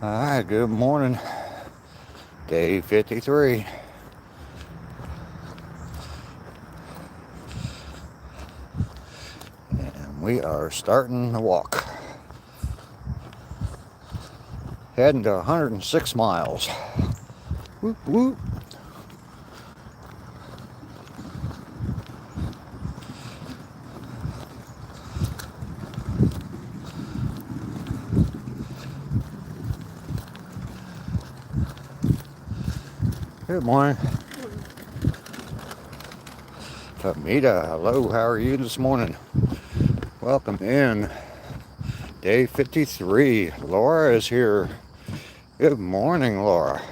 Alright, good morning. Day 53. And we are starting the walk. Heading to 106 miles. Whoop whoop. Good morning. Famita, hello, how are you this morning? Welcome in. Day 53. Laura is here. Good morning, Laura.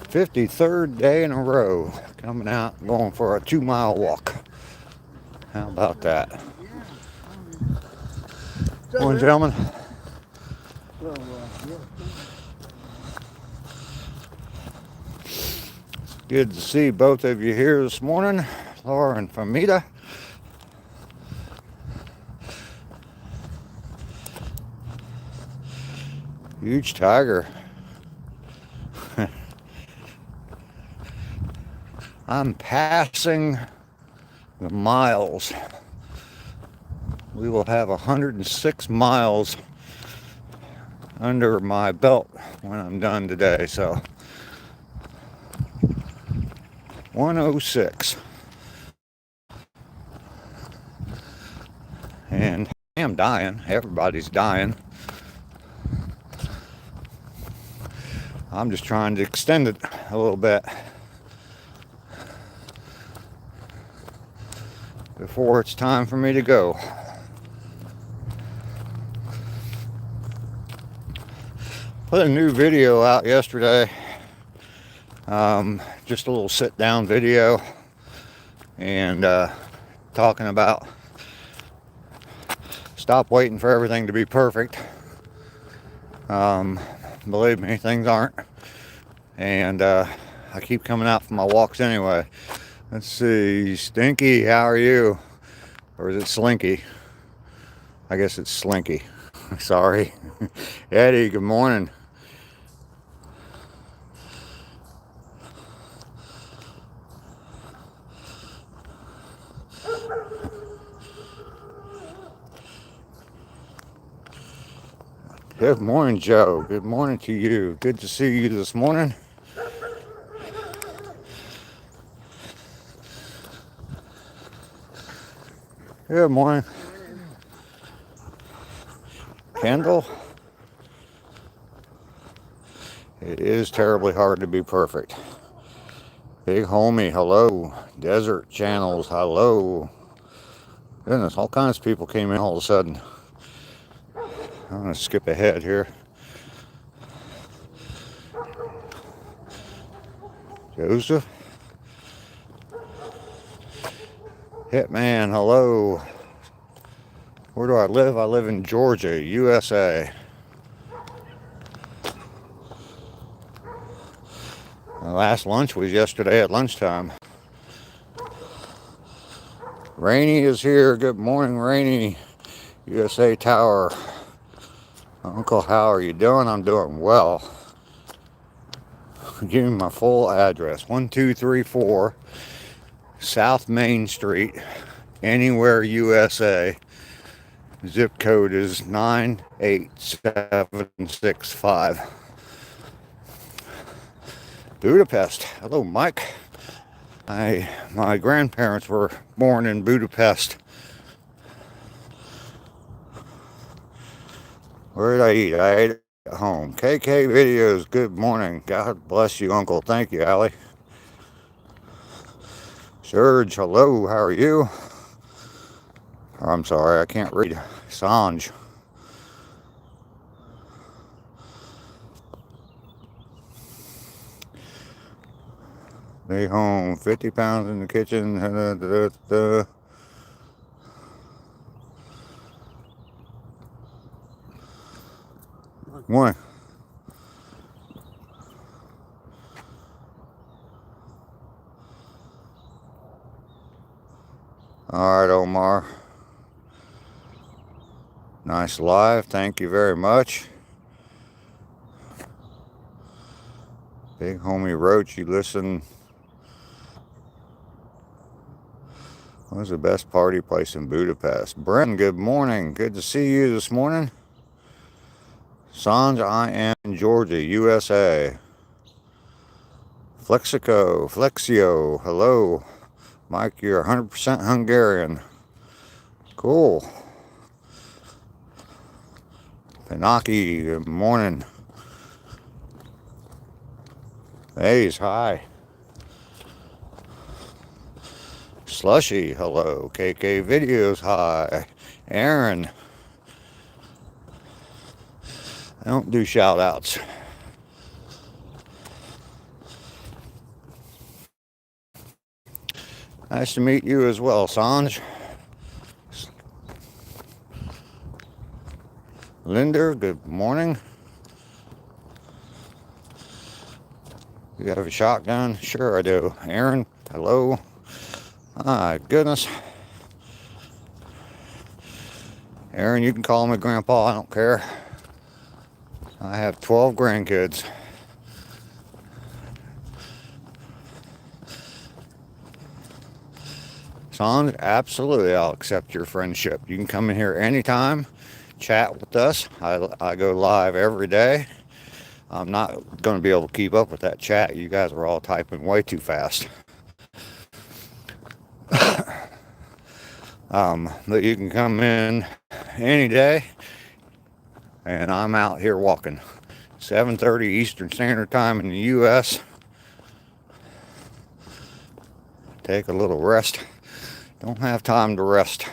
53rd day in a row. Coming out, going for a 2-mile walk. How about that? Morning, gentlemen. Good to see both of you here this morning, Laura and Famita. Huge tiger. I'm passing the miles. We will have 106 miles under my belt when I'm done today, so 106. And I am dying. Everybody's dying. I'm just trying to extend it a little bit before it's time for me to go. Put a new video out yesterday. Just a little sit down video and talking about stop waiting for everything to be perfect. Believe me, things aren't. And I keep coming out for my walks anyway. Let's see, Stinky, how are you? Or is it Slinky? I guess it's Slinky. Sorry. Eddie, good morning. Good morning, Joe. Good morning to you. Good to see you this morning. Good morning. Kendall. It is terribly hard to be perfect. Big homie, hello. Desert channels, hello. Goodness, all kinds of people came in all of a sudden. I'm going to skip ahead here. Joseph. Hitman, hello. Where do I live? I live in Georgia, USA. My last lunch was yesterday at lunchtime. Rainy is here. Good morning, Rainy. USA Tower. Uncle, how are you doing? I'm doing well. Give me my full address. 1234 South Main Street, Anywhere, USA. Zip code is 98765. Budapest. Hello, Mike. My grandparents were born in Budapest. Where did I eat? I ate at home. KK Videos, good morning. God bless you, Uncle. Thank you, Allie. Serge, hello. How are you? I'm sorry, I can't read. Sanj. Stay home. 50 pounds in the kitchen. One. All right, Omar. Nice live. Thank you very much. Big homie Roach, you listen. What was the best party place in Budapest? Brent, good morning. Good to see you this morning. Sanj, I am in Georgia, USA. Flexio, hello. Mike, you're 100% Hungarian. Cool. Pinaki, good morning. Hayes, hi. Slushy, hello. KK Videos, hi. Aaron. I don't do shout outs. Nice to meet you as well, Sanj. Linder, good morning. You have a shotgun? Sure I do. Aaron, hello. My goodness. Aaron, you can call me Grandpa, I don't care. I have 12 grandkids. Sanj, absolutely, I'll accept your friendship. You can come in here anytime, chat with us. I go live every day. I'm not going to be able to keep up with that chat. You guys are all typing way too fast. But you can come in any day, and I'm out here walking. 7:30 Eastern Standard Time in the U.S. Take a little rest. Don't have time to rest.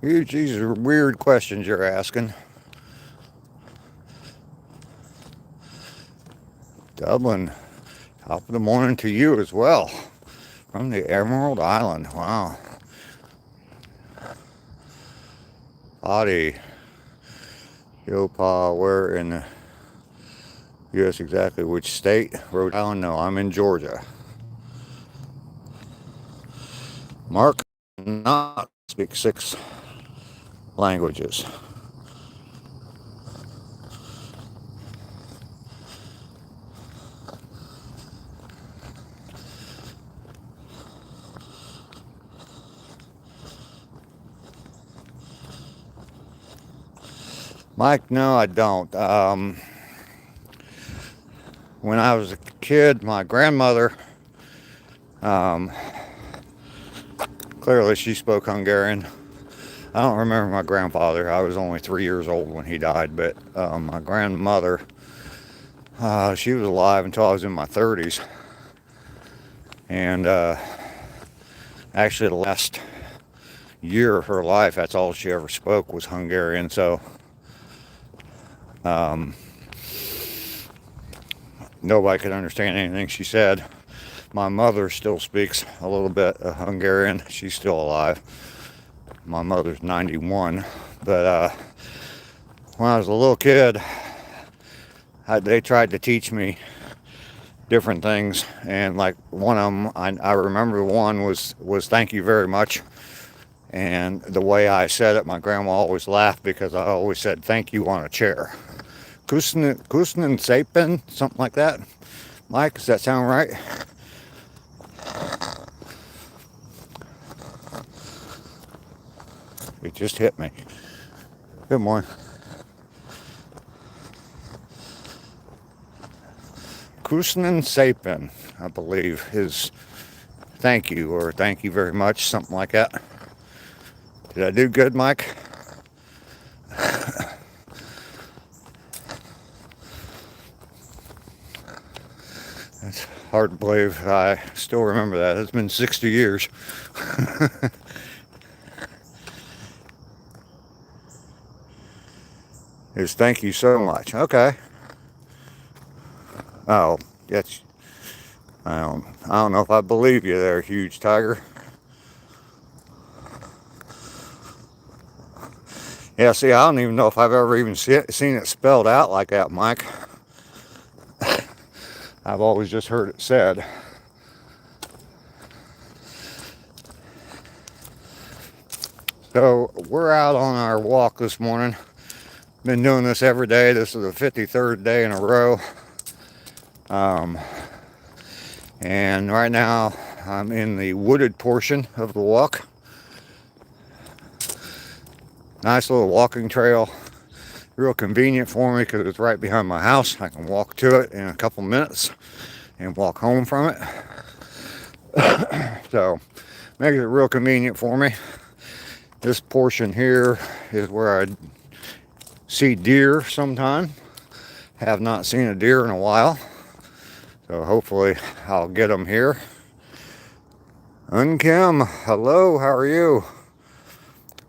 These are weird questions you're asking. Dublin, top of the morning to you as well. From the Emerald Island, wow. Adi, Yopa, where in the U.S. exactly which state? Rhode Island, no, I'm in Georgia. Mark, not speak 6 languages. Mike, no, I don't. When I was a kid, my grandmother, clearly she spoke Hungarian. I don't remember my grandfather. I was only 3 years old when he died, but my grandmother, she was alive until I was in my 30s. And actually the last year of her life, that's all she ever spoke was Hungarian. So nobody could understand anything she said. My mother still speaks a little bit of Hungarian. She's still alive. My mother's 91. But when I was a little kid, they tried to teach me different things. And like one of them, I remember one was thank you very much. And the way I said it, my grandma always laughed because I always said thank you on a chair. Kusen and Sapin, something like that. Mike, does that sound right? It just hit me. Good morning. Kusen and Sapin, I believe, is thank you or thank you very much, something like that. Did I do good, Mike? It's hard to believe I still remember that. It's been 60 years. Is thank you so much. Okay. Oh, that's, I don't know if I believe you there, huge tiger. Yeah, see, I don't even know if I've ever even seen it spelled out like that, Mike. I've always just heard it said. So we're out on our walk this morning. Been doing this every day. This is the 53rd day in a row. And right now I'm in the wooded portion of the walk. Nice little walking trail. Real convenient for me because it's right behind my house. I can walk to it in a couple minutes and walk home from it. So makes it real convenient for me. This portion here is where I see deer sometime. Have not seen a deer in a while. So hopefully I'll get them here. Unkim, hello, how are you?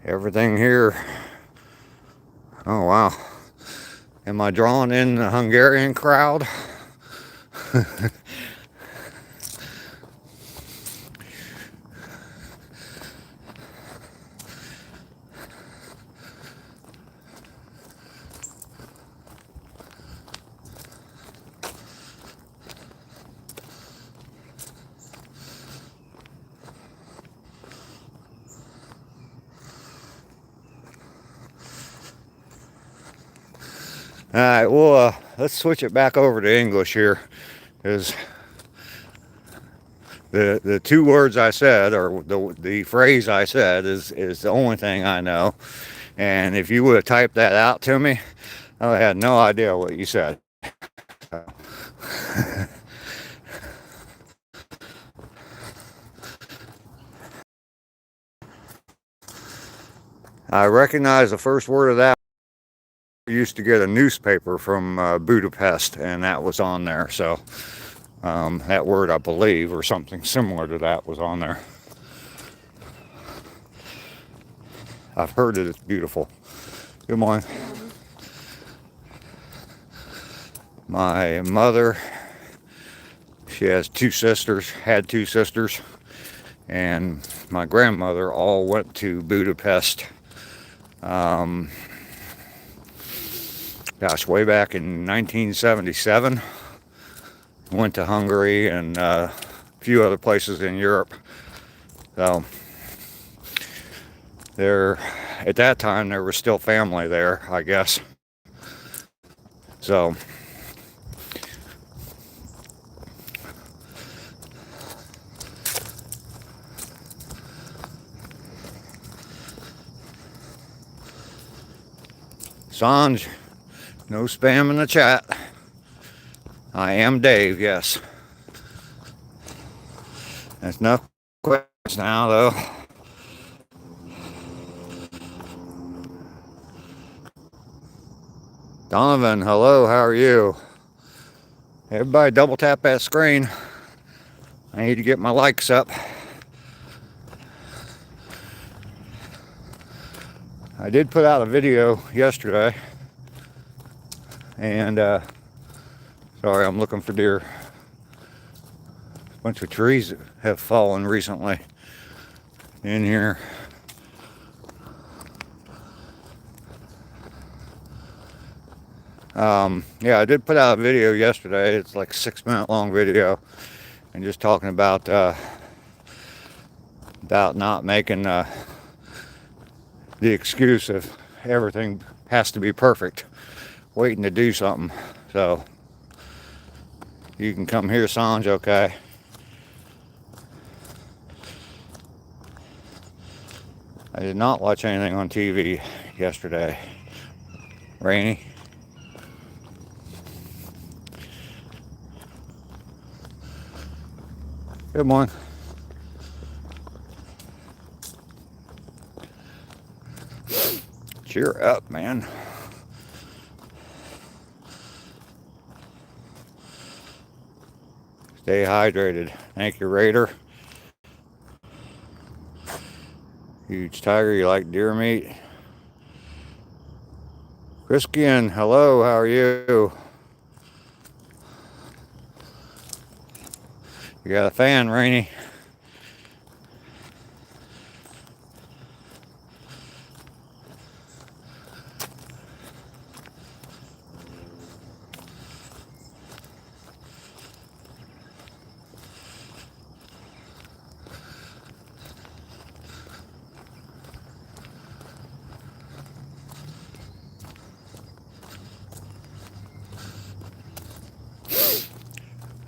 Everything here. Oh wow. Am I drawing in the Hungarian crowd? All right, well, let's switch it back over to English here, because the two words I said, or the phrase I said, is the only thing I know. And if you would have typed that out to me, I had no idea what you said. I recognize the first word of that. I used to get a newspaper from Budapest, and that was on there. So that word, I believe, or something similar to that, was on there. I've heard it. It's beautiful. Good morning. My mother, she has two sisters, had two sisters, and my grandmother all went to Budapest. Gosh, way back in 1977. Went to Hungary and a few other places in Europe. So there, at that time, there was still family there, I guess. So Sanj, no spam in the chat. I am Dave, yes. That's enough questions now, though. Donovan, hello, how are you? Everybody double tap that screen. I need to get my likes up. I did put out a video yesterday, and sorry, I'm looking for deer. A bunch of trees have fallen recently in here. Yeah, I did put out a video yesterday. It's like a 6-minute long video, and just talking about not making the excuse of everything has to be perfect, waiting to do something. So you can come here, Sanj, okay? I did not watch anything on TV yesterday. Rainy. Good morning. Cheer up, man. Stay hydrated. Thank you, Raider. Huge tiger, you like deer meat? Chriskian, hello, how are you? You got a fan, Rainy?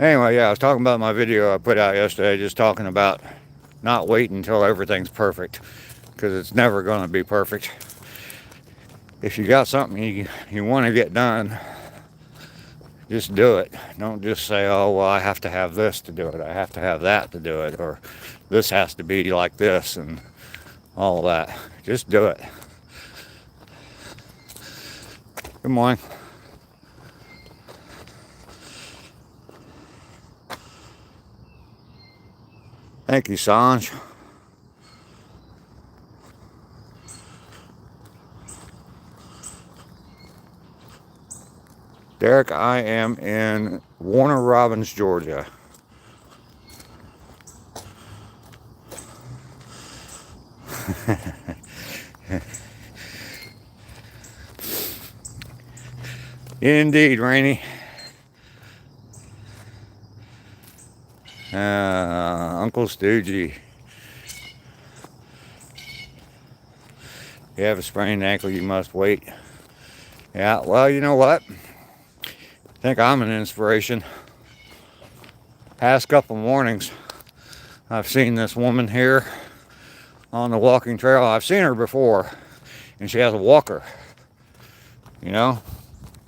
Anyway, yeah, I was talking about my video I put out yesterday, just talking about not waiting until everything's perfect, because it's never going to be perfect. If you got something you want to get done, just do it. Don't just say, oh, well, I have to have this to do it. I have to have that to do it. Or this has to be like this and all that. Just do it. Good morning. Thank you, Sanj. Derek, I am in Warner Robins, Georgia. Indeed, Rainey. Uncle Stoogie. If you have a sprained ankle, you must wait. Yeah, well, you know what? I think I'm an inspiration. Past couple mornings, I've seen this woman here on the walking trail. I've seen her before, and she has a walker. You know,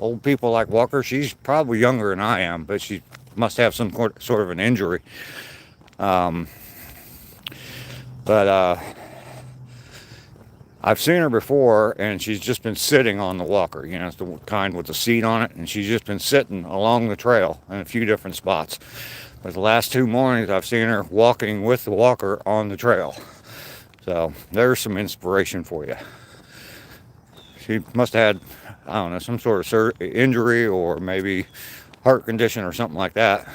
old people like walkers. She's probably younger than I am, but she must have some sort of an injury. But I've seen her before, and she's just been sitting on the walker. You know, it's the kind with the seat on it, and she's just been sitting along the trail in a few different spots. But the last 2 mornings, I've seen her walking with the walker on the trail. So there's some inspiration for you. She must have had, I don't know, some sort of injury or maybe heart condition or something like that.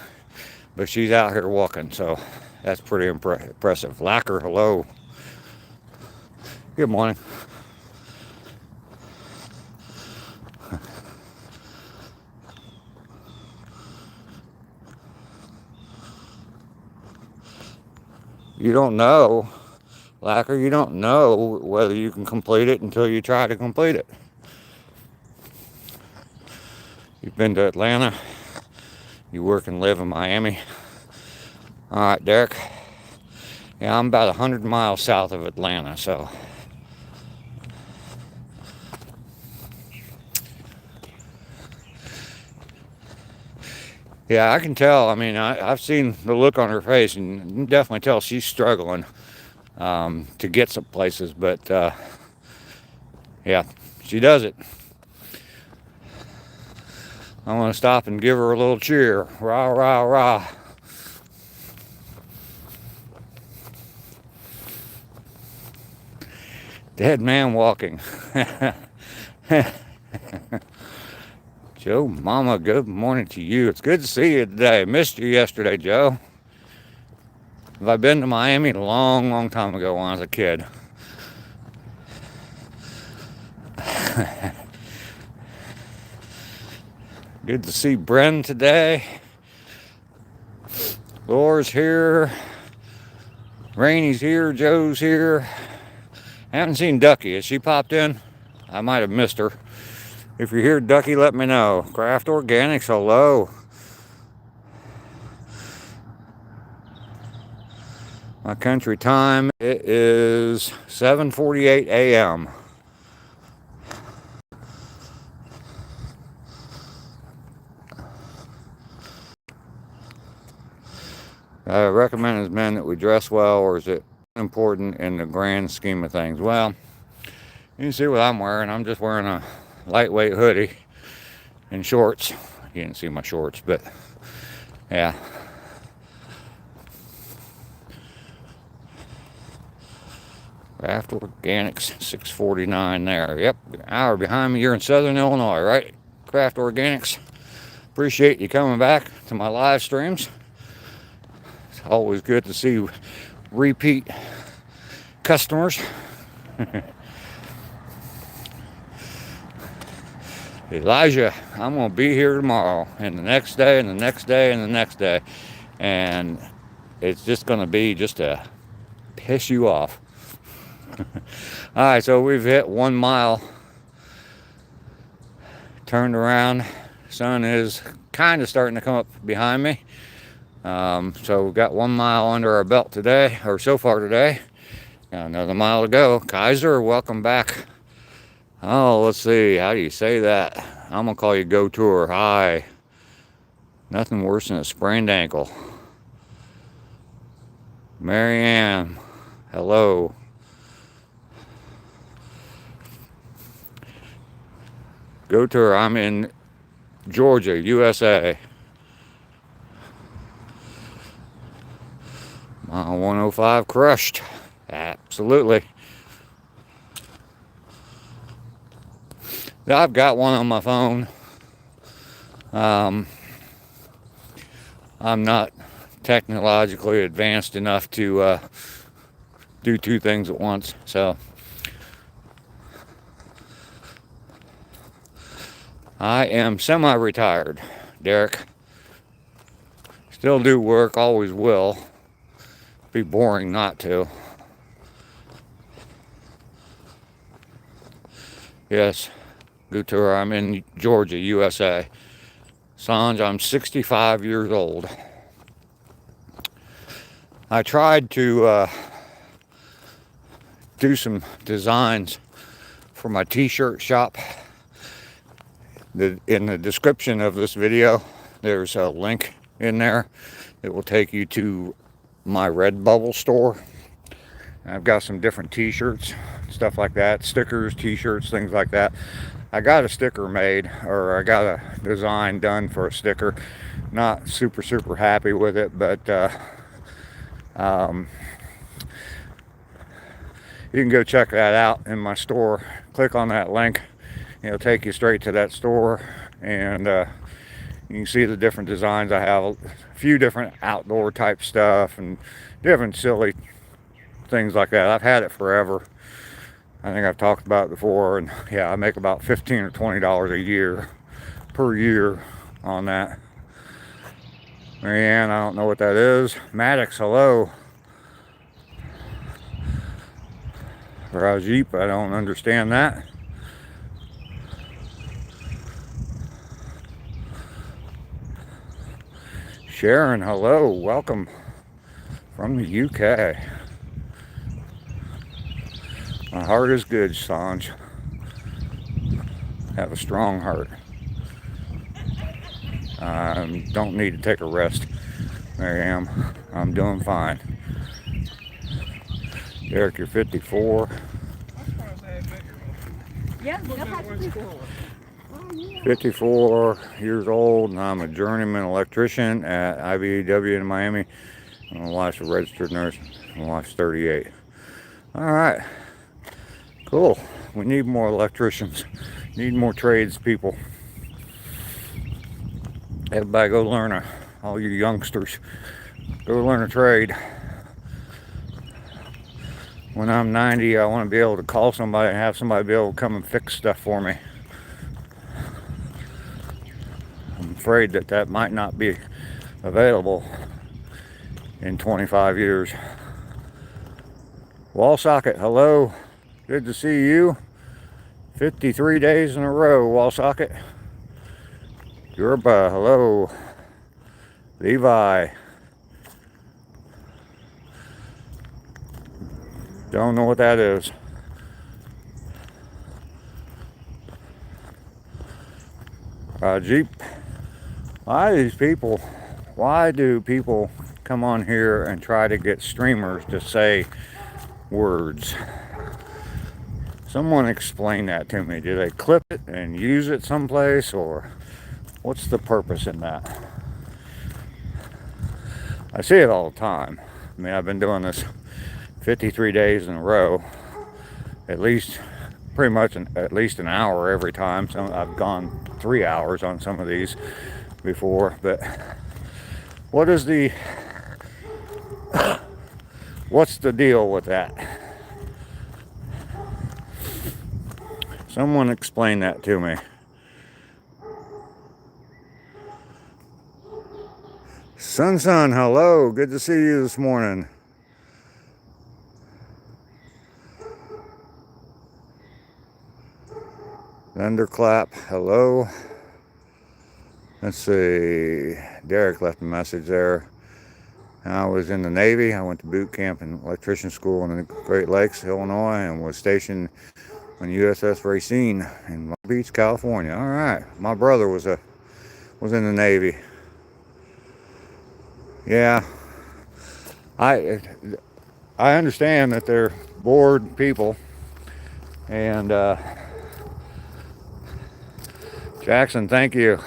But she's out here walking, so that's pretty impressive. Lacker, hello. Good morning. You don't know, Lacker, you don't know whether you can complete it until you try to complete it. You've been to Atlanta. You work and live in Miami. All right, Derek. Yeah, I'm about 100 miles south of Atlanta, so. Yeah, I can tell. I mean, I've seen the look on her face, and you can definitely tell she's struggling to get some places. But yeah, she does it. I want to stop and give her a little cheer. Rah, rah, rah. Dead man walking. Joe, Mama, good morning to you. It's good to see you today. Missed you yesterday, Joe. Have I been to Miami? A long, long time ago when I was a kid. Good to see Bren today. Laura's here. Rainy's here. Joe's here. Haven't seen Ducky. Has she popped in? I might have missed her. If you're here, Ducky, let me know. Craft Organics, hello. My country time, it is 7:48 a.m. I recommend as men that we dress well, or is it important in the grand scheme of things? Well, you can see what I'm wearing. I'm just wearing a lightweight hoodie and shorts. You didn't see my shorts, but yeah. Craft Organics, 649 there. Yep, an hour behind me. You're in Southern Illinois, right? Craft Organics. Appreciate you coming back to my live streams. It's always good to see repeat customers. Elijah, I'm going to be here tomorrow, and the next day, and the next day, and the next day. And it's just going to be just to piss you off. All right, so we've hit 1 mile. Turned around. Sun is kind of starting to come up behind me. So we've got 1 mile under our belt today, or so far today. Got another mile to go. Kaiser, welcome back. Oh, let's see. How do you say that? I'm going to call you Go Tour. Hi. Nothing worse than a sprained ankle. Marianne, hello. Go Tour, I'm in Georgia, USA. Mile 105 crushed. Absolutely. I've got one on my phone. I'm not technologically advanced enough to do two things at once, so I am semi-retired, Derek. Still do work, always will. Be boring not to. Yes, Go Tour, I'm in Georgia, USA. Sanj, I'm 65 years old. I tried to do some designs for my t-shirt shop. In the description of this video, there's a link in there. It will take you to my Redbubble store. I've got some different t-shirts, stuff like that, stickers, t-shirts, things like that. I got a sticker made, or I got a design done for a sticker. Not super happy with it, but you can go check that out in my store. Click on that link. It'll take you straight to that store, and you can see the different designs I have. A few different outdoor type stuff and different silly things like that. I've had it forever. I think I've talked about it before, and yeah, I make about $15 or $20 a year per year on that. Marianne, I don't know what that is. Maddox, hello. Rajip, I don't understand that. Sharon, hello, welcome from the UK. My heart is good, Sanj. Have a strong heart. Don't need to take a rest. There I am. I'm doing fine. Derek, you're 54. Yeah, 54 years old, and I'm a journeyman electrician at IBEW in Miami. My wife's a registered nurse. My wife's 38. All right. Cool. We need more electricians. Need more tradespeople. Everybody go learn all you youngsters, go learn a trade. When I'm 90, I want to be able to call somebody and have somebody be able to come and fix stuff for me. I'm afraid that might not be available in 25 years. Wall socket, hello. Good to see you. 53 days in a row, wall socket. Yerba, hello. Levi. Don't know what that is. Jeep. Why do people come on here and try to get streamers to say words? Someone explain that to me. Do they clip it and use it someplace, or what's the purpose in that? I see it all the time. I mean, I've been doing this 53 days in a row, at least pretty much at least an hour every time. I've gone 3 hours on some of these before, but what's the deal with that? Someone explain that to me. Sun, hello. Good to see you this morning. Thunderclap, hello. Let's see. Derek left a message there. I was in the Navy. I went to boot camp and electrician school in the Great Lakes, Illinois, and was stationed on USS Racine in Long Beach, California. All right. My brother was in the Navy. Yeah. I I understand that they're bored people, and Jackson, thank you.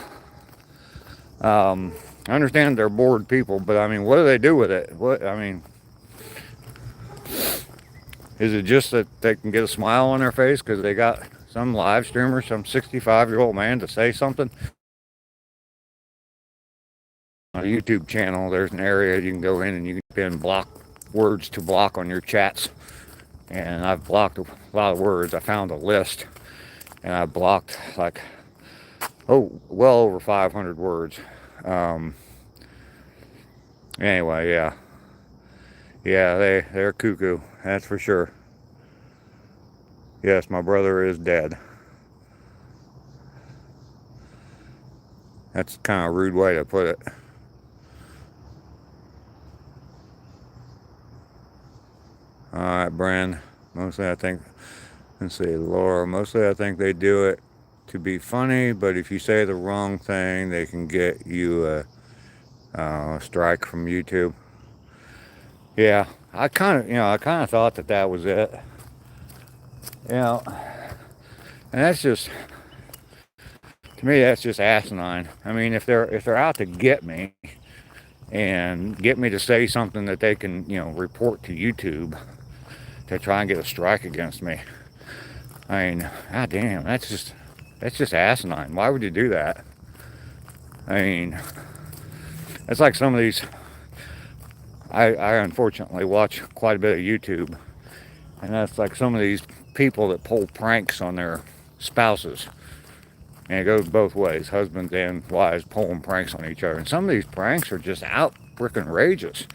I understand they're bored people, but I mean, what do they do with it? What I mean, is it just that they can get a smile on their face because they got some live streamer, some 65-year-old man to say something? On a YouTube channel, there's an area you can go in and you can block words to block on your chats. And I've blocked a lot of words. I found a list and I blocked like, well over 500 words. Anyway, yeah. Yeah, they're cuckoo, that's for sure. Yes, my brother is dead. That's kind of a rude way to put it. Alright, Bren. Mostly I think, let's see, Laura. Mostly I think they do it to be funny, but if you say the wrong thing, they can get you a strike from YouTube. Yeah, I kind of thought that was it. And that's just, to me, that's just asinine. I mean, if they're out to get me and get me to say something that they can, report to YouTube to try and get a strike against me, I mean, god damn, that's just asinine. Why would you do that? I mean, it's like some of these. I unfortunately watch quite a bit of YouTube, and that's like some of these people that pull pranks on their spouses. And it goes both ways, husbands and wives pulling pranks on each other. And some of these pranks are just out freaking rageous.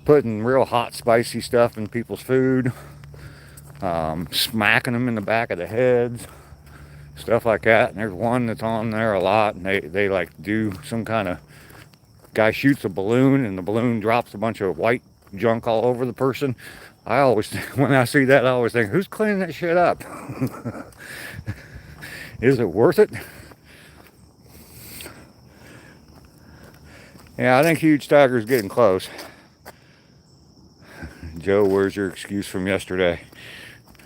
Putting real hot, spicy stuff in people's food, smacking them in the back of the heads, stuff like that. And there's one that's on there a lot, and they like do some kind of, guy shoots a balloon and the balloon drops a bunch of white junk all over the person. I always, when I see that, I always think, who's cleaning that shit up? Is it worth it? Yeah, I think Huge Tiger's getting close. Joe, where's your excuse from yesterday?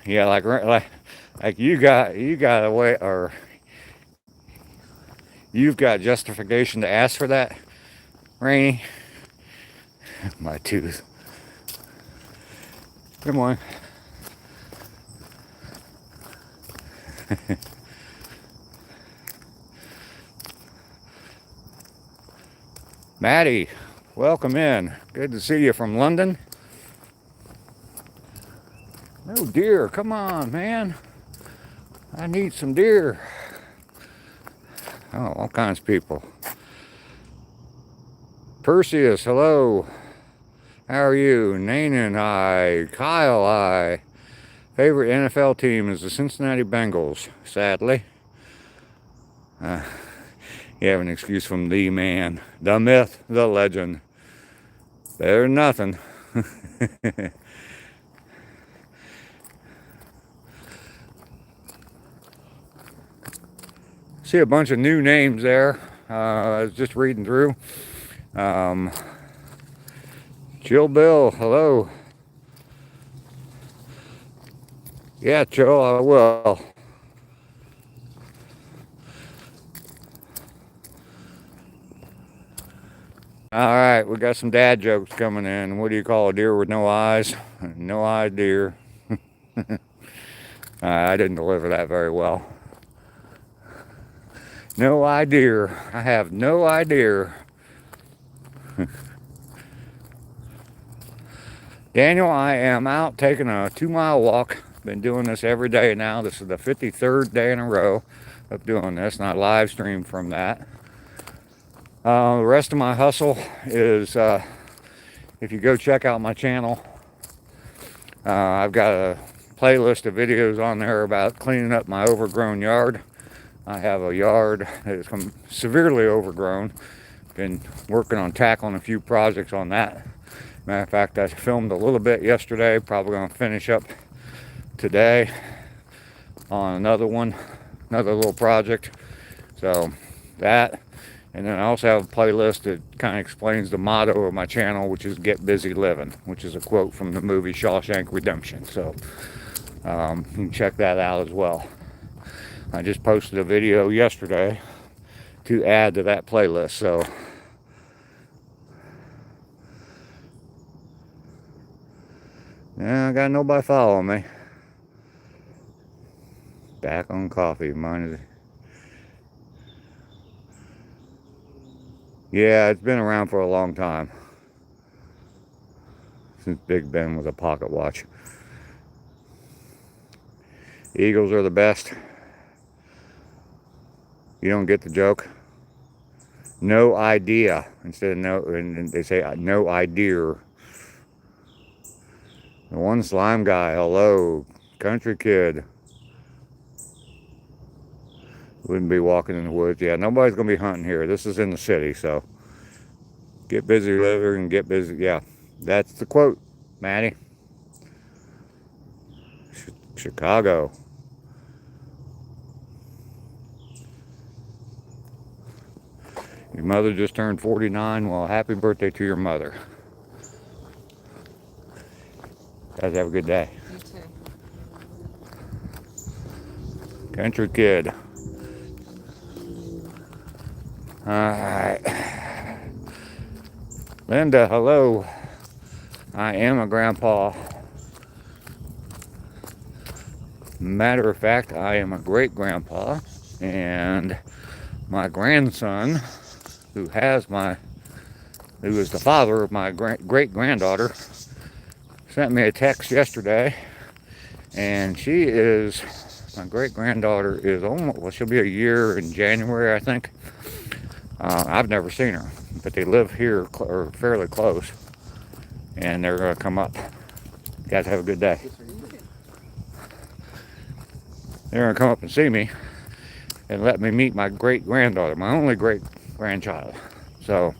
Yeah, like you got a way, or you've got justification to ask for that, Rainy. My tooth. Good morning. Maddie, welcome in. Good to see you from London. No deer, come on, man. I need some deer. Oh, all kinds of people. Perseus, hello. How are you? Nanan, hi. Kyle, hi. Favorite NFL team is the Cincinnati Bengals, sadly. You have an excuse from the man, the myth, the legend. Better than nothing. See a bunch of new names there. I was just reading through. Jill Bill, hello. Yeah, Joe, I will. All right, we got some dad jokes coming in. What do you call a deer with no eyes? No eyed deer. I didn't deliver that very well. No idea. I have no idea. Daniel, I am out taking a 2-mile walk. Been doing this every day now. This is the 53rd day in a row of doing this, and I live stream from that. The rest of my hustle is, if you go check out my channel, I've got a playlist of videos on there about cleaning up my overgrown yard. I have a yard that is severely overgrown. Been working on tackling a few projects on that. Matter of fact, I filmed a little bit yesterday. Probably going to finish up today on another one, another little project. So that, and then I also have a playlist that kind of explains the motto of my channel, which is "Get Busy Living," which is a quote from the movie Shawshank Redemption. So you can check that out as well. I just posted a video yesterday to add to that playlist. So yeah, I got nobody following me. Back on coffee. Mine is. Yeah, it's been around for a long time. Since Big Ben was a pocket watch. Eagles are the best. You don't get the joke? No idea. Instead of no, and they say no idea. The one slime guy, hello. Country kid. Wouldn't be walking in the woods. Yeah, nobody's going to be hunting here. This is in the city, so. Get busy living and get busy. Yeah, that's the quote, Maddie. Chicago. Your mother just turned 49. Well, happy birthday to your mother. Guys, have a good day. You too. Country kid. Alright. Linda, hello. I am a grandpa. Matter of fact, I am a great grandpa. And my grandson, who is the father of my great granddaughter, sent me a text yesterday. And my great granddaughter is almost, well, she'll be a year in January, I think. I've never seen her, but they live here or fairly close, and they're going to come up. You guys have a good day. They're going to come up and see me and let me meet my great granddaughter, my only great grandchild. So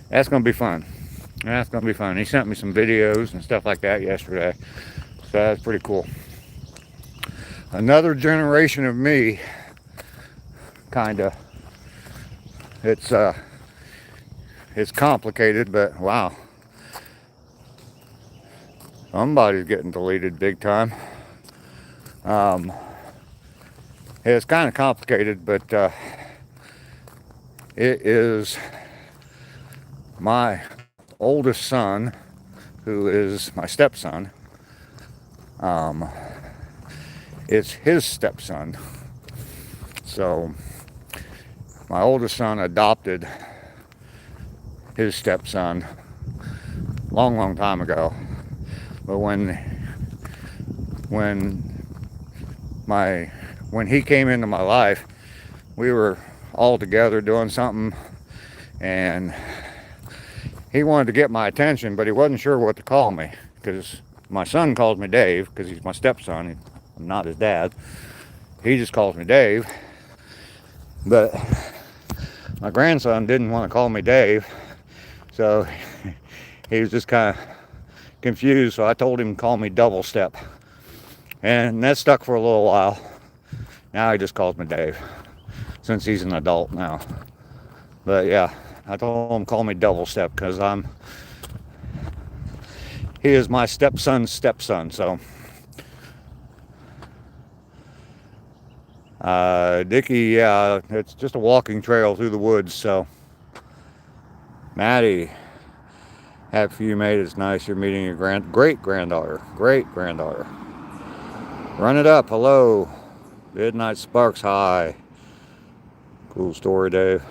that's going to be fun. That's going to be fun. He sent me some videos and stuff like that yesterday, so that's pretty cool. Another generation of me, kind of. It's complicated, but wow. Somebody's getting deleted big time. It's kind of complicated, but it is my oldest son, who is my stepson. It's his stepson. So my oldest son adopted his stepson long time ago. But when he came into my life, we were all together doing something, and he wanted to get my attention, but he wasn't sure what to call me, because my son calls me Dave because he's my stepson. I'm not his dad. He just calls me Dave. But my grandson didn't want to call me Dave, so he was just kind of confused. So I told him to call me Double Step, and that stuck for a little while. Now he just calls me Dave, since he's an adult now. But yeah, I told him to call me Double Step because he is my stepson's stepson. So Dickie, yeah, it's just a walking trail through the woods. So Maddie, happy for you, mate. It's nice you're meeting your great granddaughter. Run it up. Hello. Midnight Sparks. Hi. Cool story, Dave.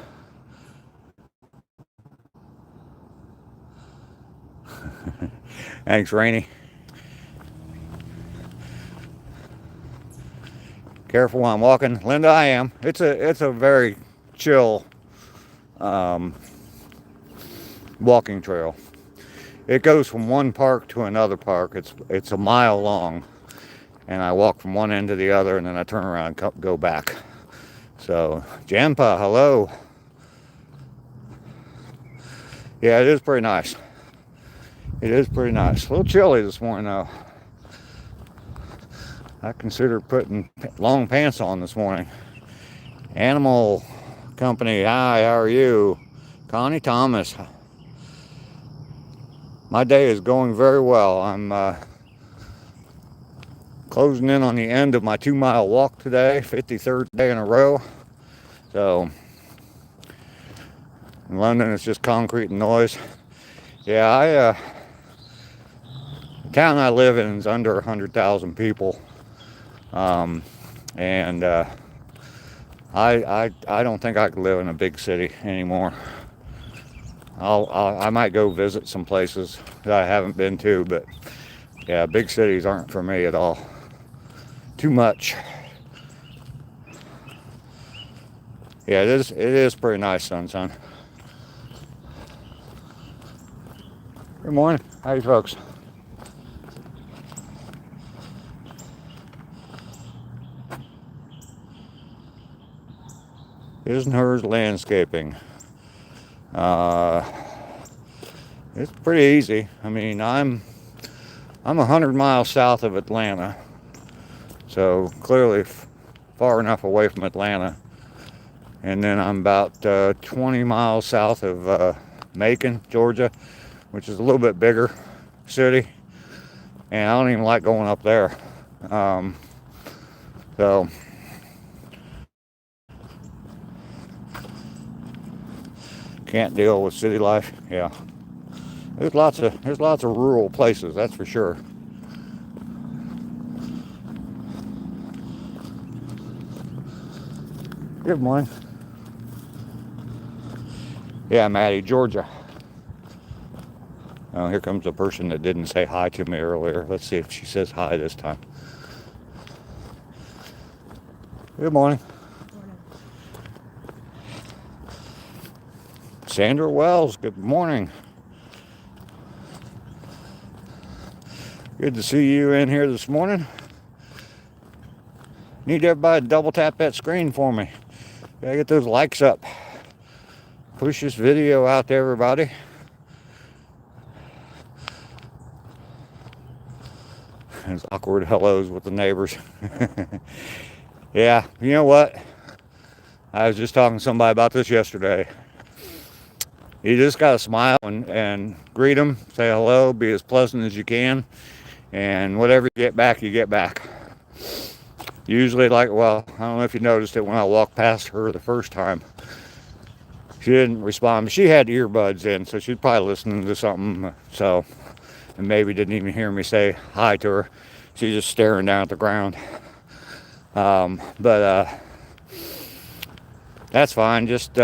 Thanks, Rainey. Careful while I'm walking. Linda, I am. It's a very chill walking trail. It goes from one park to another park. It's a mile long, and I walk from one end to the other, and then I turn around and go back. So So, Jampa, hello. Yeah, it is pretty nice. It is pretty nice. A little chilly this morning, though. I considered putting long pants on this morning. Animal Company, hi, how are you? Connie Thomas. My day is going very well. I'm closing in on the end of my 2-mile walk today, 53rd day in a row. So, in London, it's just concrete and noise. Yeah, the town I live in is under 100,000 people. And I don't think I could live in a big city anymore. I might go visit some places that I haven't been to, but yeah, big cities aren't for me at all. Too much. Yeah, it is pretty nice, son. Good morning. How you folks? His and Hers Landscaping. It's pretty easy. I mean, I'm 100 miles south of Atlanta, so clearly far enough away from Atlanta. And then I'm about 20 miles south of Macon, Georgia, which is a little bit bigger city. And I don't even like going up there. So can't deal with city life. Yeah, there's lots of rural places, that's for sure. Good morning. Yeah, Maddie, Georgia. Oh, here comes a person that didn't say hi to me earlier. Let's see if she says hi this time. Good morning. Sandra Wells, good morning. Good to see you in here this morning. Need everybody to double tap that screen for me. Gotta get those likes up. Push this video out to everybody. There's awkward hellos with the neighbors. Yeah, you know what? I was just talking to somebody about this yesterday. You just gotta smile and greet them, say hello, be as pleasant as you can, and whatever you get back, you get back. Usually, well, I don't know if you noticed it when I walked past her the first time. She didn't respond, but she had earbuds in, so she's probably listening to something, so, and maybe didn't even hear me say hi to her. She's just staring down at the ground. But that's fine, just,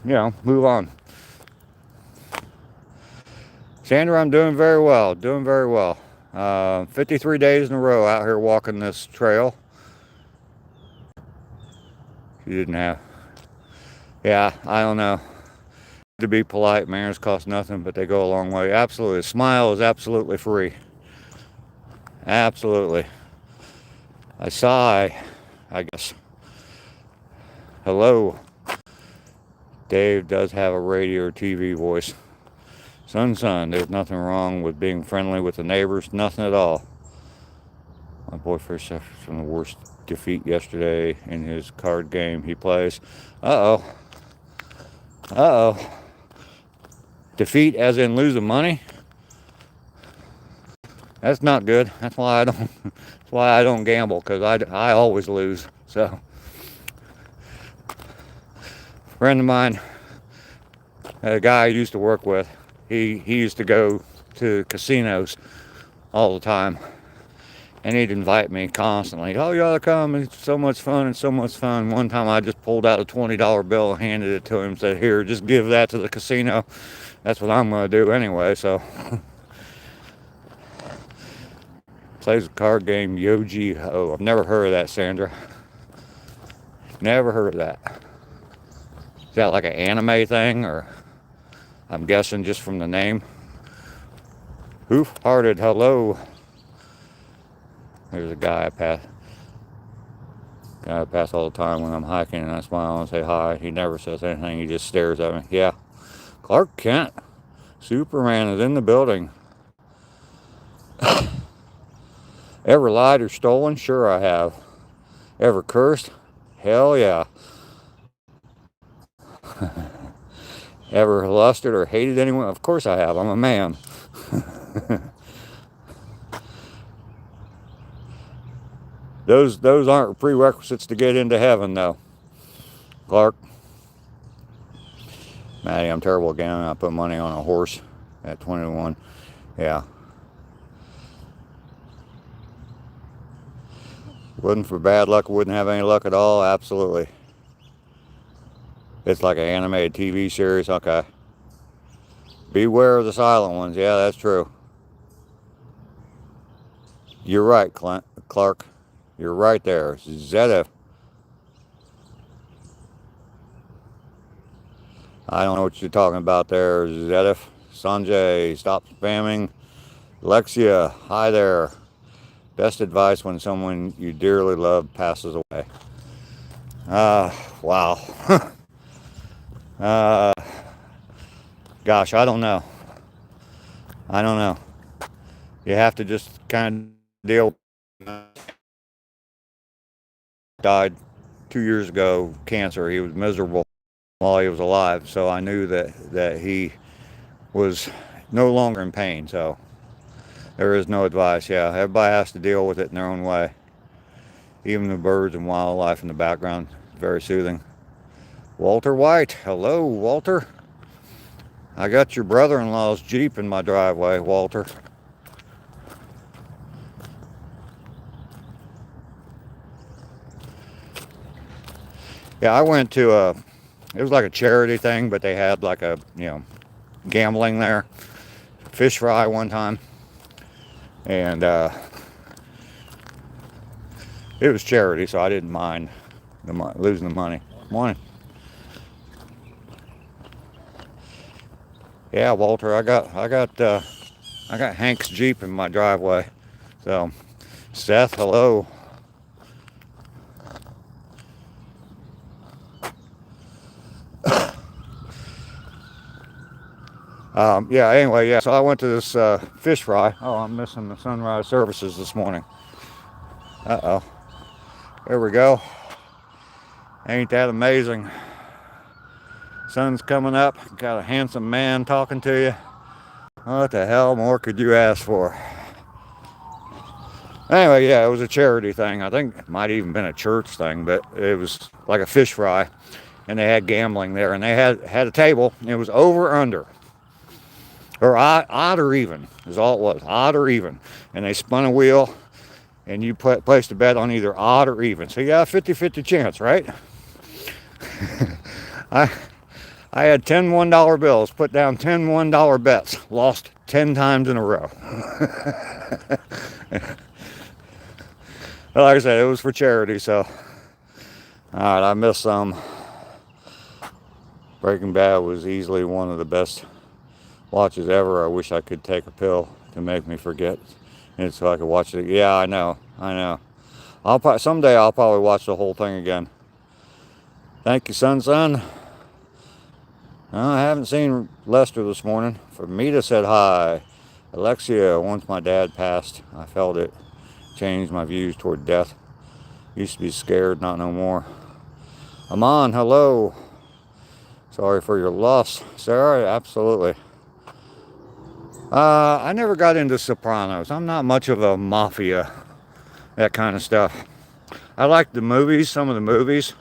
move on. Sandra, I'm doing very well, 53 days in a row out here walking this trail. She didn't have. Yeah, I don't know. To be polite, manners cost nothing, but they go a long way. Absolutely. A smile is absolutely free. Absolutely. I guess. Hello. Dave does have a radio or TV voice. Son, there's nothing wrong with being friendly with the neighbors. Nothing at all. My boyfriend suffered from the worst defeat yesterday in his card game he plays. Uh-oh. Defeat as in losing money? That's not good. That's why I don't gamble, because I always lose. So, a friend of mine, a guy I used to work with, he used to go to casinos all the time, and he'd invite me constantly. Oh, you ought to come, it's so much fun, One time I just pulled out a $20 bill and handed it to him and said, here, just give that to the casino. That's what I'm going to do anyway, so. Plays a card game, Yo-Gi-Ho. I've never heard of that, Sandra. Never heard of that. Is that like an anime thing, or I'm guessing just from the name? Hoof-hearted, hello. There's a guy I passed. I pass all the time when I'm hiking and I smile and say hi. He never says anything. He just stares at me. Yeah. Clark Kent. Superman is in the building. Ever lied or stolen? Sure I have. Ever cursed? Hell yeah. Ever lusted or hated anyone? Of course I have. I'm a man. Those aren't prerequisites to get into heaven, though. Clark. Maddie, I'm terrible at gambling. I put money on a horse at 21. Yeah. Wasn't for bad luck, wouldn't have any luck at all. Absolutely. It's like an animated TV series. Okay. Beware of the silent ones. Yeah, that's true. You're right, Clark. You're right there. Zeta. I don't know what you're talking about there. Zeta. Sanjay, stop spamming. Lexia, hi there. Best advice when someone you dearly love passes away. Wow. Gosh, I don't know. I don't know. You have to just kind of deal. Died 2 years ago, cancer. He was miserable while he was alive, so I knew that he was no longer in pain. So there is no advice. Yeah, everybody has to deal with it in their own way. Even the birds and wildlife in the background, very soothing. Walter White, hello, Walter. I got your brother-in-law's Jeep in my driveway, Walter. Yeah, I went to it was like a charity thing, but they had like a, gambling there. Fish fry one time. And it was charity, so I didn't mind losing the money. Morning. Yeah, Walter, I got Hank's Jeep in my driveway. So, Seth, hello. Yeah, anyway, yeah, so I went to this fish fry. Oh, I'm missing the sunrise services this morning. Uh-oh. There we go. Ain't that amazing? Sun's coming up. Got a handsome man talking to you. What the hell more could you ask for? Anyway, yeah, it was a charity thing. I think it might have even been a church thing, but it was like a fish fry. And they had gambling there. And they had a table. And it was over or under. Or odd or even is all it was. Odd or even. And they spun a wheel. And you placed a bet on either odd or even. So you got a 50-50 chance, right? I had 10 $1 bills, put down 10 $1 bets, lost 10 times in a row. Like I said, it was for charity, so. Alright, I missed some. Breaking Bad was easily one of the best watches ever. I wish I could take a pill to make me forget it so I could watch it. Yeah, I know. Someday I'll probably watch the whole thing again. Thank you, son. I haven't seen Lester this morning. Famita said hi. Alexia, once my dad passed, I felt it changed my views toward death. Used to be scared, not no more. Aman, hello. Sorry for your loss, Sarah. Absolutely. I never got into Sopranos. I'm not much of a mafia, that kind of stuff. I like the movies, some of the movies.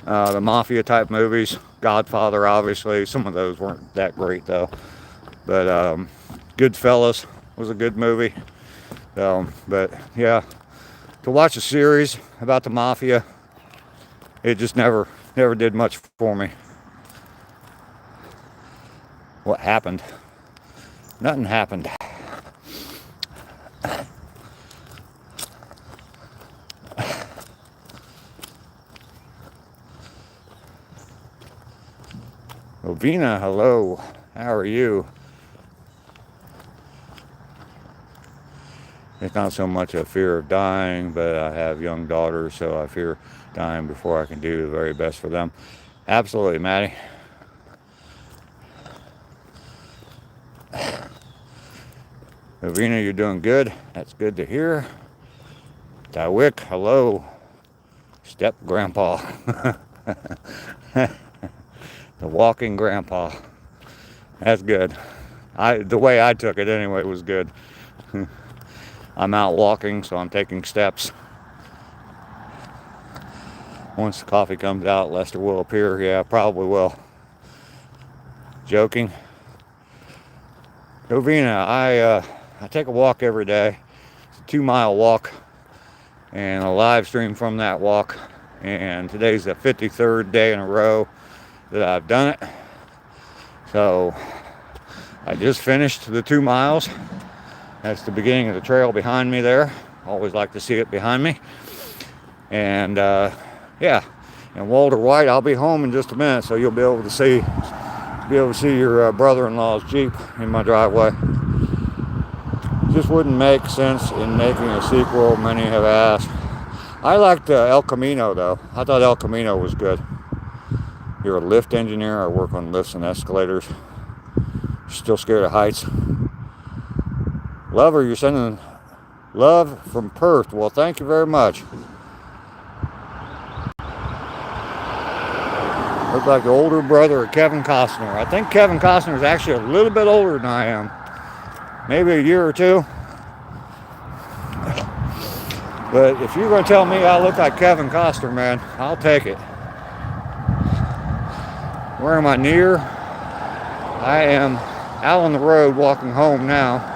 The mafia type movies. Godfather, obviously. Some of those weren't that great, though. But Goodfellas was a good movie. But, yeah. To watch a series about the mafia, it just never did much for me. What happened? Nothing happened. Ovina, hello. How are you? It's not so much a fear of dying, but I have young daughters, so I fear dying before I can do the very best for them. Absolutely, Maddie. Ravina, you're doing good. That's good to hear. Tywick, hello. Step grandpa. The walking grandpa. That's good. The way I took it anyway was good. I'm out walking, so I'm taking steps. Once the coffee comes out, Lester will appear. Yeah, probably will. Joking. Rovina, I take a walk every day. It's a 2-mile walk and a live stream from that walk. And today's the 53rd day in a row that I've done it. So I just finished the 2 miles. That's the beginning of the trail behind me there. Always like to see it behind me. And yeah, and Walter White, I'll be home in just a minute, so you'll be able to see your brother-in-law's Jeep in my driveway. Just wouldn't make sense in making a sequel, many have asked. I liked El Camino though. I thought El Camino was good. You're a lift engineer. I work on lifts and escalators. Still scared of heights. Lover, you're sending love from Perth. Well, thank you very much. Look like the older brother of Kevin Costner. I think Kevin Costner is actually a little bit older than I am. Maybe a year or two. But if you're going to tell me I look like Kevin Costner, man, I'll take it. Where am I near? I am out on the road walking home now.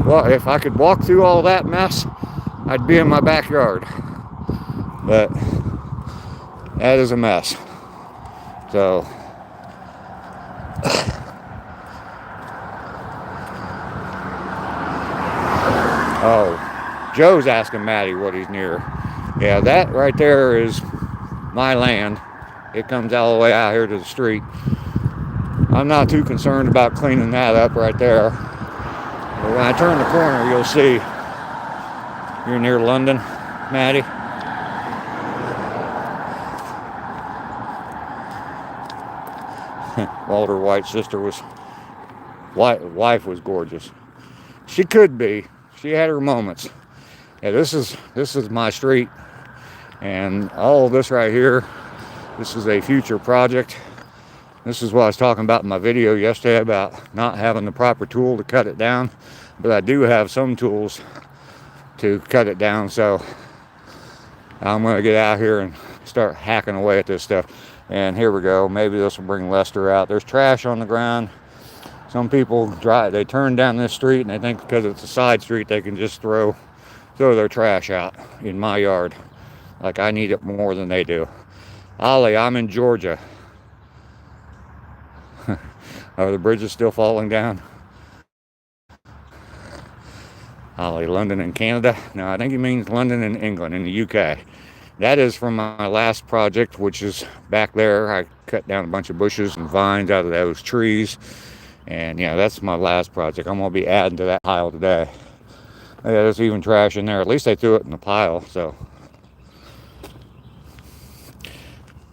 Well, if I could walk through all that mess, I'd be in my backyard. But that is a mess. So oh, Joe's asking Maddie what he's near. Yeah, that right there is my land. It comes all the way out here to the street. I'm not too concerned about cleaning that up right there. But when I turn the corner, you'll see you're near London, Maddie. Walter White's wife was gorgeous. She could be. She had her moments. Yeah, this is my street, and all of this right here, this is a future project. This is what I was talking about in my video yesterday about not having the proper tool to cut it down, but I do have some tools to cut it down, so I'm going to get out here and start hacking away at this stuff. And here we go. Maybe this will bring Lester out. There's trash on the ground. Some people they turn down this street and they think because it's a side street they can just throw their trash out in my yard. Like I need it more than they do. Ollie, I'm in Georgia. Are the bridges still falling down? Ollie, London in Canada? No, I think he means London in England, in the UK. That is from my last project, which is back there. I cut down a bunch of bushes and vines out of those trees. And yeah, that's my last project. I'm going to be adding to that pile today. Yeah, there's even trash in there. At least they threw it in the pile, so.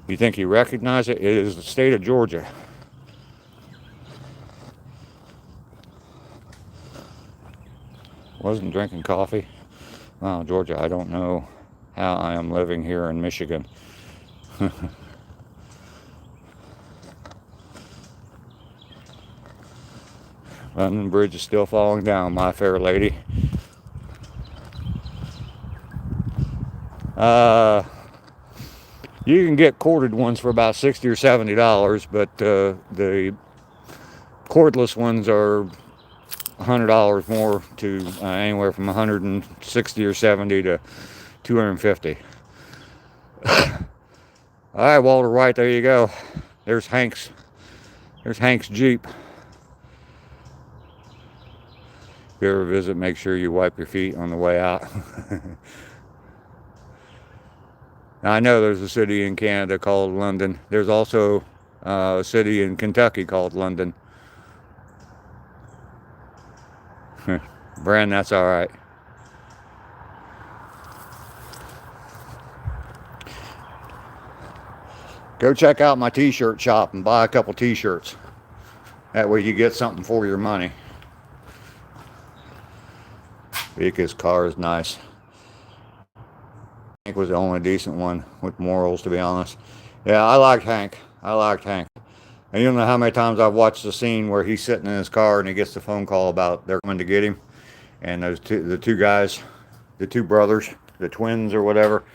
You think you recognize it? It is the state of Georgia. Wasn't drinking coffee. Well, Georgia, I don't know how I am living here in Michigan. London Bridge is still falling down, my fair lady. You can get corded ones for about $60 or $70, but the cordless ones are $100 more to anywhere from $160 or $70 to $250. All right, Walter White, there you go. There's Hank's Jeep. If you ever visit, make sure you wipe your feet on the way out. Now, I know there's a city in Canada called London. There's also a city in Kentucky called London. Brand, that's all right. Go check out my t-shirt shop and buy a couple t-shirts. That way you get something for your money. Vika's car is nice. Hank was the only decent one with morals, to be honest. Yeah, I liked Hank. And you don't know how many times I've watched the scene where he's sitting in his car and he gets the phone call about they're coming to get him. And the two guys, the two brothers, the twins or whatever,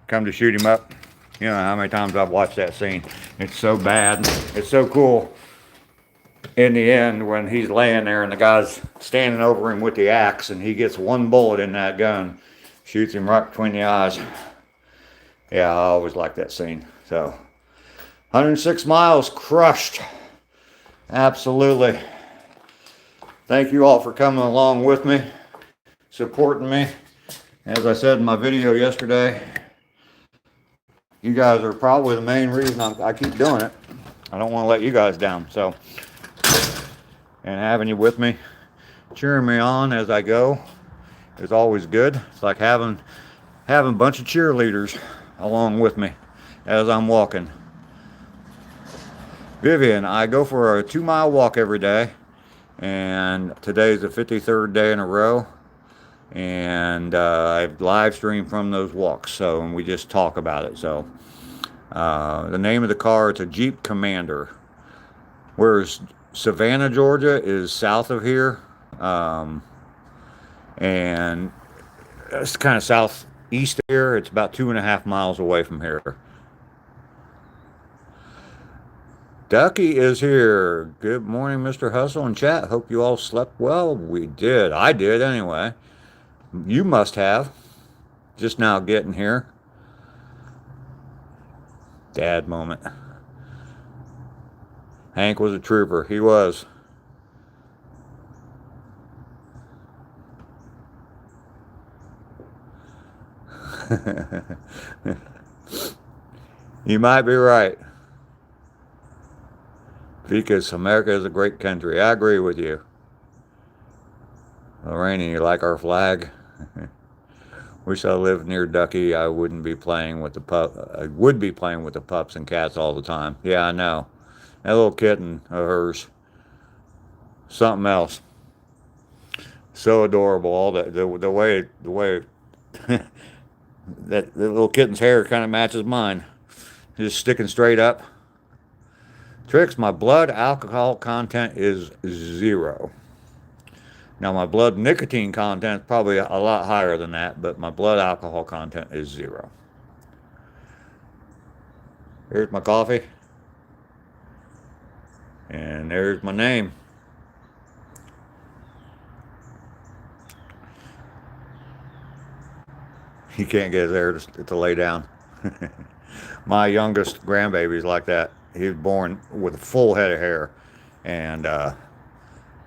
come to shoot him up. You know how many times I've watched that scene. It's so bad. It's so cool. In the end, when he's laying there and the guy's standing over him with the axe and he gets one bullet in that gun, shoots him right between the eyes. Yeah, I always like that scene. So, 106 miles crushed. Absolutely. Thank you all for coming along with me, supporting me. As I said in my video yesterday, you guys are probably the main reason I keep doing it. I don't want to let you guys down. So, and having you with me, cheering me on as I go is always good. It's like having a bunch of cheerleaders along with me as I'm walking. Vivian, I go for a 2-mile walk every day, and today's the 53rd day in a row, and I've live streamed from those walks, so, and we just talk about it. So the name of the car, it's a Jeep Commander, whereas Savannah, Georgia is south of here, and it's kind of southeast here. It's about 2.5 miles away from here. Ducky is here. Good morning, Mr. Hustle and chat. Hope you all slept well. We did. I did anyway. You must have. Just now getting here. Dad moment. Hank was a trooper. He was. You might be right. Because America is a great country. I agree with you. Lorraine, you like our flag? Wish I lived near Ducky. I wouldn't be playing with the pup. I would be playing with the pups and cats all the time. Yeah, I know. That little kitten of hers. Something else. So adorable. All that the way that the little kitten's hair kind of matches mine. Just sticking straight up. Tricks, my blood alcohol content is 0. Now my blood nicotine content is probably a lot higher than that, but my blood alcohol content is 0. Here's my coffee. And there's my name. He can't get there to lay down. My youngest grandbaby's like that. He was born with a full head of hair, and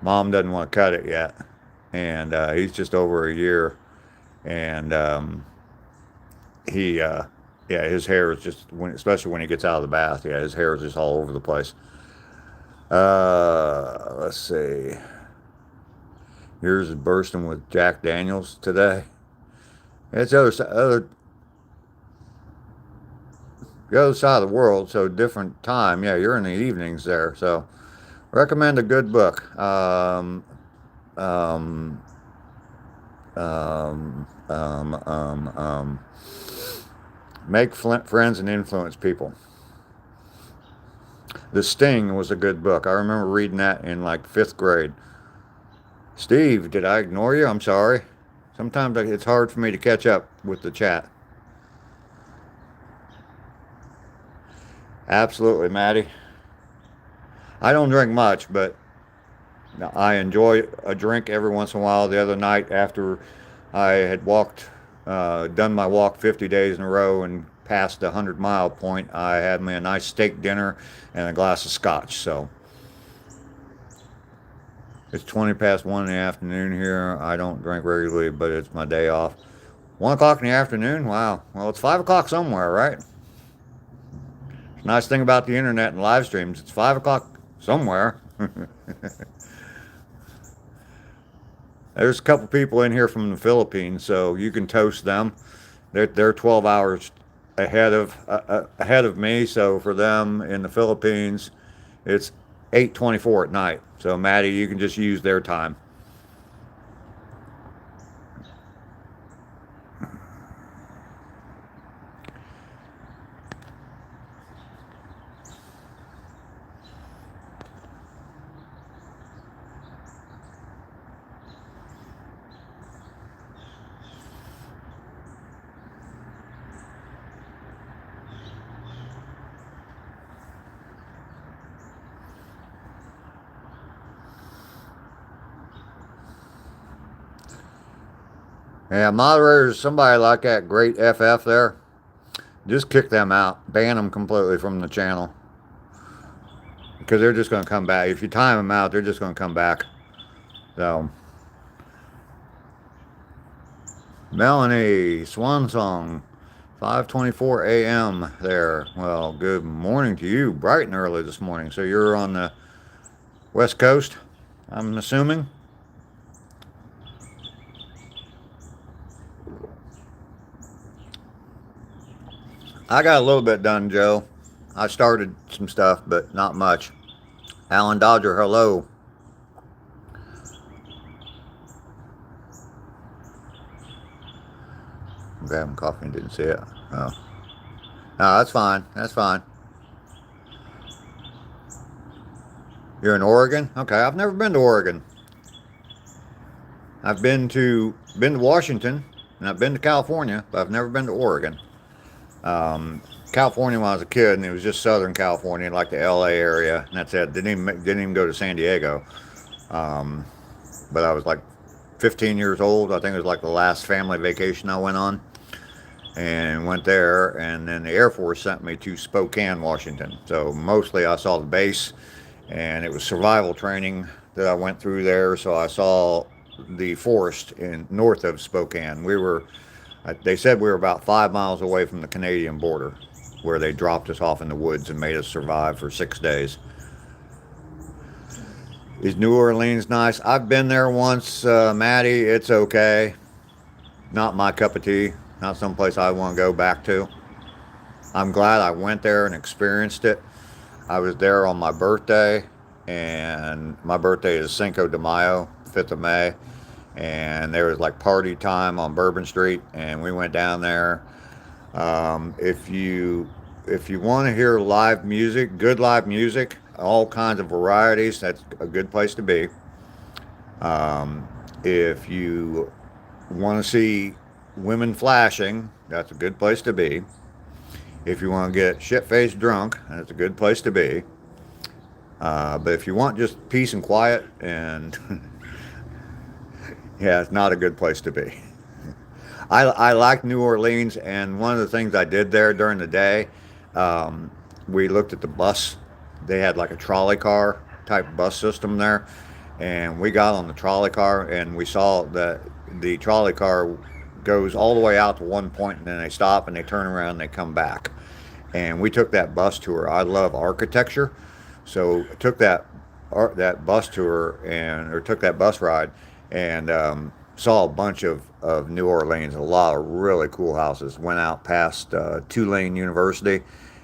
mom doesn't want to cut it yet. And he's just over a year, and yeah, his hair is just, especially when he gets out of the bath, yeah, his hair is just all over the place. Let's see. Yours is bursting with Jack Daniels today. It's the other side of the world, so different time. Yeah, you're in the evenings there. So, recommend a good book. Make friends and influence people. The Sting was a good book. I remember reading that in like 5th grade. Steve, did I ignore you? I'm sorry. Sometimes it's hard for me to catch up with the chat. Absolutely, Maddie. I don't drink much, but I enjoy a drink every once in a while. The other night, after I had done my walk 50 days in a row and passed the 100-mile point, I had me a nice steak dinner and a glass of scotch. So it's 20 past 1 in the afternoon here. I don't drink regularly, but it's my day off. 1 o'clock in the afternoon? Wow. Well, it's 5 o'clock somewhere, right? Nice thing about the internet and live streams, it's 5 o'clock somewhere. There's a couple people in here from the Philippines, so you can toast them. They're 12 hours ahead of me. So for them in the Philippines, it's 8:24 at night. So Maddie, you can just use their time. Yeah, moderators, somebody like that great FF there, just kick them out, ban them completely from the channel because they're just going to come back. If you time them out, they're just going to come back. So, Melanie, Swan Song, 5:24 a.m. there. Well, good morning to you, bright and early this morning. So you're on the West Coast, I'm assuming. I got a little bit done, Joe. I started some stuff, but not much. Alan Dodger, hello. I'm grabbing coffee and didn't see it. Oh. No, that's fine. That's fine. You're in Oregon? Okay, I've never been to Oregon. I've been to Washington, and I've been to California, but I've never been to Oregon. California when I was a kid, and it was just Southern California, like the LA area, and that's it. Didn't even go to San Diego. But I was like 15 years old. I think it was like the last family vacation I went on, and went there. And then the Air Force sent me to Spokane, Washington. So mostly I saw the base, and it was survival training that I went through there. So I saw the forest in north of Spokane. They said we were about 5 miles away from the Canadian border, where they dropped us off in the woods and made us survive for 6 days. Is New Orleans nice? I've been there once, Maddie. It's okay. Not my cup of tea. Not someplace I want to go back to. I'm glad I went there and experienced it. I was there on my birthday, and my birthday is Cinco de Mayo, 5th of May. And there was like party time on Bourbon Street, and we went down there. If you want to hear live music, good live music, all kinds of varieties, that's a good place to be. If you want to see women flashing, that's a good place to be. If you want to get shit-faced drunk, that's a good place to be. But if you want just peace and quiet and yeah, it's not a good place to be. I like New Orleans, and one of the things I did there during the day, we looked at the bus. They had like a trolley car type bus system there, and we got on the trolley car, and we saw that the trolley car goes all the way out to one point, and then they stop and they turn around and they come back. And we took that bus tour. I love architecture, so I took that bus tour or took that bus ride, and saw a bunch of New Orleans, a lot of really cool houses. Went out past Tulane University,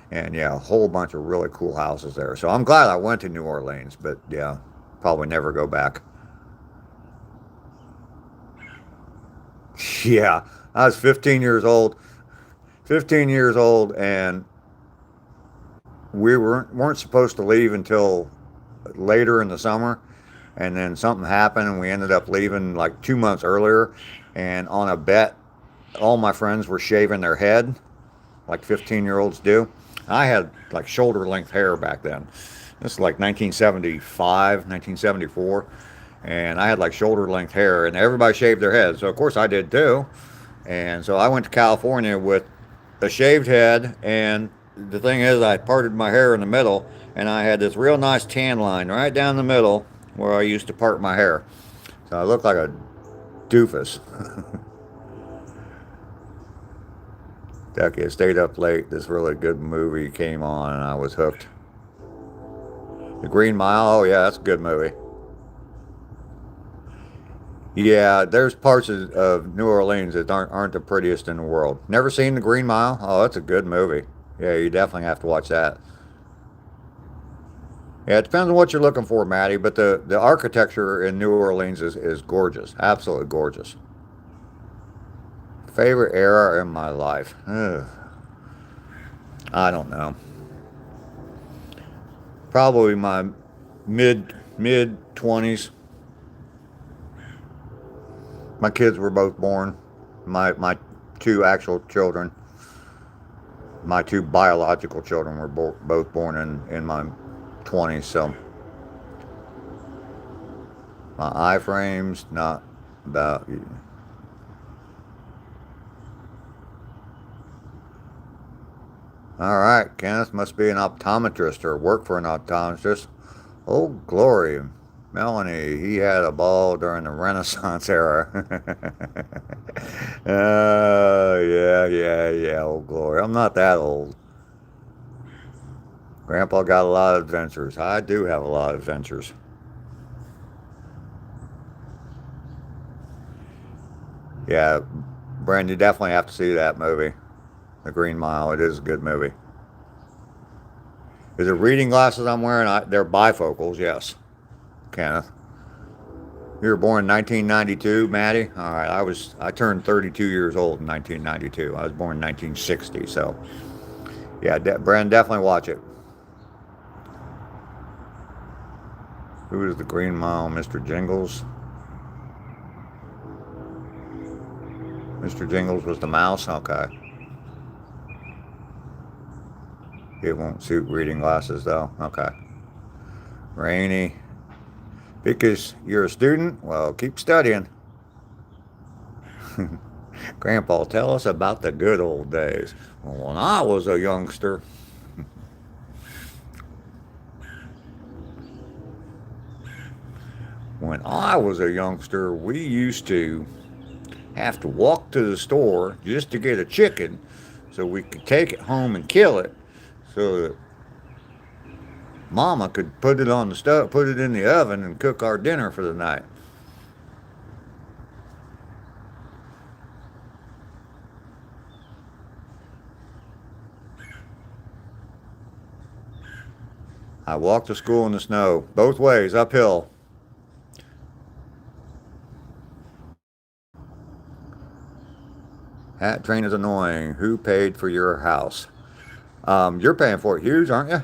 and yeah, a whole bunch of really cool houses there. So I'm glad I went to New Orleans, but yeah, probably never go back. Yeah, I was 15 years old. 15 years old, and we weren't supposed to leave until later in the summer, and then something happened and we ended up leaving like 2 months earlier. And on a bet, all my friends were shaving their head like 15-year-olds do. I had like shoulder length hair back then. This is like 1975, 1974, and I had like shoulder length hair, and everybody shaved their heads, so of course I did too. And so I went to California with a shaved head, and the thing is, I parted my hair in the middle, and I had this real nice tan line right down the middle where I used to part my hair. So I looked like a doofus. Ducky, I stayed up late. This really good movie came on, and I was hooked. The Green Mile, oh yeah, that's a good movie. Yeah, there's parts of New Orleans that aren't the prettiest in the world. Never seen The Green Mile? Oh, that's a good movie. Yeah, you definitely have to watch that. Yeah, it depends on what you're looking for, Maddie, but the architecture in New Orleans is gorgeous. Absolutely gorgeous. Favorite era in my life? Ugh, I don't know. Probably my mid 20s. My kids were both born. My two actual children, my two biological children were both born in my 20s. So my iframes, not about. All right, Kenneth must be an optometrist or work for an optometrist. Oh, glory. Melanie, he had a ball during the Renaissance era. Yeah. Oh, glory. I'm not that old. Grandpa got a lot of adventures. I do have a lot of adventures. Yeah, Brandon, you definitely have to see that movie, The Green Mile. It is a good movie. Is it reading glasses I'm wearing? They're bifocals, yes, Kenneth. You were born in 1992, Maddie. All right, I turned 32 years old in 1992. I was born in 1960, so yeah, Brandon, definitely watch it. Who is the Green Mile? Mr. Jingles. Mr. Jingles was the mouse. Okay, it won't suit reading glasses though. Okay, Rainy. Because you're a student? Well, keep studying. Grandpa, tell us about the good old days. Well, when I was a youngster, we used to have to walk to the store just to get a chicken so we could take it home and kill it so that Mama could put it on the stove, put it in the oven, and cook our dinner for the night. I walked to school in the snow, both ways, uphill. That train is annoying. Who paid for your house? You're paying for it, Hughes, aren't you?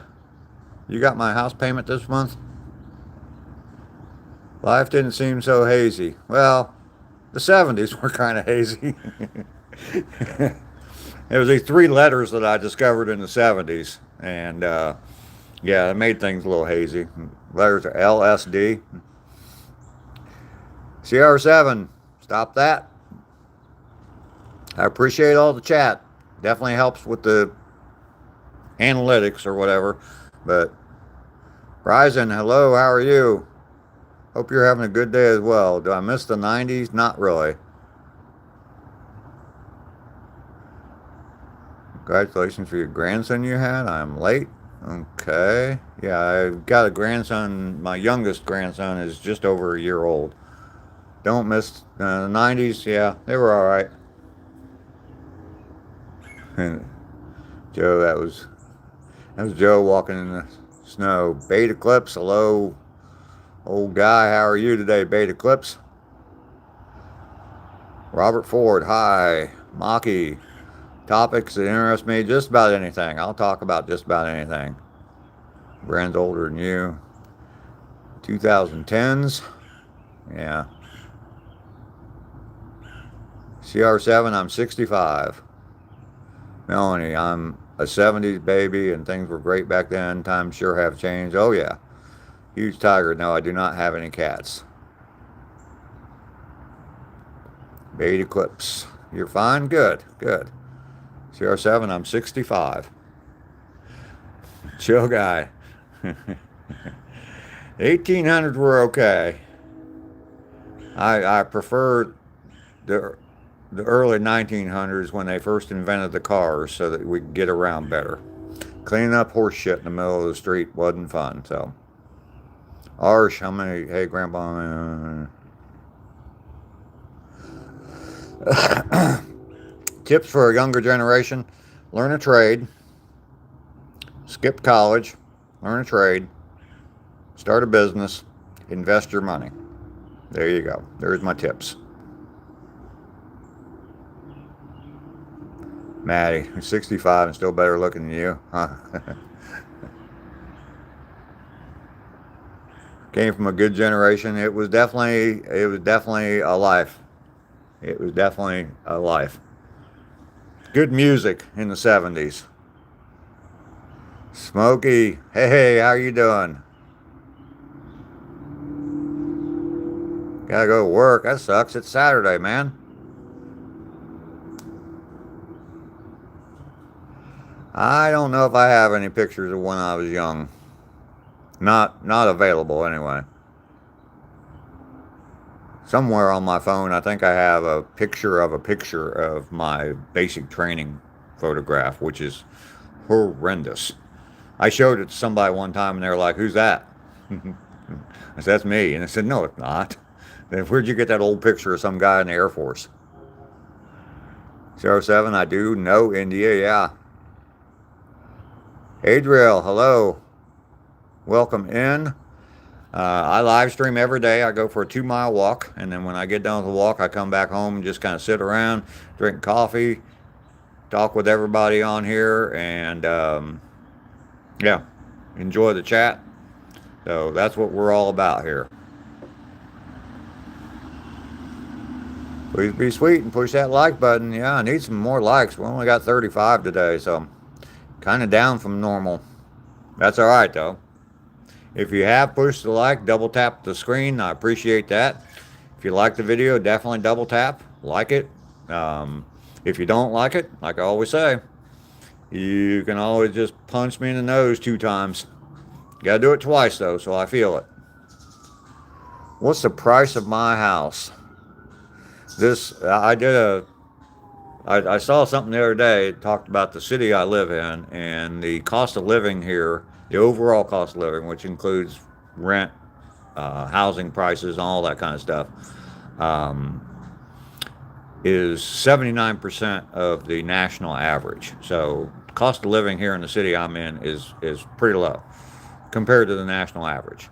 You got my house payment this month? Life didn't seem so hazy. Well, the 70s were kind of hazy. It was these three letters that I discovered in the 70s. And yeah, it made things a little hazy. Letters are LSD. CR7, stop that. I appreciate all the chat. Definitely helps with the analytics or whatever. But Ryzen, hello, how are you? Hope you're having a good day as well. Do I miss the 90s? Not really. Congratulations for your grandson you had. I'm late. Okay. Yeah, I've got a grandson. My youngest grandson is just over a year old. Don't miss the 90s. Yeah, they were all right. And Joe, that was Joe walking in the snow. Beta Clips, hello, old guy. How are you today, Beta Clips? Robert Ford, hi. Maki, topics that interest me, just about anything. I'll talk about just about anything. Brand's older than you. 2010s, yeah. CR7, I'm 65. Melanie, I'm a 70s baby and things were great back then. Times sure have changed. Oh, yeah. Huge tiger. No, I do not have any cats. Beta Clips. You're fine? Good, good. CR7, I'm 65. Chill guy. 1800s were okay. I prefer the the early 1900s when they first invented the cars so that we could get around better. Cleaning up horse shit in the middle of the street wasn't fun. So, Arsh, how many? Hey, Grandpa. Tips for a younger generation: learn a trade, skip college, learn a trade, start a business, invest your money. There you go. There's my tips. Maddie, who's 65 and still better looking than you, huh? Came from a good generation. It was definitely a life. It was definitely a life. Good music in the 70s. Smokey, hey, how you doing? Gotta go to work. That sucks. It's Saturday, man. I don't know if I have any pictures of when I was young. Not available anyway. Somewhere on my phone, I think I have a picture of my basic training photograph, which is horrendous. I showed it to somebody one time and they were like, "Who's that?" I said, "That's me." And I said, "No, it's not." Then where'd you get that old picture of some guy in the Air Force? 07, I do know India, yeah. Adriel, hello. Welcome in. I live stream every day. I go for a 2-mile walk, and then when I get done with the walk, I come back home and just kind of sit around, drink coffee, talk with everybody on here, and yeah, enjoy the chat. So that's what we're all about here. Please be sweet and push that like button. Yeah, I need some more likes. We only got 35 today, so kind of down from normal. That's all right, though. If you have pushed the like, double tap the screen. I appreciate that. If you like the video, definitely double tap, like it. If you don't like it, like I always say, you can always just punch me in the nose 2 times. You gotta do it twice, though, so I feel it. What's the price of my house? I saw something the other day. It talked about the city I live in and the cost of living here, the overall cost of living, which includes rent, housing prices, and all that kind of stuff, um, is 79% of the national average. So cost of living here in the city I'm in is pretty low compared to the national average.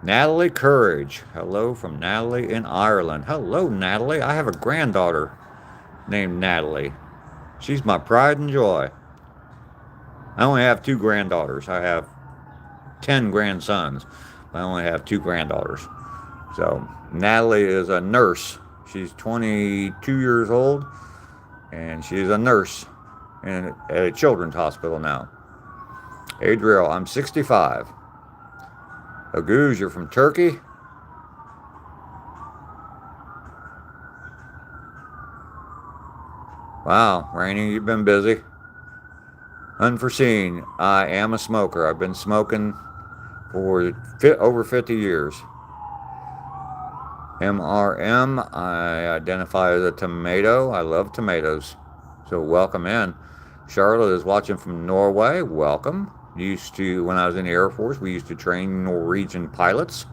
Natalie Courage. Hello from Natalie in Ireland. Hello, Natalie. I have a granddaughter named Natalie. She's my pride and joy. I only have 2 granddaughters. I have 10 grandsons. I only have 2 granddaughters. So Natalie is a nurse. She's 22 years old, and she's a nurse at a children's hospital now. Adriel, I'm 65. Aguz, you're from Turkey? Wow, Rainey, you've been busy. Unforeseen, I am a smoker. I've been smoking for over 50 years. MRM, I identify as a tomato. I love tomatoes. So welcome in. Charlotte is watching from Norway. Welcome. When I was in the Air Force, we used to train Norwegian pilots.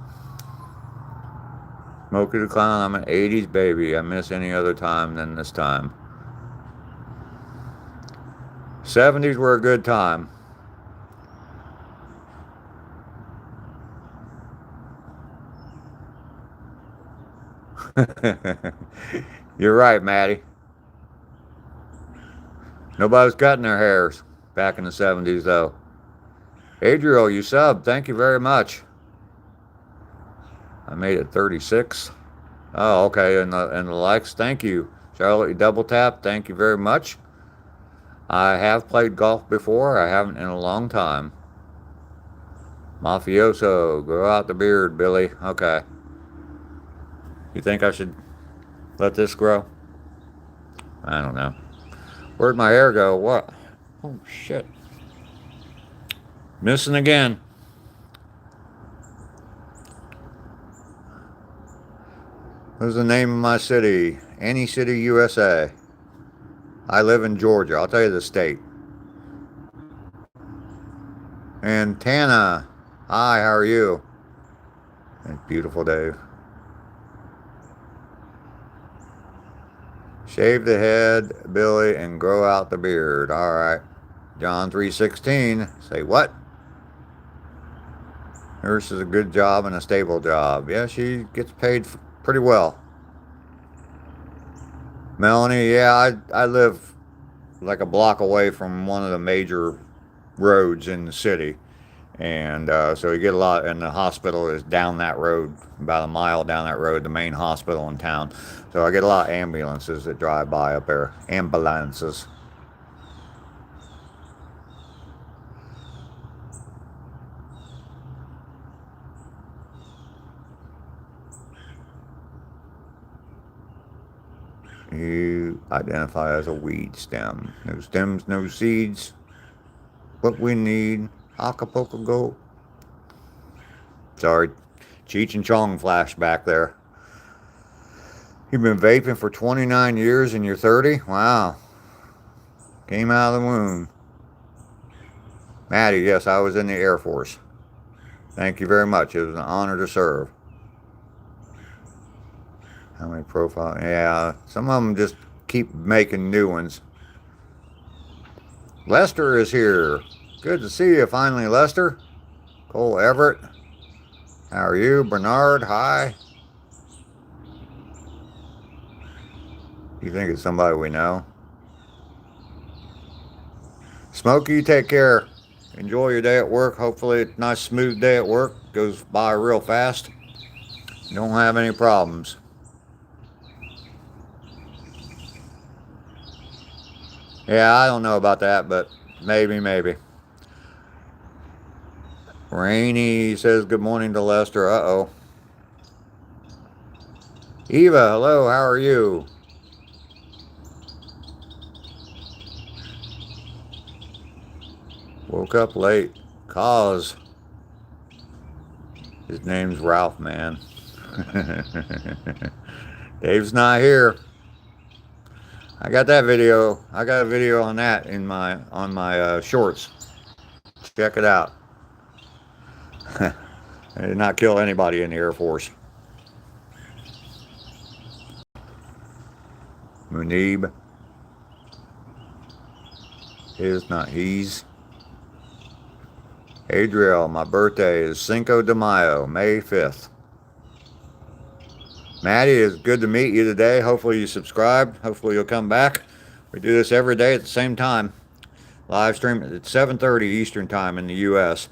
Smokey the Clown, I'm an 80s baby. I miss any other time than this time. 70s were a good time. You're right, Maddie. Nobody was cutting their hairs back in the 70s, though. Adriel, you subbed. Thank you very much. I made it 36. Oh, okay. And the likes. Thank you. Charlotte, you double tap. Thank you very much. I have played golf before. I haven't in a long time. Mafioso, grow out the beard, Billy. Okay. You think I should let this grow? I don't know. Where'd my hair go? What? Oh, shit. Missing again. What's the name of my city? Any city, USA. I live in Georgia. I'll tell you the state. And Tana. Hi, how are you? Beautiful, Dave. Shave the head, Billy, and grow out the beard. All right. John 3:16. Say what? Nurse is a good job and a stable job. Yeah, she gets paid pretty well. Melanie, yeah, I live like a block away from one of the major roads in the city. And so you get a lot, and the hospital is down that road, about a mile down that road, the main hospital in town. So I get a lot of ambulances that drive by up there. Ambulances. You identify as a weed stem. No stems, no seeds. What we need. Acapulco Gold. Sorry. Cheech and Chong flashback there. You've been vaping for 29 years and you're 30? Wow. Came out of the womb. Maddie, yes, I was in the Air Force. Thank you very much. It was an honor to serve. How many profiles? Yeah, some of them just keep making new ones. Lester is here. Good to see you finally, Lester. Cole Everett. How are you? Bernard, hi. You think it's somebody we know? Smokey, take care. Enjoy your day at work. Hopefully it's a nice smooth day at work. Goes by real fast. You don't have any problems. Yeah, I don't know about that, but maybe. Rainy says good morning to Lester. Uh-oh. Eva, hello, how are you? Woke up late. Cause his name's Ralph, man. Dave's not here. I got that video. I got a video on that in my shorts. Check it out. I did not kill anybody in the Air Force. Munib. His, not he's. Adriel, my birthday is Cinco de Mayo, May 5th. Maddie, it's good to meet you today. Hopefully you subscribed. Hopefully you'll come back. We do this every day at the same time. Live stream at 7:30 Eastern time in the U.S.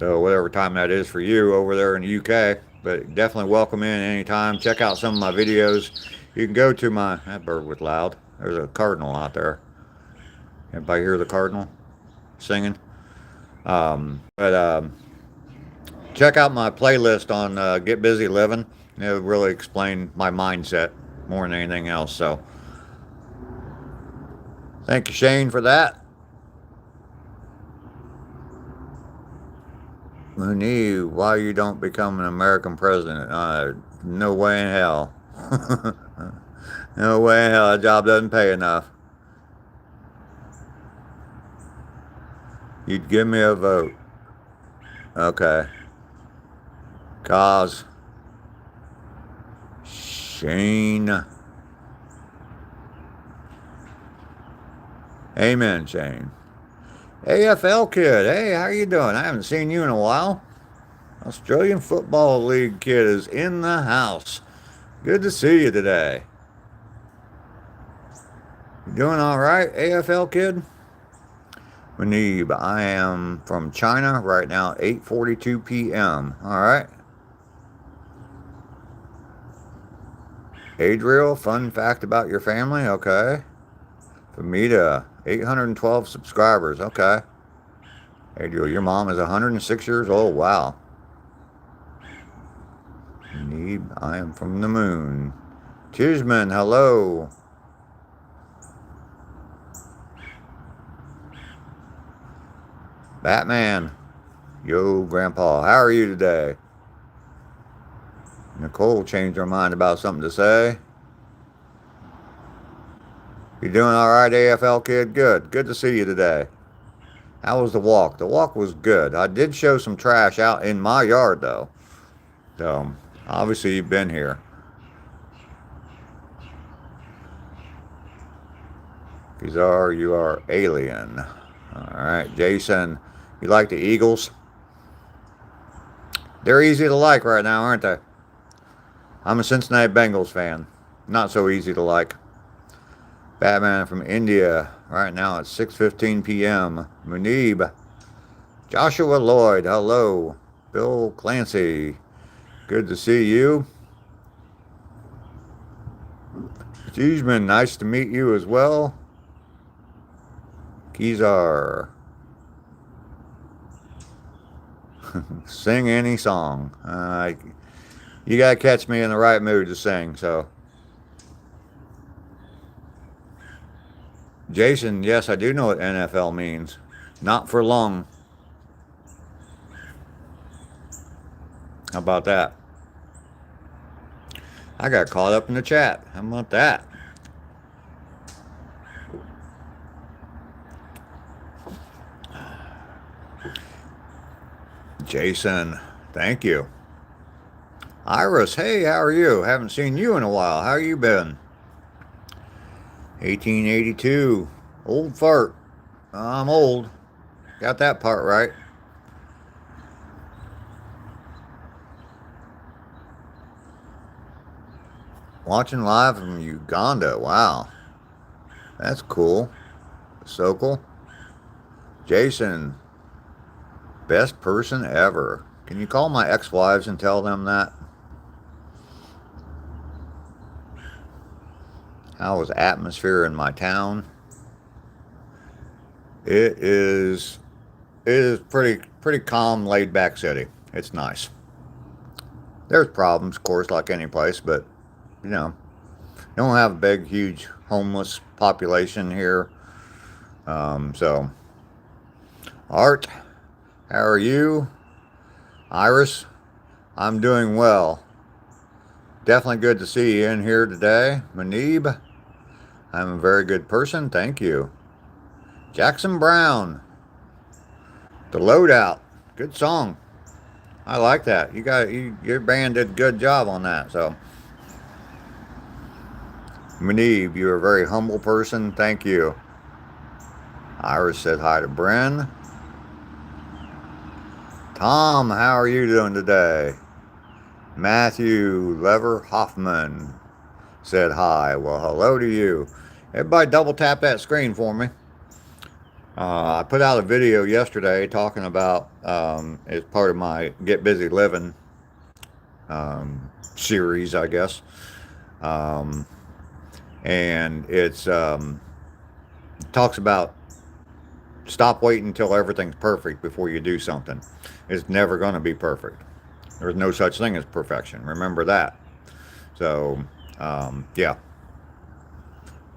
So whatever time that is for you over there in the UK. But definitely welcome in anytime. Check out some of my videos. You can go to my... That bird was loud. There's a cardinal out there. Everybody hear the cardinal singing? Check out my playlist on Get Busy Living. It'll really explain my mindset more than anything else. So thank you, Shane, for that. Munib, why you don't become an American president? No way in hell. No way in hell. That job doesn't pay enough. You'd give me a vote. Okay. Cause Shane. Amen, Shane. AFL kid, hey, how you doing? I haven't seen you in a while. Australian Football League kid is in the house. Good to see you today. You doing all right, AFL kid? Munib, I am from China right now, 8:42 p.m. All right. Adriel, fun fact about your family. Okay. Famita, 812 subscribers. Okay. Adriel, your mom is 106 years old. Wow. Munib, I am from the moon. Tishman, hello. Batman. Yo, Grandpa. How are you today? Nicole changed her mind about something to say. You doing all right, AFL kid? Good. Good to see you today. How was the walk? The walk was good. I did show some trash out in my yard, though. So, obviously you've been here. Kizar, you are alien. Alright, Jason, you like the Eagles? They're easy to like right now, aren't they? I'm a Cincinnati Bengals fan. Not so easy to like. Batman from India. Right now it's 6:15 p.m. Munib. Joshua Lloyd, hello. Bill Clancy, good to see you. Cheeseman, nice to meet you as well. Kizar. Sing any song. You gotta catch me in the right mood to sing, so. Jason, yes, I do know what NFL means. Not for long. How about that? I got caught up in the chat. How about that? Jason, thank you. Iris, hey, how are you? Haven't seen you in a while. How you been? 1882. Old fart. I'm old. Got that part right. Watching live from Uganda. Wow. That's cool. Sokol. Jason. Best person ever. Can you call my ex-wives and tell them that? How is atmosphere in my town? It is pretty calm, laid back city. It's nice. There's problems, of course, like any place, but you know, don't have a big, huge homeless population here. So, Art, how are you? Iris, I'm doing well. Definitely good to see you in here today. Manib, I'm a very good person. Thank you. Jackson Brown, The Loadout, good song. I like that. Your band did a good job on that. So, Manib, you're a very humble person. Thank you. Iris said hi to Bren. Tom, how are you doing today? Matthew Lever Hoffman said hi. Well, hello to you. Everybody double tap that screen for me. I put out a video yesterday talking about, as part of my Get Busy Living series, I guess. And it's talks about stop waiting until everything's perfect before you do something. It's never going to be perfect. There's no such thing as perfection. Remember that. So, yeah.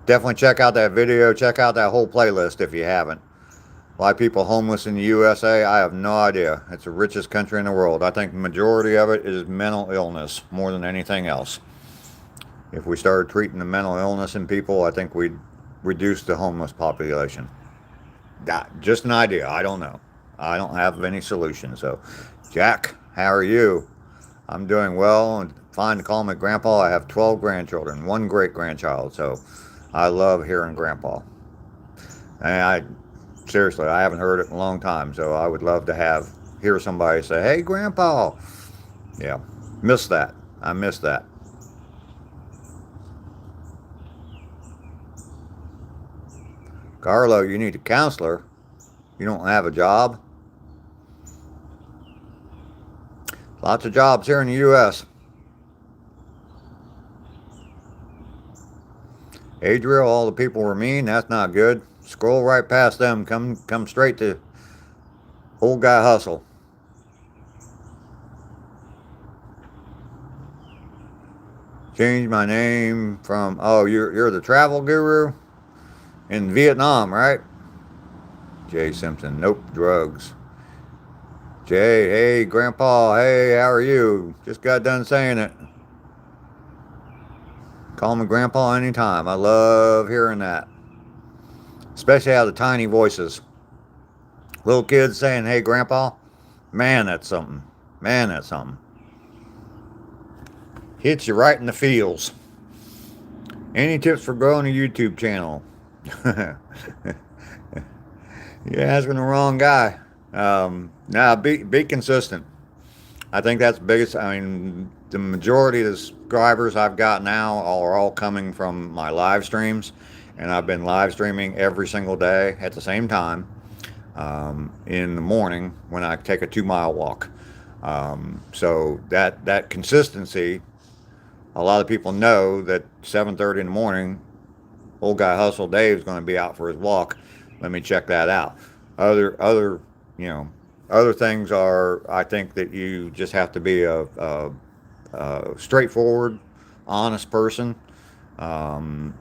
Definitely check out that video. Check out that whole playlist if you haven't. Why people homeless in the USA, I have no idea. It's the richest country in the world. I think the majority of it is mental illness more than anything else. If we started treating the mental illness in people, I think we'd reduce the homeless population. Just an idea. I don't know. I don't have any solution. So, Jack, how are you? I'm doing well and fine to call me Grandpa. I have 12 grandchildren, 1 great-grandchild. So, I love hearing Grandpa. And seriously, I haven't heard it in a long time. So, I would love to hear somebody say, hey, Grandpa. Yeah, miss that. I miss that. Carlo, you need a counselor. You don't have a job. Lots of jobs here in the U.S. Adriel, all the people were mean. That's not good. Scroll right past them. Come straight to Old Guy Hustle. Change my name from, oh, you're the travel guru? In Vietnam, right? Jay Simpson, nope, drugs. Jay, hey, Grandpa, hey, how are you? Just got done saying it. Call me Grandpa anytime. I love hearing that. Especially out of the tiny voices. Little kids saying, hey, Grandpa. Man, that's something. Man, that's something. Hits you right in the feels. Any tips for growing a YouTube channel? You're asking the wrong guy. Now, be consistent. I think that's the biggest. I mean, the majority of the subscribers I've got now are all coming from my live streams, and I've been live streaming every single day at the same time in the morning when I take a 2 mile walk. So that consistency, a lot of people know that 7:30 in the morning, old guy Hustle Dave's going to be out for his walk. Let me check that out. Other you know other things are, I think that you just have to be a straightforward, honest person. Um,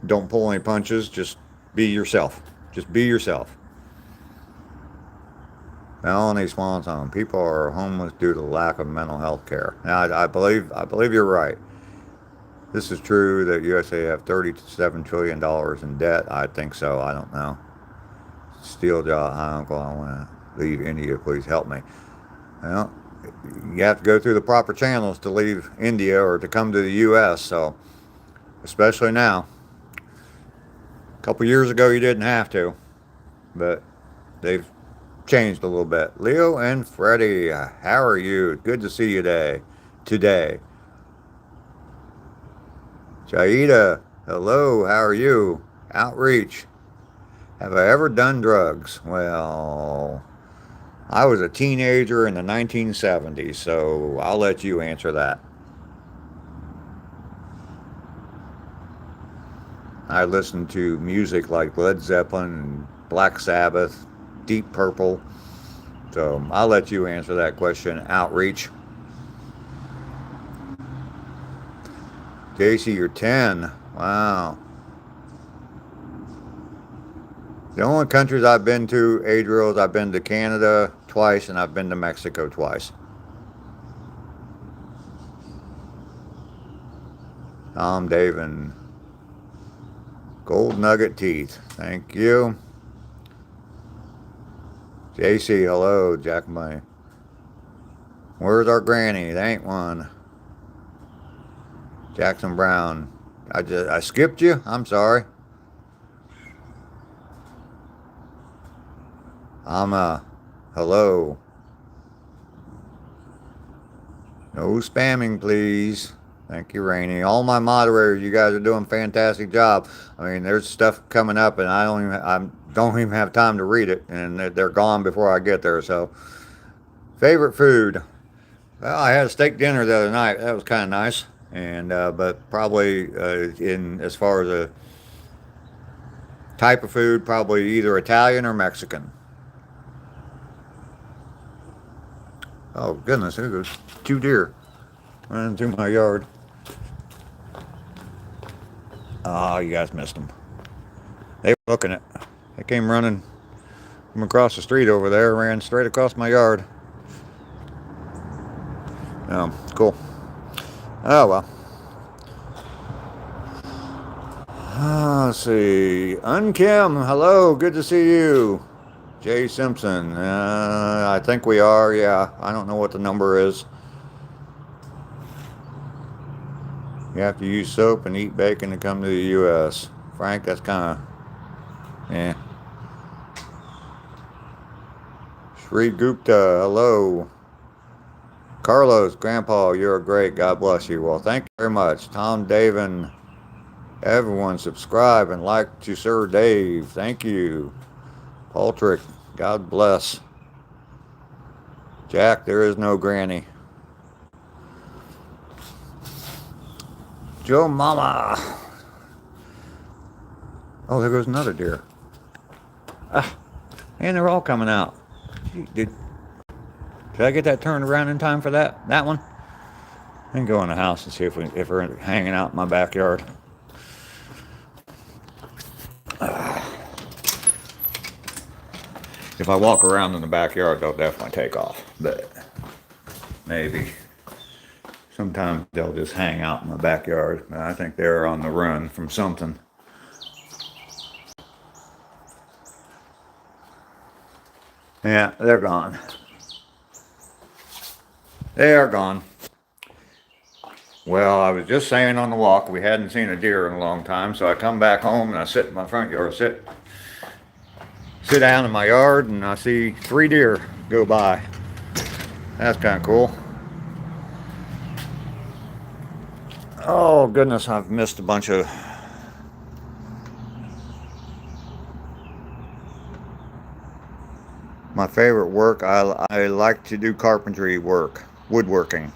don't pull any punches. Just be yourself. Just be yourself. Melanie Swanson, people are homeless due to lack of mental health care. Now, I believe you're right. This is true that USA have $37 trillion in debt. I think so. I don't know. Steel jaw, hi uncle, I want to leave India. Please help me. Well, you have to go through the proper channels to leave India or to come to the U.S. So, especially now. A couple years ago, you didn't have to, but they've changed a little bit. Leo and Freddie, how are you? Good to see you today. Jaida, hello, how are you? Outreach. Have I ever done drugs? Well, I was a teenager in the 1970s, so I'll let you answer that. I listened to music like Led Zeppelin, Black Sabbath, Deep Purple, so I'll let you answer that question. Outreach. JC, you're 10. Wow. The only countries I've been to, Adriel, is I've been to Canada twice and I've been to Mexico twice. Tom, Dave, and Gold Nugget Teeth. Thank you. JC, hello. Jack Money. Where's our granny? There ain't one. Jackson Brown. I skipped you? I'm sorry. Hello. No spamming, please. Thank you, Rainey. All my moderators, you guys are doing a fantastic job. I mean, there's stuff coming up, and I don't even have time to read it, and they're gone before I get there. So, favorite food. Well, I had a steak dinner the other night. That was kind of nice, and but probably in as far as a type of food, probably either Italian or Mexican. Oh goodness, there goes 2 deer running through my yard. Oh, you guys missed them. They were looking at. They came running from across the street over there, ran straight across my yard. Oh, cool. Oh well. Let's see. Unkim, hello, good to see you. Jay Simpson, I think we are, yeah. I don't know what the number is. You have to use soap and eat bacon to come to the U.S. Frank, that's kind of, eh. Sri Gupta, hello. Carlos, Grandpa, you're great. God bless you. Well, thank you very much. Tom, Dave, and everyone subscribe and like to Sir Dave. Thank you. Patrick, God bless. Jack, there is no granny. Joe Mama. Oh, there goes another deer. And they're all coming out. Did I get that turned around in time for that one? I can go in the house and see if we're hanging out in my backyard. If I walk around in the backyard, they'll definitely take off. But maybe. Sometimes they'll just hang out in my backyard. I think they're on the run from something. Yeah, they're gone. They are gone. Well, I was just saying on the walk, we hadn't seen a deer in a long time, so I come back home and I sit in my front yard, sit down in my yard, and I see 3 deer go by. That's kind of cool. Oh goodness, I've missed a bunch of my favorite work. I like to do carpentry work, woodworking.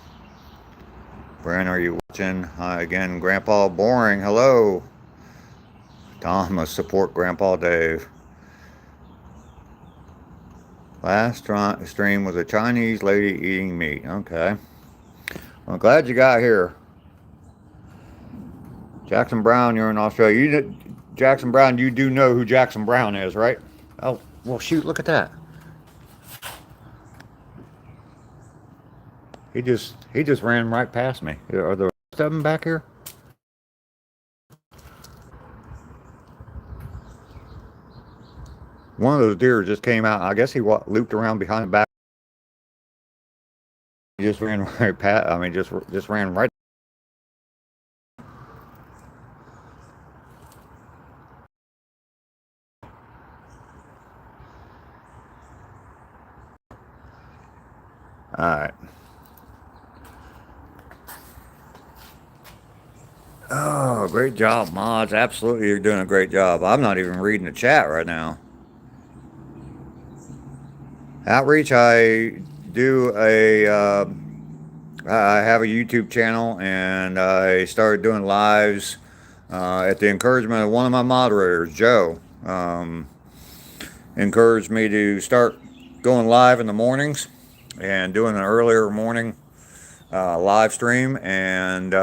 Brent, are you watching? Hi again, Grandpa Boring. Hello. Tom must support Grandpa Dave. Last stream was a Chinese lady eating meat. Okay. Well, glad you got here. Jackson Brown, you're in Australia. Jackson Brown, you do know who Jackson Brown is, right? Oh, well, shoot, look at that. He just ran right past me. Are the rest of them back here? One of those deer just came out. I guess he looped around behind the back. He just ran right past. I mean, just ran right. All right. Oh, great job, mods. Absolutely, you're doing a great job. I'm not even reading the chat right now. Outreach, I do I have a YouTube channel, and I started doing lives at the encouragement of one of my moderators, Joe. Encouraged me to start going live in the mornings and doing an earlier morning live stream, and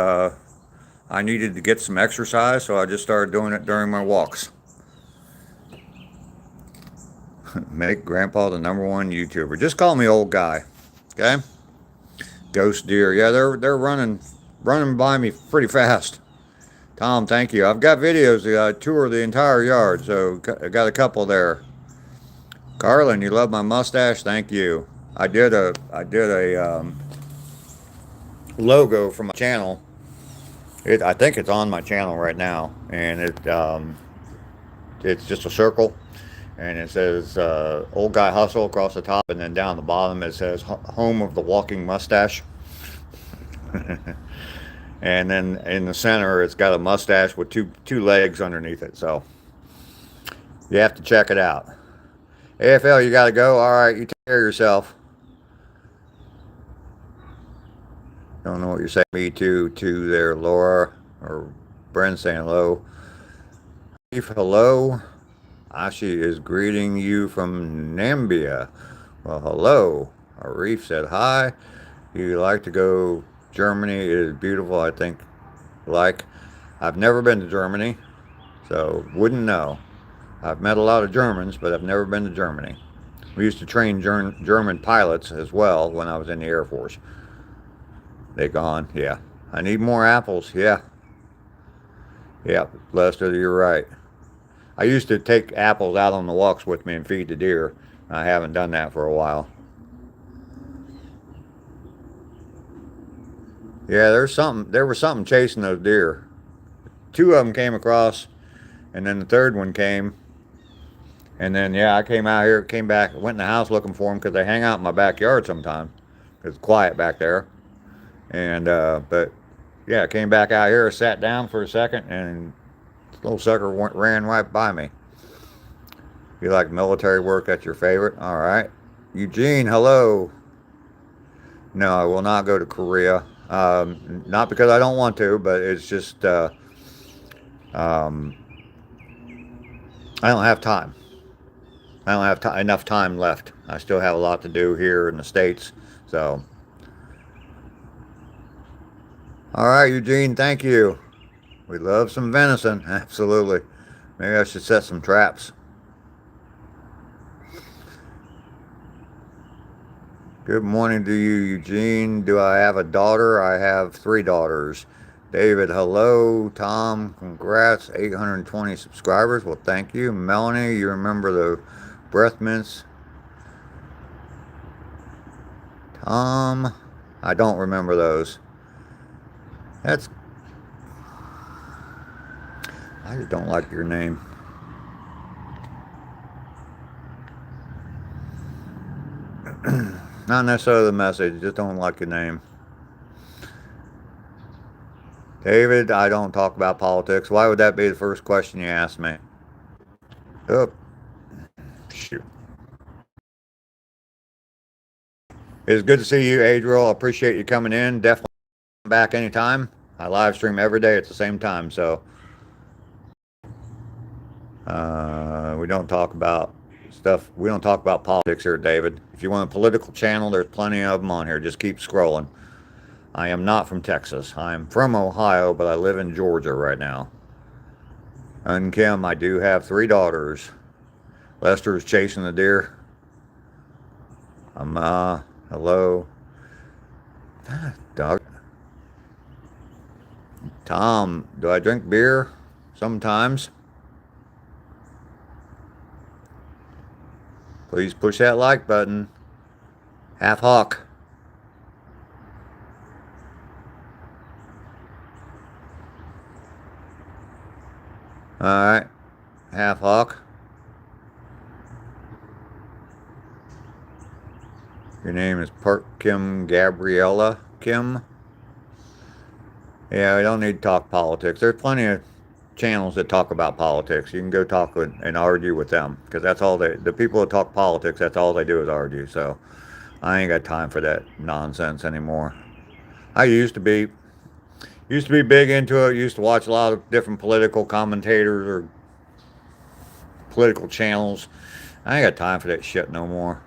I needed to get some exercise, so I just started doing it during my walks. Make Grandpa the #1 YouTuber. Just call me old guy, okay? Ghost deer, yeah, they're running by me pretty fast. Tom, thank you. I've got videos. I tour the entire yard, so I got a couple there. Carlin, you love my mustache. Thank you. I did a logo for my channel. I think it's on my channel right now, and it's just a circle, and it says "Old Guy Hustle" across the top, and then down the bottom it says "Home of the Walking Mustache." And then in the center it's got a mustache with two legs underneath it. So you have to check it out. AFL, you got to go. All right, you take care of yourself. Don't know what you're saying. Me too there, Laura, or Brent saying hello. Hello. Ashi is greeting you from Namibia. Well, hello. Arif said hi. You like to go Germany? It is beautiful, I think. I've never been to Germany, so wouldn't know. I've met a lot of Germans, but I've never been to Germany. We used to train German pilots as well when I was in the Air Force. They gone, yeah. I need more apples, yeah. Yeah, Lester, you're right. I used to take apples out on the walks with me and feed the deer. I haven't done that for a while. Yeah, there was something chasing those deer. 2 of them came across, and then the third one came. And then, yeah, I came out here, came back, went in the house looking for them because they hang out in my backyard sometimes. It's quiet back there. And, but, yeah, I came back out here, sat down for a second, and this little sucker ran right by me. You like military work? That's your favorite? All right. Eugene, hello. No, I will not go to Korea. Not because I don't want to, but it's just, I don't have time. I don't have enough time left. I still have a lot to do here in the States. So, all right, Eugene, thank you. We love some venison. Absolutely. Maybe I should set some traps. Good morning to you, Eugene. Do I have a daughter? I have 3 daughters. David, hello. Tom, congrats. 820 subscribers. Well, thank you. Melanie, you remember the breath mints? Tom, I don't remember those. That's... I just don't like your name. Not necessarily the message, just don't like your name. David, I don't talk about politics. Why would that be the first question you asked me? Oh, shoot. It's good to see you, Adriel. I appreciate you coming in. Definitely come back anytime. I live stream every day at the same time, so we don't talk about stuff. We don't talk about politics here, David. If you want a political channel, there's plenty of them on here. Just keep scrolling. I am not from Texas. I am from Ohio, but I live in Georgia right now. And Kim, I do have 3 daughters. Lester is chasing the deer. Hello. Dog. Tom, do I drink beer? Sometimes. Please push that like button. Half hawk. Alright. Half hawk. Your name is Park Kim Gabriella Kim. Yeah, we don't need to talk politics. There's plenty of channels that talk about politics. You can go talk with and argue with them, because that's all the people that talk politics, that's all they do is argue. So I ain't got time for that nonsense anymore. I used to be big into it. Used to watch a lot of different political commentators or political channels. I ain't got time for that shit no more.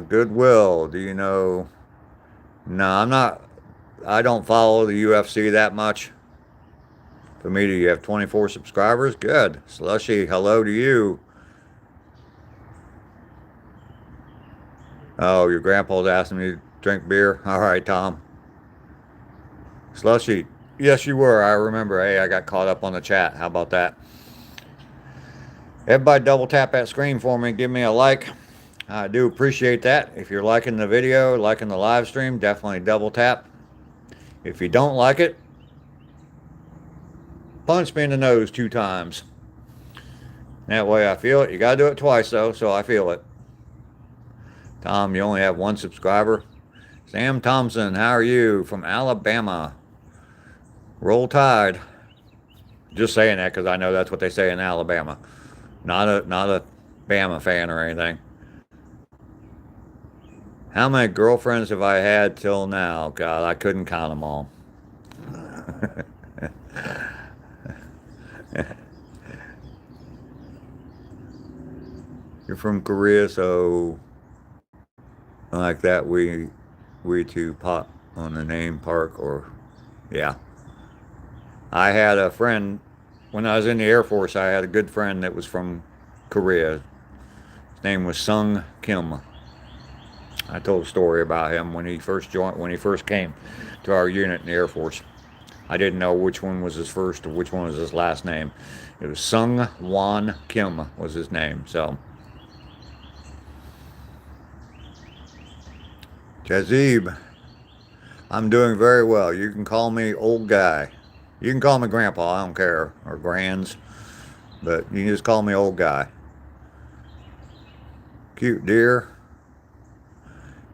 Goodwill, do you know? No, I'm not. I don't follow the UFC that much. For me, do you have 24 subscribers? Good. Slushy, hello to you. Oh, your grandpa's asking me to drink beer? All right, Tom. Slushy, yes, you were. I remember. Hey, I got caught up on the chat. How about that? Everybody double tap that screen for me. Give me a like. I do appreciate that. If you're liking the video, liking the live stream, definitely double tap. If you don't like it, punch me in the nose 2 times. That way I feel it. You gotta do it twice though, so I feel it. Tom, you only have 1 subscriber. Sam Thompson, how are you? From Alabama. Roll Tide. Just saying that because I know that's what they say in Alabama. Not a Bama fan or anything. How many girlfriends have I had till now? God, I couldn't count them all. You're from Korea, so like that we two pop on the name park, or yeah. I had a friend when I was in the Air Force. I had a good friend that was from Korea. His name was Sung Kim. I told a story about him when he first came to our unit in the Air Force. I didn't know which one was his first or which one was his last name. It was Sung Won Kim was his name. So Jazib, I'm doing very well. You can call me old guy. You can call me grandpa, I don't care, or grands, but you can just call me old guy. Cute deer.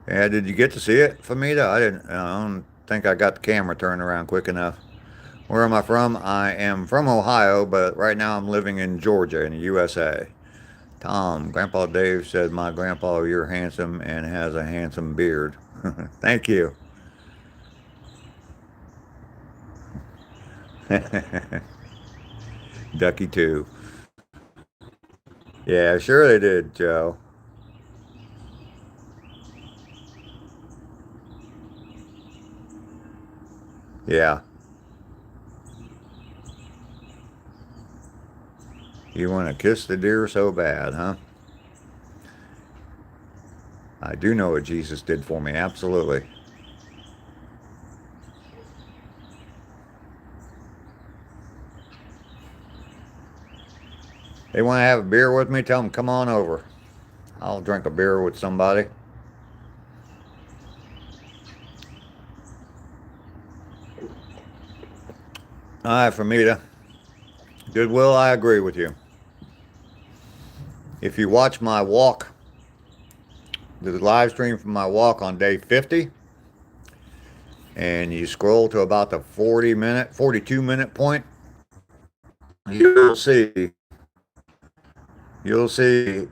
Yeah, did you get to see it, Famita? I don't think I got the camera turned around quick enough. Where am I from? I am from Ohio, but right now I'm living in Georgia in the USA. Tom, Grandpa Dave said, my grandpa, you're handsome and has a handsome beard. Thank you. Ducky too. Yeah, sure they did, Joe. Yeah. You want to kiss the deer so bad, huh? I do know what Jesus did for me, absolutely. They want to have a beer with me? Tell them, come on over. I'll drink a beer with somebody. Hi, Famita. Goodwill, I agree with you. If you watch my walk, the live stream from my walk on day 50, and you scroll to about the 42-minute point, you'll see,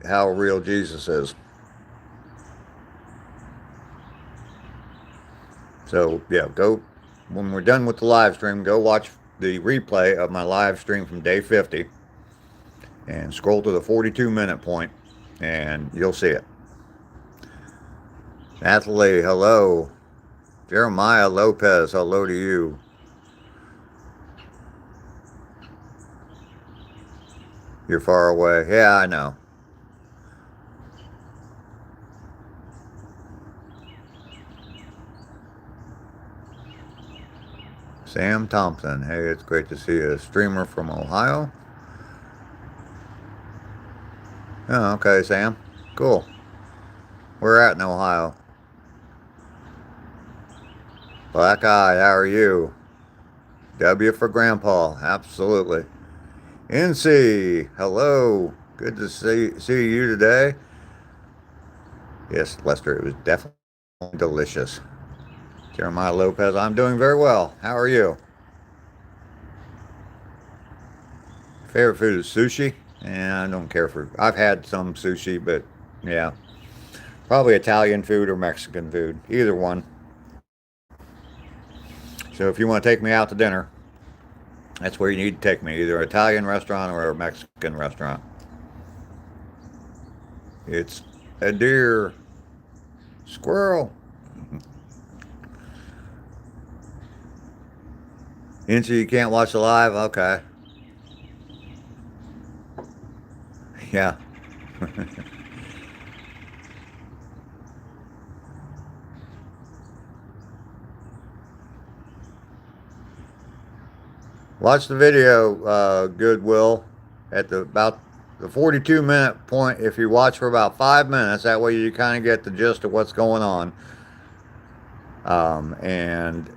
how real Jesus is. So yeah, go when we're done with the live stream, go watch the replay of my live stream from day 50 and scroll to the 42-minute point and you'll see it. Nathalie, hello. Jeremiah Lopez, hello to you. You're far away. Yeah, I know. Sam Thompson, hey, it's great to see a streamer from Ohio. Oh, okay, Sam. Cool. We're at in Ohio. Black Eye, how are you? W for Grandpa, absolutely. NC, hello. Good to see you today. Yes, Lester, it was definitely delicious. Jeremiah Lopez, I'm doing very well. How are you? Favorite food is sushi? And I don't care for. I've had some sushi, but yeah, probably Italian food or Mexican food, either one. So if you want to take me out to dinner, that's where you need to take me, either an Italian restaurant or a Mexican restaurant. It's a deer, squirrel. Incy, you can't watch the live? Okay. Yeah. Watch the video, Goodwill, at about the 42-minute point. If you watch for about 5 minutes, that way you kind of get the gist of what's going on. And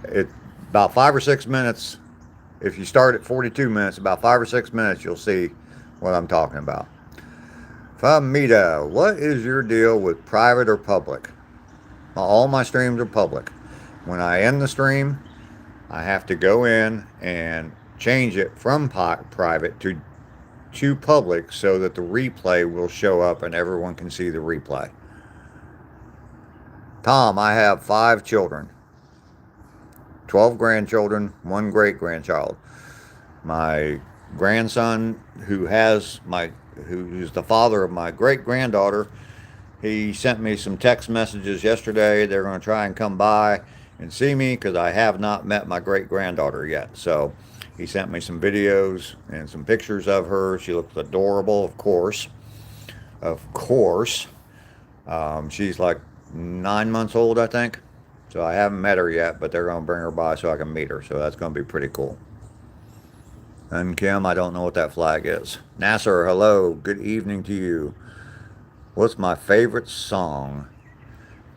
it about 5 or 6 minutes. If you start at 42 minutes, about 5 or 6 minutes, you'll see what I'm talking about. Famita, what is your deal with private or public? All my streams are public. When I end the stream, I have to go in and change it from private to public so that the replay will show up and everyone can see the replay. Tom, I have 5 children, 12 grandchildren, 1 great-grandchild. My grandson, who's the father of my great-granddaughter, he sent me some text messages yesterday. They're going to try and come by and see me because I have not met my great-granddaughter yet. So he sent me some videos and some pictures of her. She looks adorable, of course. Of course. She's like 9 months old, I think. So I haven't met her yet, but they're going to bring her by so I can meet her. So that's going to be pretty cool. And Kim, I don't know what that flag is. Nasser, hello. Good evening to you. What's my favorite song?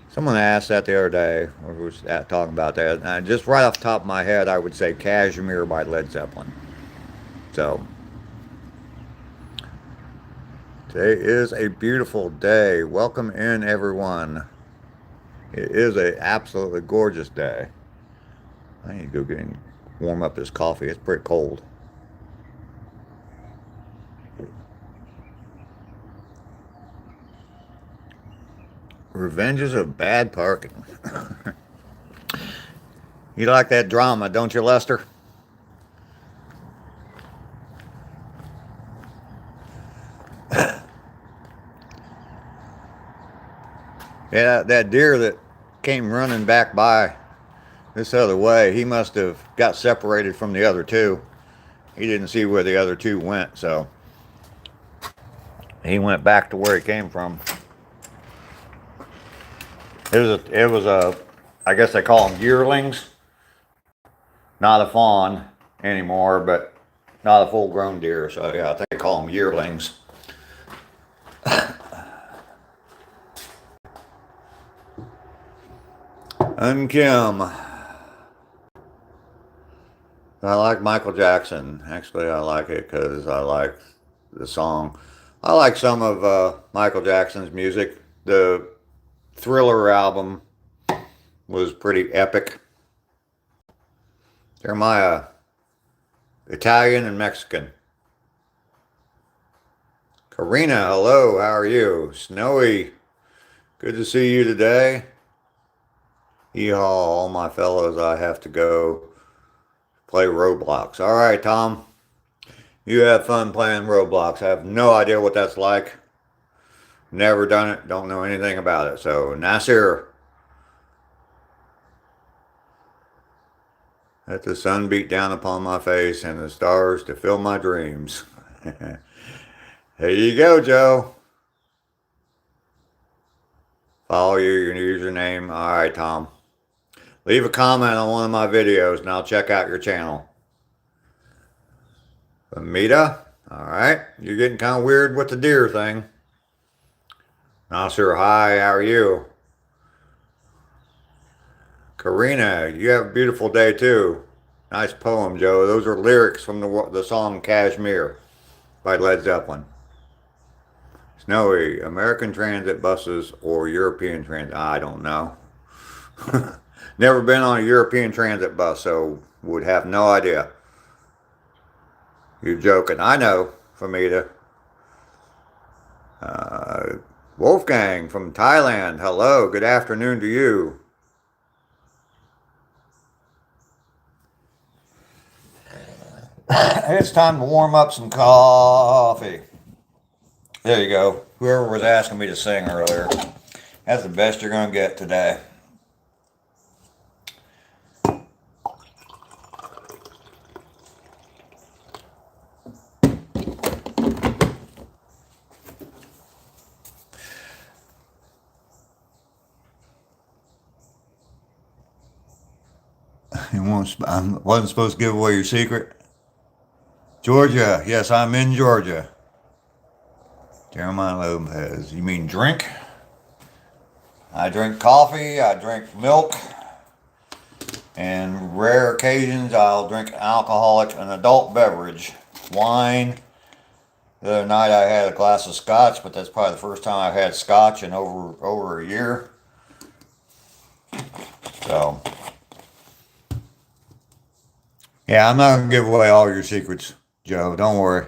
Someone asked that the other day, or was talking about that. And just right off the top of my head, I would say Kashmir by Led Zeppelin. So, today is a beautiful day. Welcome in, everyone. It is an absolutely gorgeous day. I need to go get and warm up this coffee. It's pretty cold. Revenges of bad parking. You like that drama, don't you, Lester? Yeah, that deer that came running back by this other way, he must have got separated from the other two. He didn't see where the other two went, so he went back to where he came from. It was a, I guess they call them yearlings. Not a fawn anymore, but not a full-grown deer. So yeah, I think they call them yearlings. And Kim, I like Michael Jackson. Actually, I like it because I like the song. I like some of Michael Jackson's music. The Thriller album was pretty epic. Jeremiah, Italian and Mexican. Karina, hello, how are you? Snowy, good to see you today. Yeehaw, all my fellows, I have to go play Roblox. All right, Tom, you have fun playing Roblox. I have no idea what that's like. Never done it, don't know anything about it. So, Nasir, let the sun beat down upon my face and the stars to fill my dreams. There you go, Joe. Follow your username. All right, Tom. Leave a comment on one of my videos and I'll check out your channel. Amita, all right. You're getting kind of weird with the deer thing. Nasir, hi, how are you? Karina, you have a beautiful day too. Nice poem, Joe. Those are lyrics from the song Kashmir by Led Zeppelin. Snowy, American transit buses or European transit? I don't know. Never been on a European transit bus, so would have no idea. You're joking. I know, Famita. Wolfgang from Thailand. Hello, good afternoon to you. It's time to warm up some coffee. There you go. Whoever was asking me to sing earlier. That's the best you're going to get today. I wasn't supposed to give away your secret. Georgia. Yes, I'm in Georgia. Jeremiah Lopez. You mean drink? I drink coffee. I drink milk. And rare occasions, I'll drink an adult beverage. Wine. The other night I had a glass of scotch, but that's probably the first time I've had scotch in over a year. So, yeah, I'm not going to give away all your secrets, Joe. Don't worry.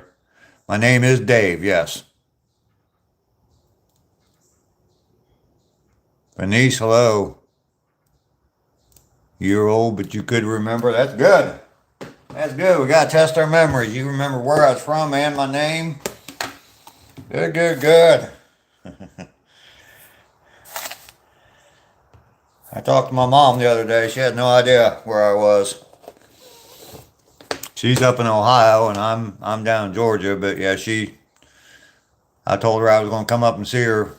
My name is Dave, yes. Bernice, hello. You're old, but you could remember. That's good. That's good. We got to test our memories. You remember where I was from and my name? Good, good, good. I talked to my mom the other day. She had no idea where I was. She's up in Ohio and I'm down in Georgia, but yeah, I told her I was going to come up and see her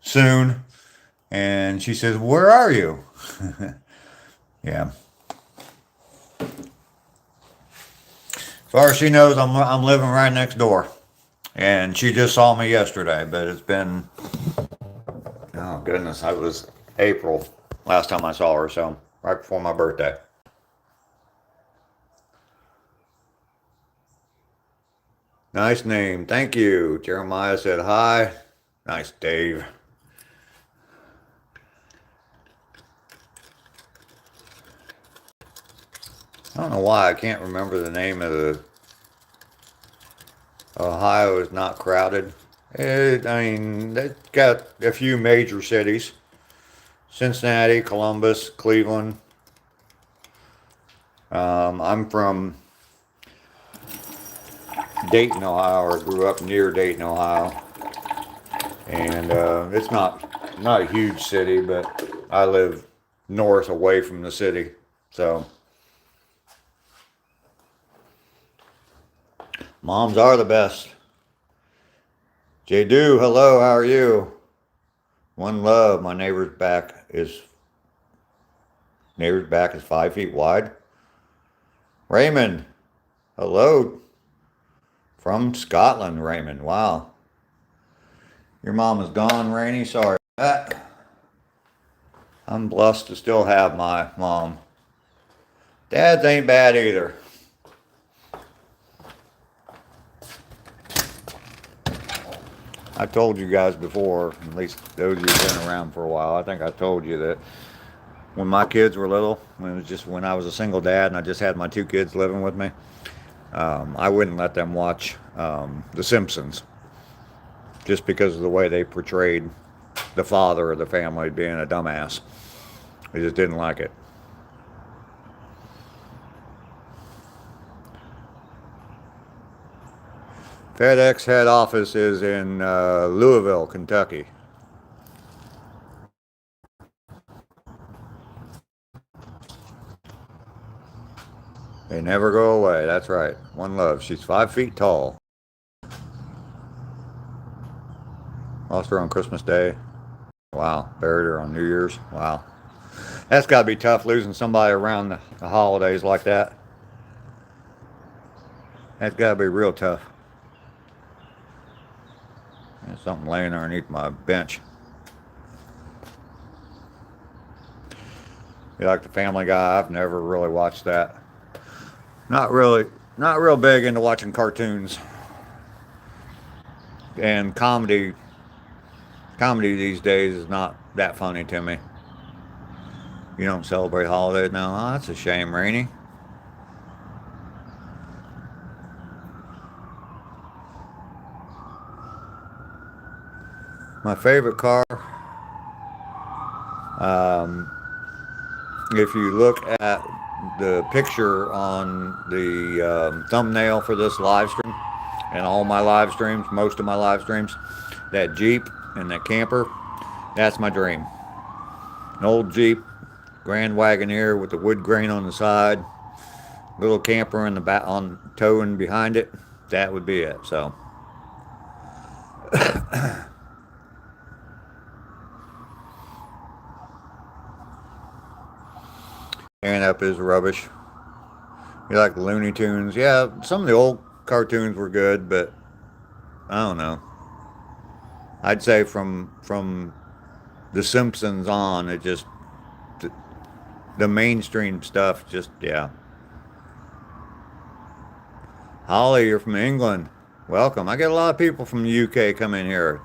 soon, and she says, "Where are you?" Yeah. As far as she knows, I'm living right next door, and she just saw me yesterday. But it's been, oh goodness, it was April last time I saw her, so right before my birthday. Nice name, thank you. Jeremiah said hi. Nice, Dave. I don't know why I can't remember the name of the Ohio is not crowded. They've got a few major cities. Cincinnati, Columbus, Cleveland. I'm from Dayton, Ohio, or grew up near Dayton, Ohio. And it's not a huge city, but I live north away from the city. So moms are the best. J-Do, hello, how are you? One love, my neighbor's back is 5 feet wide. Raymond, hello. From Scotland, Raymond, wow. Your mom is gone, Rainey, sorry about that. I'm blessed to still have my mom. Dads ain't bad either. I told you guys before, at least those of you who've been around for a while, I think I told you that when my kids were little, when I was a single dad and I just had my two kids living with me, I wouldn't let them watch The Simpsons just because of the way they portrayed the father of the family being a dumbass. I just didn't like it. FedEx head office is in Louisville, Kentucky. They never go away. That's right. One love. She's 5 feet tall. Lost her on Christmas Day. Wow. Buried her on New Year's. Wow. That's got to be tough losing somebody around the holidays like that. That's got to be real tough. There's something laying underneath my bench. You like the Family Guy? I've never really watched that. Not really. Not real big into watching cartoons. And comedy these days is not that funny to me. You don't celebrate holidays now? Oh, that's a shame, Rainey. My favorite car, if you look at the picture on the thumbnail for this live stream and all my live streams, most of my live streams, that Jeep and that camper, that's my dream. An old Jeep, Grand Wagoneer with the wood grain on the side, little camper in the back on towing behind it. That would be it. So. Tearing up is rubbish. You like Looney Tunes? Yeah, some of the old cartoons were good, but I don't know. I'd say from The Simpsons on, it just the mainstream stuff just yeah. Holly, you're from England. Welcome. I get a lot of people from the UK come in here.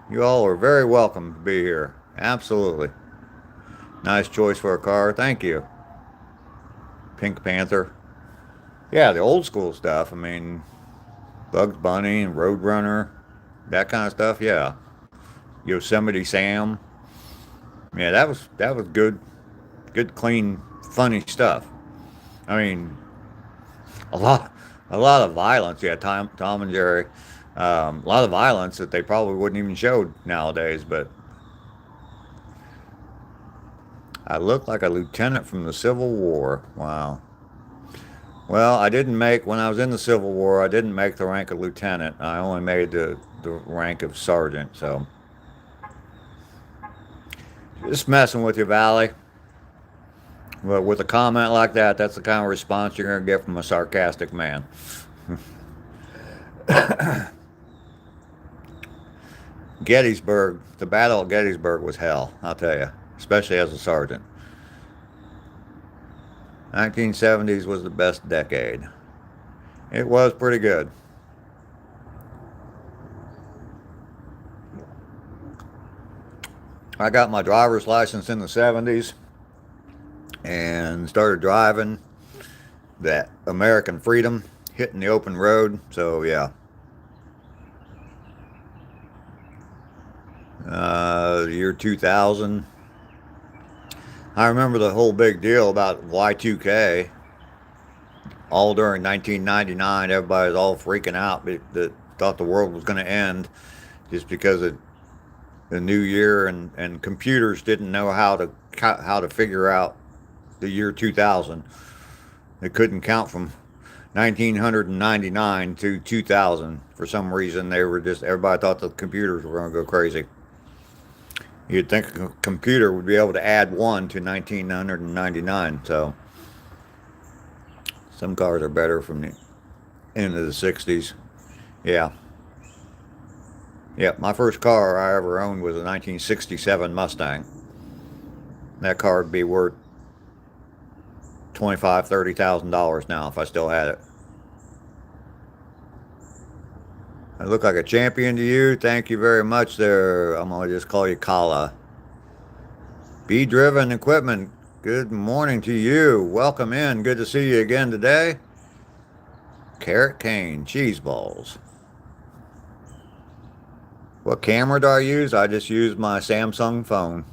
You all are very welcome to be here. Absolutely. Nice choice for a car. Thank you. Pink Panther. Yeah, the old school stuff. I mean, Bugs Bunny and Roadrunner, that kind of stuff. Yeah, Yosemite Sam. Yeah, that was good, clean, funny stuff. I mean, a lot of violence. Yeah, Tom and Jerry. A lot of violence that they probably wouldn't even show nowadays. But I look like a lieutenant from the Civil War. Wow. Well, when I was in the Civil War, I didn't make the rank of lieutenant. I only made the rank of sergeant, so. Just messing with you, Valley. But with a comment like that, that's the kind of response you're going to get from a sarcastic man. Gettysburg, the Battle of Gettysburg was hell, I'll tell you, especially as a sergeant. 1970s was the best decade. It was pretty good. I got my driver's license in the 70s and started driving that American freedom, hitting the open road. So, yeah. The year 2000. I remember the whole big deal about Y2K. All during 1999, everybody was all freaking out that thought the world was going to end just because of the new year, and computers didn't know how to figure out the year 2000. They couldn't count from 1999 to 2000 for some reason. Everybody thought the computers were going to go crazy. You'd think a computer would be able to add 1 to 1999. So some cars are better from the end of the 60s. Yeah. Yep, my first car I ever owned was a 1967 Mustang. That car would be worth $25,000, $30,000 now if I still had it. I look like a champion to you. Thank you very much there. I'm going to just call you Kala. Bee Driven Equipment. Good morning to you. Welcome in. Good to see you again today. Carrot cane. Cheese balls. What camera do I use? I just use my Samsung phone.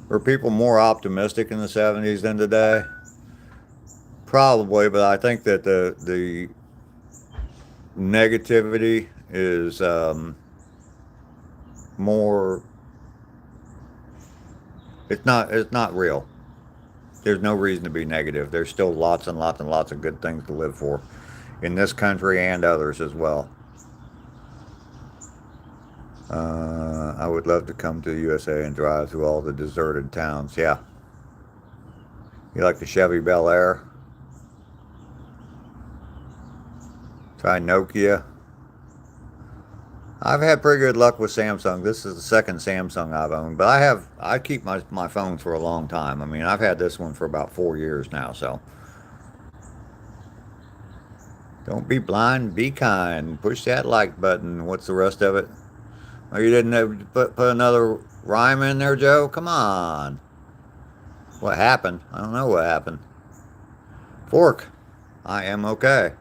Were people more optimistic in the 70s than today? Probably, but I think that the negativity is more. It's not real. There's no reason to be negative. There's still lots and lots and lots of good things to live for in this country and others as well. I would love to come to the USA and drive through all the deserted towns. Yeah. You like the Chevy Bel Air? Try Nokia. I've had pretty good luck with Samsung. This is the second Samsung I've owned, but I keep my phones for a long time. I mean, I've had this one for about 4 years now, so. Don't be blind, be kind. Push that like button. What's the rest of it? Oh, you didn't put another rhyme in there, Joe? Come on. What happened? I don't know what happened. Fork. I am okay.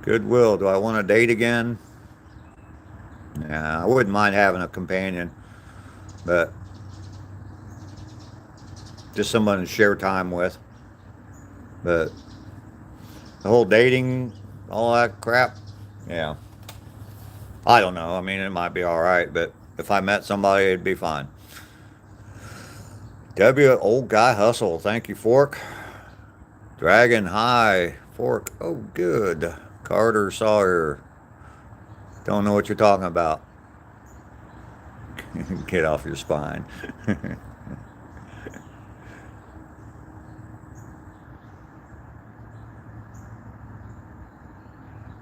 Goodwill. Do I want to date again? Nah, I wouldn't mind having a companion, but just someone to share time with. But the whole dating, all that crap, yeah. I don't know. I mean, it might be all right, but if I met somebody, it'd be fine. Old guy hustle. Thank you, Fork. Dragon High. Fork. Oh, good. Carter Sawyer. Don't know what you're talking about. Get off your spine.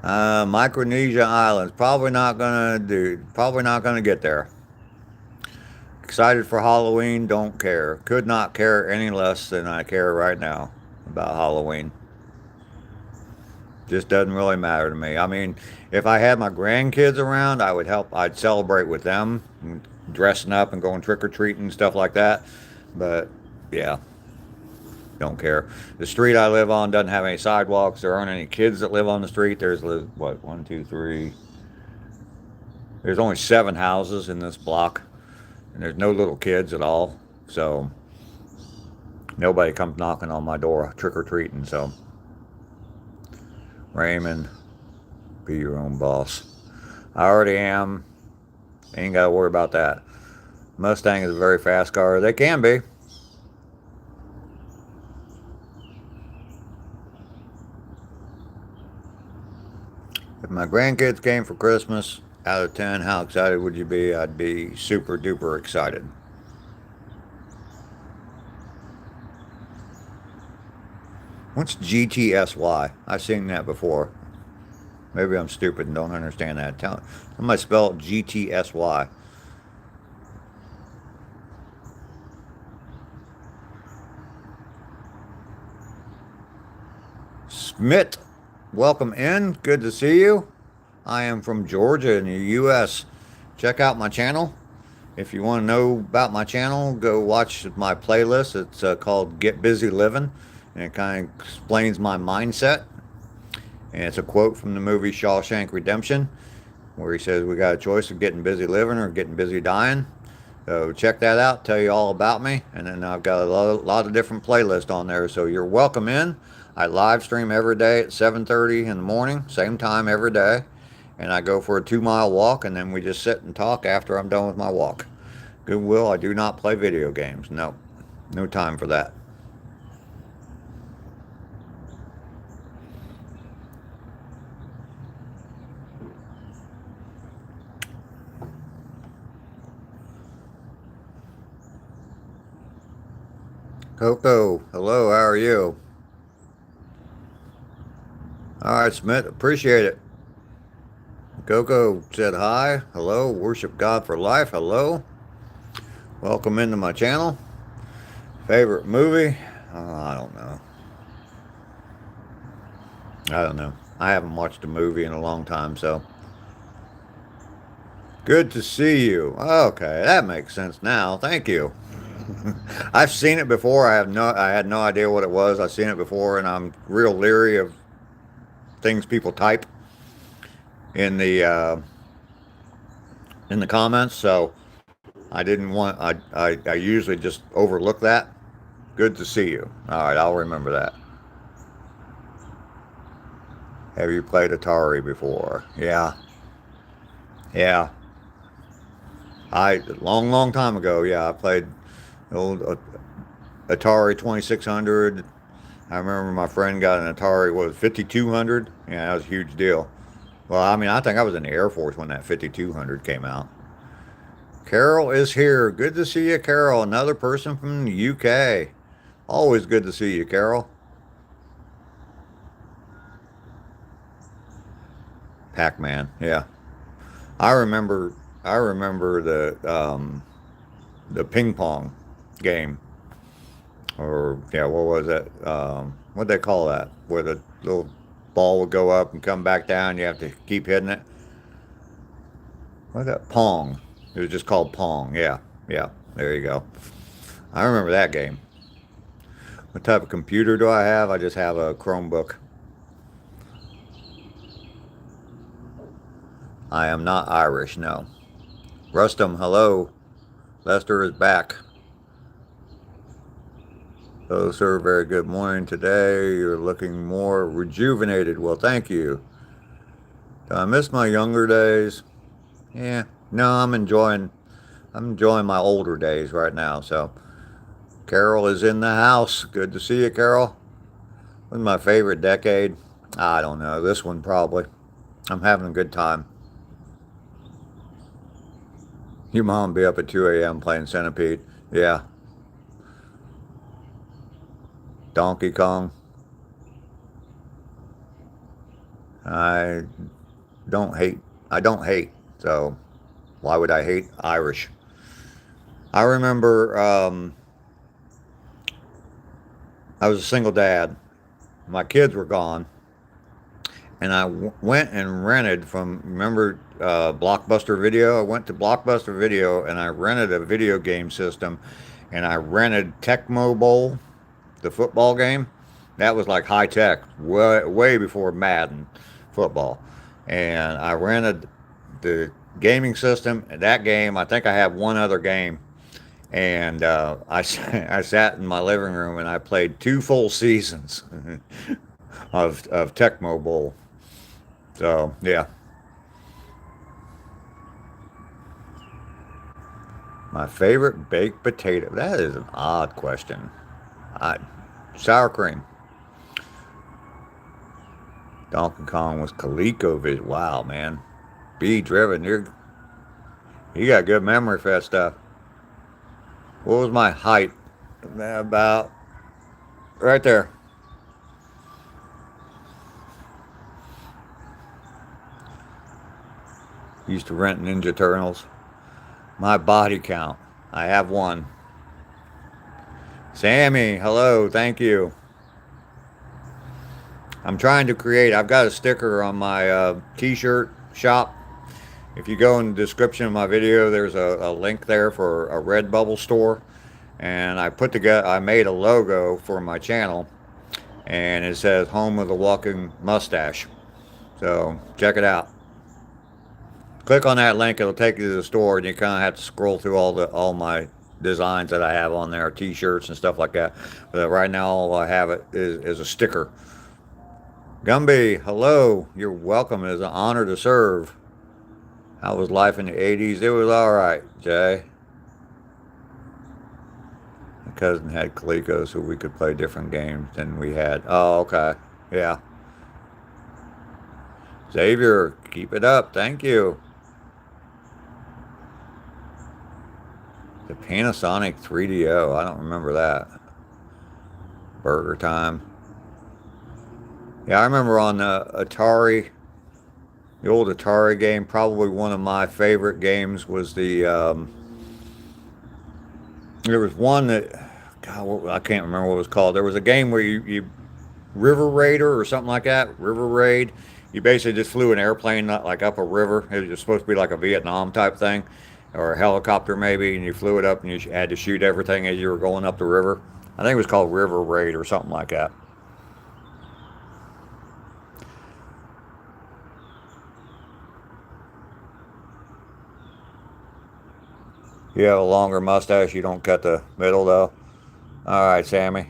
Micronesia Islands. Probably not gonna get there. Excited for Halloween. Don't care. Could not care any less than I care right now about Halloween. Just doesn't really matter to me. I mean, if I had my grandkids around, I'd celebrate with them, dressing up and going trick-or-treating and stuff like that. But, yeah, don't care. The street I live on doesn't have any sidewalks. There aren't any kids that live on the street. There's, what, 1, 2, 3. There's only 7 houses in this block, and there's no little kids at all. So, nobody comes knocking on my door trick-or-treating, so. Raymond, be your own boss. I already am. Ain't got to worry about that. Mustang is a very fast car. They can be. If my grandkids came for Christmas, out of 10, how excited would you be? I'd be super duper excited. What's GTSY? I've seen that before. Maybe I'm stupid and don't understand that. Somebody spell GTSY. Smith, welcome in. Good to see you. I am from Georgia in the U.S. Check out my channel. If you want to know about my channel, go watch my playlist. It's called Get Busy Living. And it kind of explains my mindset. And it's a quote from the movie Shawshank Redemption, where he says we got a choice of getting busy living or getting busy dying. So check that out, tell you all about me. And then I've got a lot of different playlists on there. So you're welcome in. I live stream every day at 7:30 in the morning, same time every day. And I go for a 2-mile walk, and then we just sit and talk after I'm done with my walk. Goodwill, I do not play video games. No time for that. Coco, hello, how are you? All right, Smith, appreciate it. Coco said hi, hello, worship God for life, hello. Welcome into my channel. Favorite movie? I don't know. I haven't watched a movie in a long time, so. Good to see you. Okay, that makes sense now. Thank you. I've seen it before. I had no idea what it was. I've seen it before, and I'm real leery of things people type in the comments. So I didn't want. I usually just overlook that. Good to see you. All right, I'll remember that. Have you played Atari before? Yeah, yeah. Long time ago. Yeah, I played old Atari 2600. I remember my friend got an Atari, what was it, 5200? Yeah, that was a huge deal. Well, I mean, I think I was in the Air Force when that 5200 came out. Carol is here. Good to see you, Carol. Another person from the UK. Always good to see you, Carol. Pac-Man, yeah. I remember I remember the ping pong game. Or yeah, what was that? What they call that? Where the little ball would go up and come back down. You have to keep hitting it. What's that? Pong. It was just called Pong. Yeah, yeah. There you go. I remember that game. What type of computer do I have? I just have a Chromebook. I am not Irish, no. Rustum, hello. Lester is back. Hello, sir. Very good morning today. You're looking more rejuvenated. Well, thank you. Do I miss my younger days? Yeah. No, I'm enjoying my older days right now. So, Carol is in the house. Good to see you, Carol. What's my favorite decade? I don't know. This one probably. I'm having a good time. Your mom be up at 2 a.m. playing Centipede. Yeah. Donkey Kong. I don't hate. I don't hate. So why would I hate Irish? I remember I was a single dad. My kids were gone. And I went and rented from, remember Blockbuster Video? I went to Blockbuster Video and I rented a video game system. And I rented Tecmo Bowl, the football game. That was like high tech, way before Madden football. And I rented the gaming system. That game, I think I had one other game. And I sat in my living room and I played 2 full seasons of Tecmo Bowl. So, yeah. My favorite baked potato. That is an odd question. I, sour cream. Donkey Kong was ColecoVision. Wow, man. B driven. You got good memory for that stuff. What was my height? About right there. Used to rent Ninja Turtles. My body count. I have one. Sammy, hello, thank you. I'm trying to create, I've got a sticker on my t-shirt shop. If you go in the description of my video, there's a link there for a Redbubble store. And I made a logo for my channel. And it says Home of the Walking Mustache. So check it out. Click on that link, it'll take you to the store, and you kind of have to scroll through all my designs that I have on there, t-shirts and stuff like that. But right now, all I have is a sticker. Gumby, hello, you're welcome. It is an honor to serve. How was life in the 80s? It was all right, Jay. My cousin had Coleco, so we could play different games than we had. Oh, okay, yeah. Xavier, keep it up. Thank you. The Panasonic 3DO. I don't remember that. Burger Time. Yeah, I remember on the Atari, the old Atari game, probably one of my favorite games was the There was one that, God, I can't remember what it was called. There was a game where you River Raider or something like that. River Raid. You basically just flew an airplane like up a river. It was supposed to be like a Vietnam type thing, or a helicopter maybe, and you flew it up and you had to shoot everything as you were going up the river. I think it was called River Raid or something like that. You have a longer mustache. You don't cut the middle though. All right, Sammy.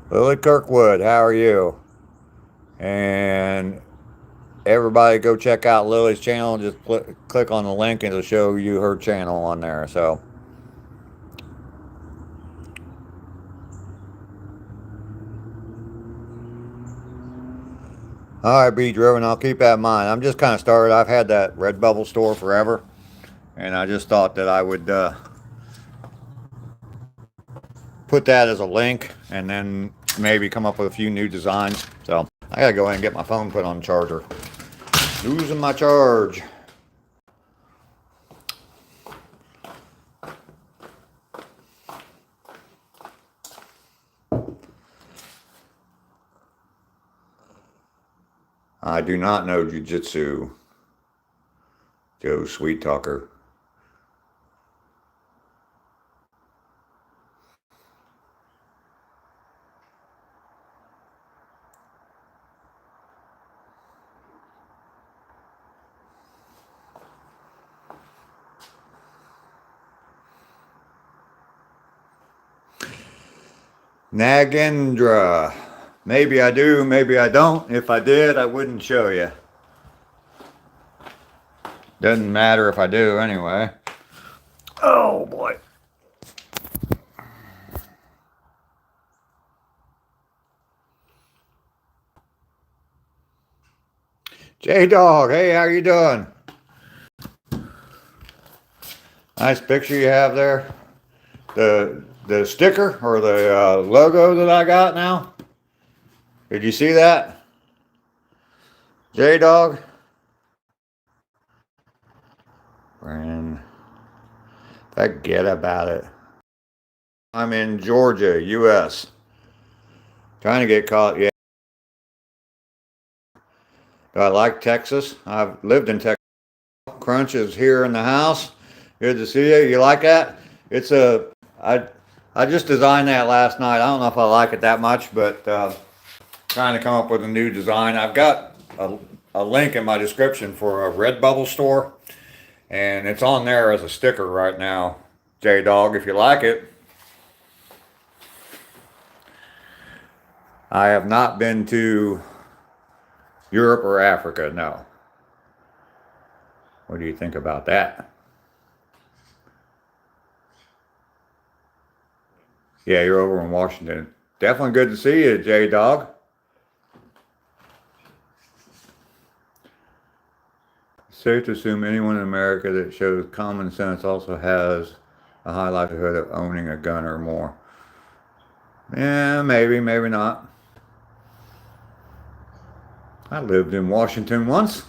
Lily Kirkwood, how are you? And everybody go check out Lily's channel. Just click on the link and it'll show you her channel on there. So, all right, Be Driven. I'll keep that in mind. I'm just kind of started. I've had that Redbubble store forever, and I just thought that I would put that as a link and then maybe come up with a few new designs. So I gotta go ahead and get my phone put on charger. Losing my charge. I do not know Jiu-Jitsu. Joe Sweet Talker. Nagendra. Maybe I do, maybe I don't. If I did, I wouldn't show you. Doesn't matter if I do anyway. Oh boy. J-Dog, hey, how you doing? Nice picture you have there. The sticker or the logo that I got now. Did you see that? J-Dog? And forget about it. I'm in Georgia, U.S. Trying to get caught, yeah. Do I like Texas? I've lived in Texas. Crunch is here in the house. Good to see you. You like that? It's a, I just designed that last night. I don't know if I like it that much, but trying to come up with a new design. I've got a link in my description for a Redbubble store, and it's on there as a sticker right now. J-Dog, if you like it. I have not been to Europe or Africa, no. What do you think about that? Yeah, you're over in Washington. Definitely good to see you, J-Dog. Safe to assume anyone in America that shows common sense also has a high likelihood of owning a gun or more. Yeah, maybe, maybe not. I lived in Washington once.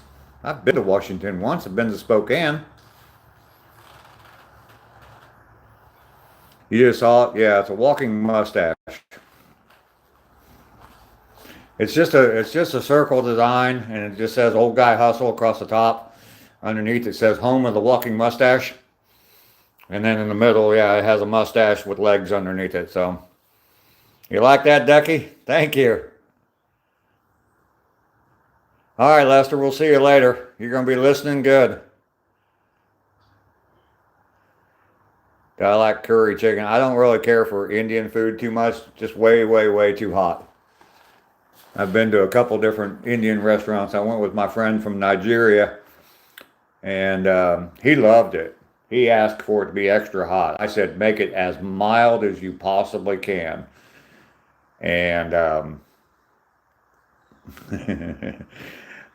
I've been to Washington once. I've been to Spokane. You just saw it? Yeah, it's a walking mustache. It's just a circle design, and it just says "Old Guy Hustle" across the top. Underneath it says "Home of the Walking Mustache," and then in the middle, yeah, it has a mustache with legs underneath it. So, you like that, Ducky? Thank you. All right, Lester, we'll see you later. You're gonna be listening good. I like curry chicken. I don't really care for Indian food too much. Just way, way, way too hot. I've been to a couple different Indian restaurants. I went with my friend from Nigeria, and he loved it. He asked for it to be extra hot. I said, make it as mild as you possibly can. And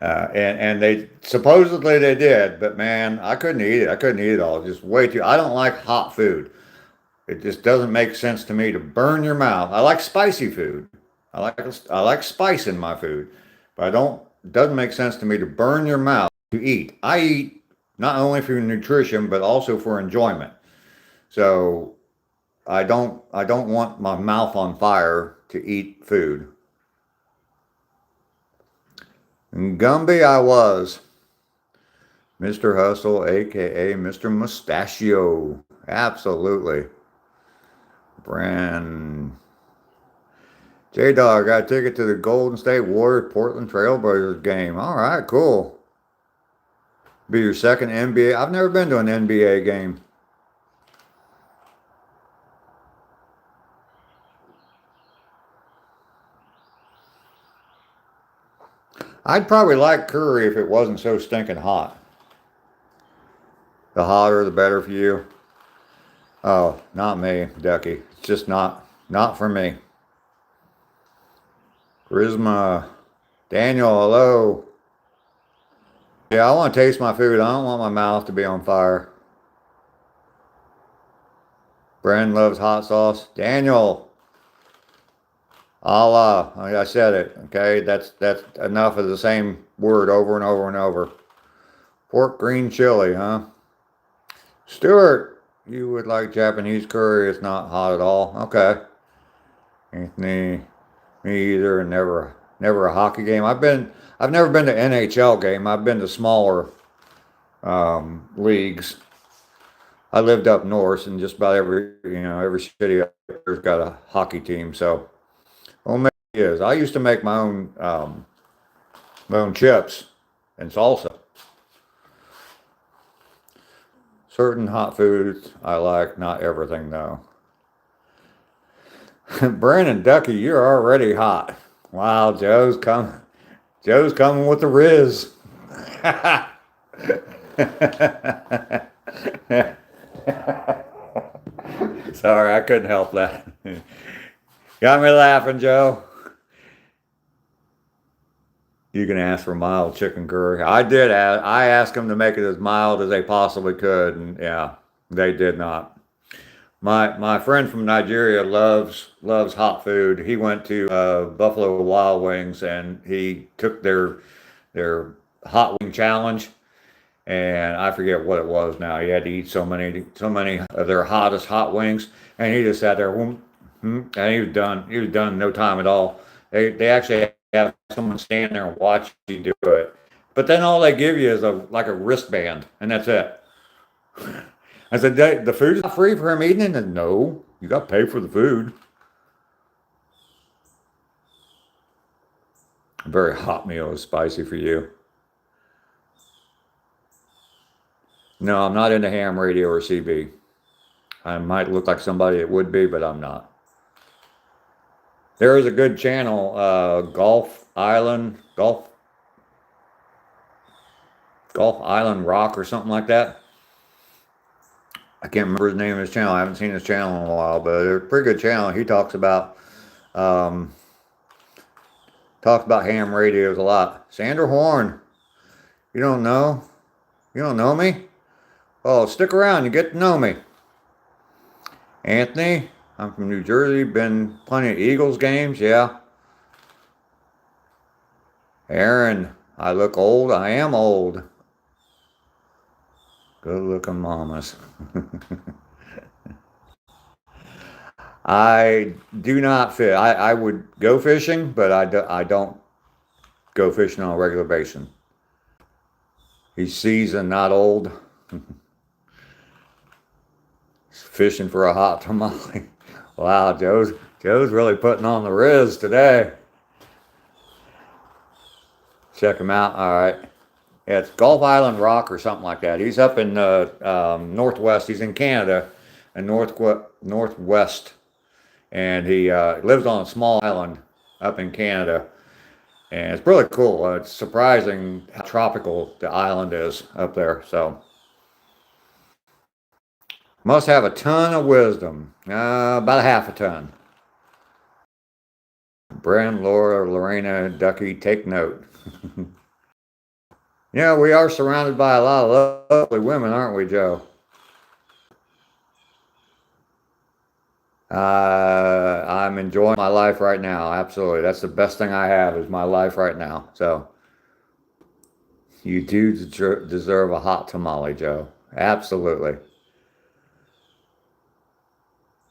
and they supposedly they did, but man, I couldn't eat it. I couldn't eat it all. Just way too. I don't like hot food. It just doesn't make sense to me to burn your mouth. I like spicy food. I like spice in my food, but I don't. It doesn't make sense to me to burn your mouth to eat. I eat not only for nutrition, but also for enjoyment. So I don't want my mouth on fire to eat food. And Gumby I was. Mr. Hustle, aka Mr. Mustachio. Absolutely. Brand J-Dog got a ticket to the Golden State Warriors Portland Trailblazers game. All right, cool. Be your second NBA. I've never been to an NBA game. I'd probably like curry if it wasn't so stinking hot. The hotter, the better for you. Oh, not me, Ducky. It's just not for me. Charisma. Daniel, hello. Yeah, I want to taste my food. I don't want my mouth to be on fire. Bren loves hot sauce. Daniel, Allah. I said it. Okay, that's enough of the same word over and over and over. Pork green chili, huh? Stuart, you would like Japanese curry. It's not hot at all. Okay. Anthony, me either. Never a hockey game. I've never been to NHL game. I've been to smaller leagues. I lived up north, and just about every city up there's got a hockey team. So, well, maybe it is. I used to make my own chips and salsa. Certain hot foods I like, not everything though. Brandon Ducky, you're already hot. Wow, Joe's coming with the Riz. Sorry, I couldn't help that. Got me laughing, Joe. You can ask for mild chicken curry. I asked them to make it as mild as they possibly could, and yeah, they did not. My friend from Nigeria loves hot food. He went to Buffalo Wild Wings and he took their hot wing challenge, and I forget what it was now. He had to eat so many of their hottest hot wings, and he just sat there, and he was done. He was done in no time at all. They actually have someone stand there and watch you do it, but then all they give you is like a wristband, and that's it. I said, the food's not free for him eating it? And no, you got to pay for the food. A very hot meal is spicy for you. No, I'm not into ham radio or CB. I might look like somebody that would be, but I'm not. There is a good channel, Golf Island Rock or something like that. I can't remember his name of his channel. I haven't seen his channel in a while, but it's a pretty good channel. He um, talks about ham radios a lot. Sandra Horn, you don't know? You don't know me? Oh, stick around. You get to know me. Anthony, I'm from New Jersey. Been plenty of Eagles games. Yeah. Aaron, I look old. I am old. Good looking mamas. I do not fish. I would go fishing, but I don't go fishing on a regular basis. He's seasoned, not old. Fishing for a hot tamale. Wow, Joe's really putting on the Riz today. Check him out. All right. Yeah, it's Gulf Island Rock or something like that. He's up in northwest. He's in Canada and northwest, and he lives on a small island up in Canada. And it's really cool. It's surprising how tropical the island is up there. So must have a ton of wisdom. About a half a ton. Bren, Laura, Lorena, Ducky, take note. Yeah, we are surrounded by a lot of lovely women, aren't we, Joe? I'm enjoying my life right now. Absolutely. That's the best thing I have is my life right now. So You do deserve a hot tamale, Joe. Absolutely.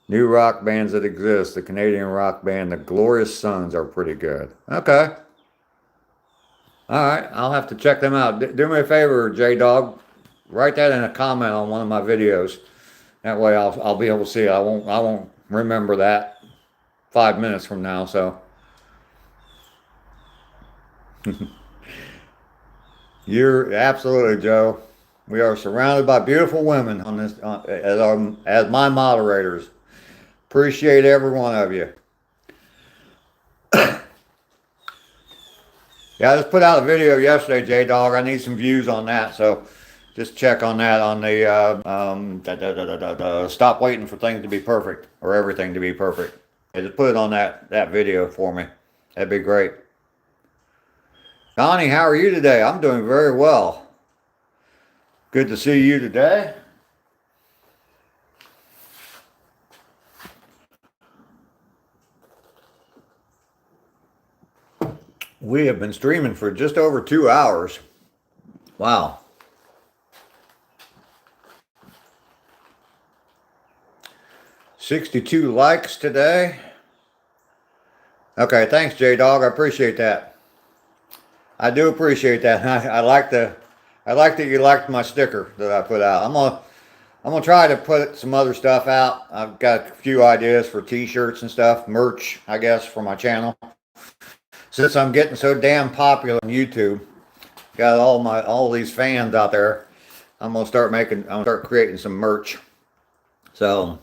New rock bands that exist. The Canadian rock band, the Glorious Sons, are pretty good. Okay. All right. I'll have to check them out. Do me a favor, J Dog. Write that in a comment on one of my videos. That way I'll be able to see it. I won't remember that 5 minutes from now. So you're absolutely, Joe. We are surrounded by beautiful women on this as my moderators. Appreciate every one of you. Yeah, I just put out a video yesterday, J Dog. I need some views on that, so just check on that on the stop waiting for things to be perfect or everything to be perfect. Yeah, just put it on that video for me. That'd be great. Donnie, how are you today? I'm doing very well. Good to see you today. We have been streaming for just over 2 hours. Wow. $62 likes today. Okay, thanks, J Dog. I appreciate that. I do appreciate that. I like that you liked my sticker that I put out. I'm gonna try to put some other stuff out. I've got a few ideas for t-shirts and stuff, merch, I guess, for my channel. Since I'm getting so damn popular on YouTube, got all these fans out there, I'm gonna start creating some merch. So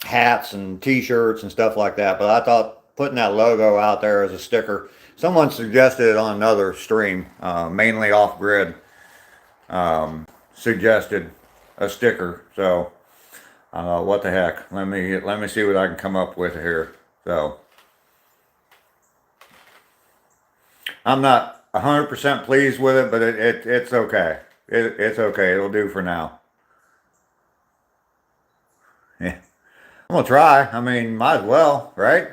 hats and t-shirts and stuff like that. But I thought putting that logo out there as a sticker. Someone suggested it on another stream, mainly off grid. Suggested a sticker. So what the heck? Let me see what I can come up with here. So I'm not 100% pleased with it, but it's okay. It's okay. It'll do for now. Yeah. I'm gonna try. I mean, might as well, right?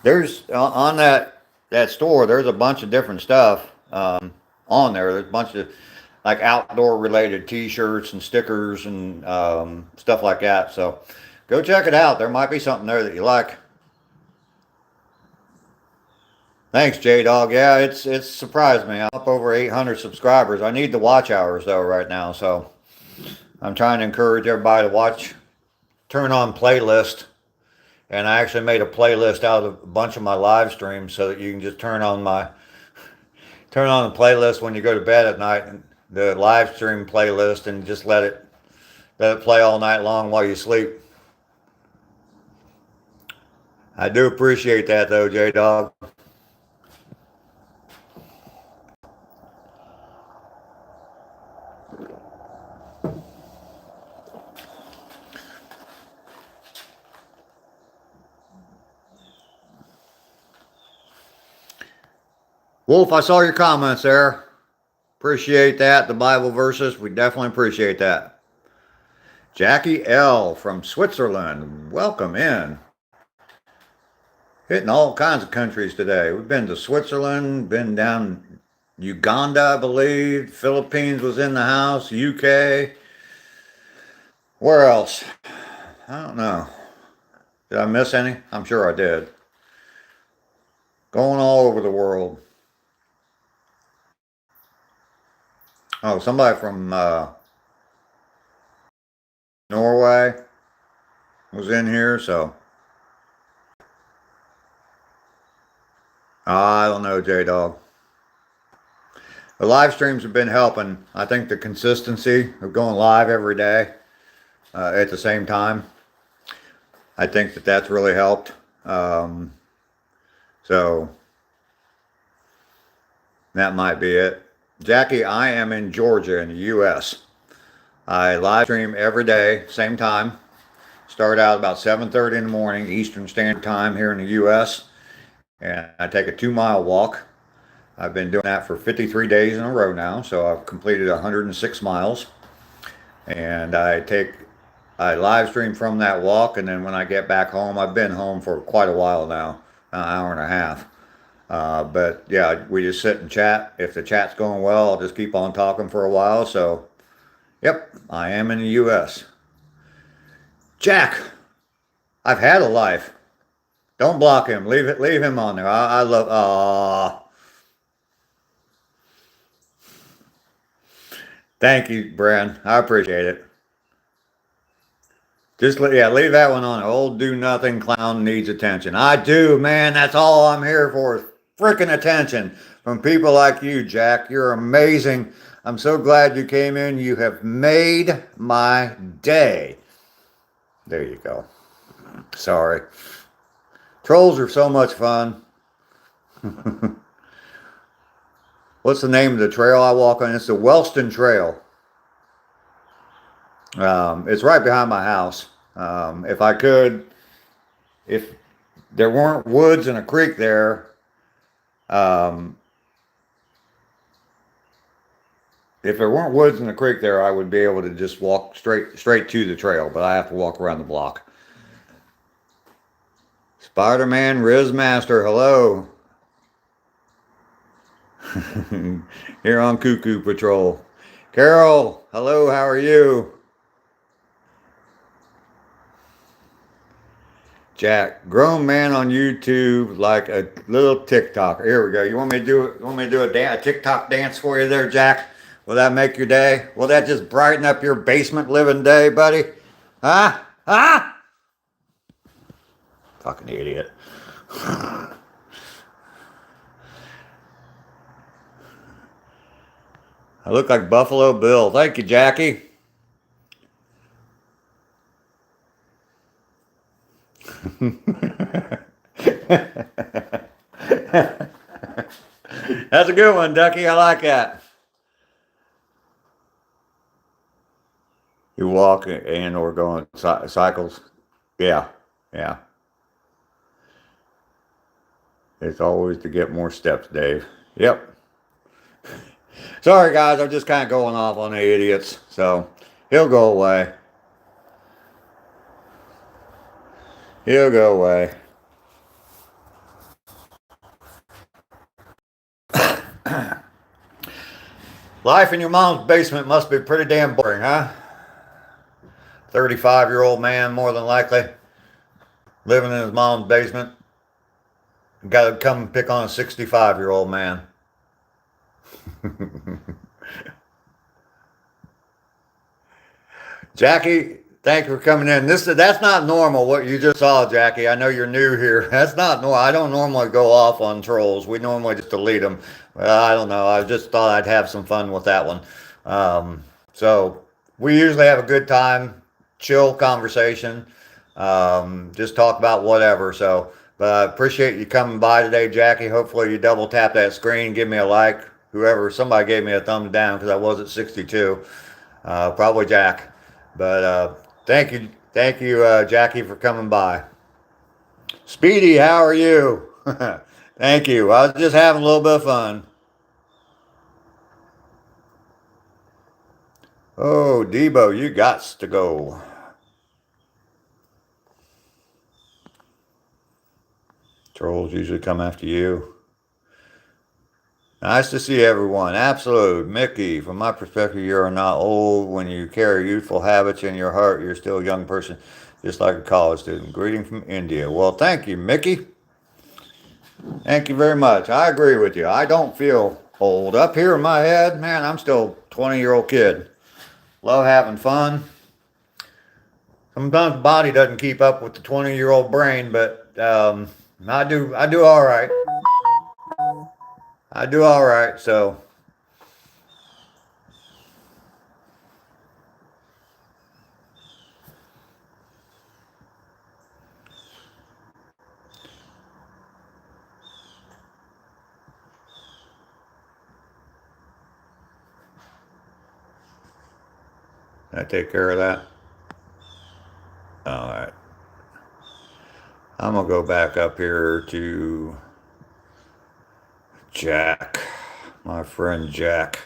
There's on that store. There's a bunch of different stuff on there. There's a bunch of like outdoor related T-shirts and stickers and stuff like that. So go check it out. There might be something there that you like. Thanks, J Dog. Yeah, it's surprised me. I'm up over 800 subscribers. I need the watch hours though right now, so I'm trying to encourage everybody to turn on playlist. And I actually made a playlist out of a bunch of my live streams so that you can just turn on the playlist when you go to bed at night, and the live stream playlist, and just let it play all night long while you sleep. I do appreciate that though, J Dog. Wolf, I saw your comments there. Appreciate that. The Bible verses, we definitely appreciate that. Jackie L. from Switzerland, welcome in. Hitting all kinds of countries today. We've been to Switzerland, been down Uganda, I believe. Philippines was in the house, UK. Where else? I don't know. Did I miss any? I'm sure I did. Going all over the world. Oh, somebody from Norway was in here, so I don't know, J-Dog. The live streams have been helping. I think the consistency of going live every day at the same time, I think that's really helped. So that might be it. Jackie, I am in Georgia in the U.S. I live stream every day, same time. Start out about 7:30 in the morning, Eastern Standard Time here in the U.S. And I take a 2-mile walk. I've been doing that for 53 days in a row now, so I've completed 106 miles. And I live stream from that walk, and then when I get back home, I've been home for quite a while now, an hour and a half. But yeah, we just sit and chat. If the chat's going well, I'll just keep on talking for a while. So, yep, I am in the U.S. Jack, I've had a life. Don't block him. Leave it. Leave him on there. I love. Thank you, Bren. I appreciate it. Just yeah, leave that one on. Old do nothing clown needs attention. I do, man. That's all I'm here for. Is freaking attention from people like you, Jack. You're amazing. I'm so glad you came in. You have made my day. There you go. Sorry. Trolls are so much fun. What's the name of the trail I walk on? It's the Wellston Trail. It's right behind my house. If I could, if there weren't woods and a creek there, um, if there weren't woods and a creek there, I would be able to just walk straight to the trail. But I have to walk around the block. Spider-Man Riz Master, hello. Here on Cuckoo Patrol. Carol, hello, how are you? Jack, grown man on YouTube like a little TikToker. Here we go. You want me to do it? You want me to do a TikTok dance for you there, Jack? Will that make your day? Will that just brighten up your basement living day, buddy? Huh? Huh? Fucking idiot. I look like Buffalo Bill. Thank you, Jackie. That's a good one, Ducky. I like that. You walk and or go on cycles. Yeah, yeah. It's always to get more steps, Dave. Yep. Sorry, guys. I'm just kind of going off on the idiots. So he'll go away. He'll go away. Life in your mom's basement must be pretty damn boring, huh? 35-year-old man, more than likely, living in his mom's basement. Got to come and pick on a 65-year-old man. Jackie, thank you for coming in. That's not normal what you just saw, Jackie. I know you're new here. That's not normal. I don't normally go off on trolls. We normally just delete them. I don't know. I just thought I'd have some fun with that one. So we usually have a good time, chill conversation, just talk about whatever. So, but I appreciate you coming by today, Jackie. Hopefully you double tap that screen, give me a like. Somebody gave me a thumbs down because I was at 62. Probably Jack. But thank you, Jackie, for coming by. Speedy, how are you? Thank you. I was just having a little bit of fun. Oh, Debo, you gots to go. Trolls usually come after you. Nice to see everyone. Absolute. Mickey, from my perspective, you are not old. When you carry youthful habits in your heart, you're still a young person, just like a college student. Greeting from India. Well, thank you, Mickey. Thank you very much. I agree with you. I don't feel old. Up here in my head, man, I'm still a 20-year-old kid. Love having fun. Sometimes the body doesn't keep up with the 20-year-old brain, but I do all right. I do all right, so. Did I take care of that? All right. I'm going to go back up here to Jack, my friend Jack,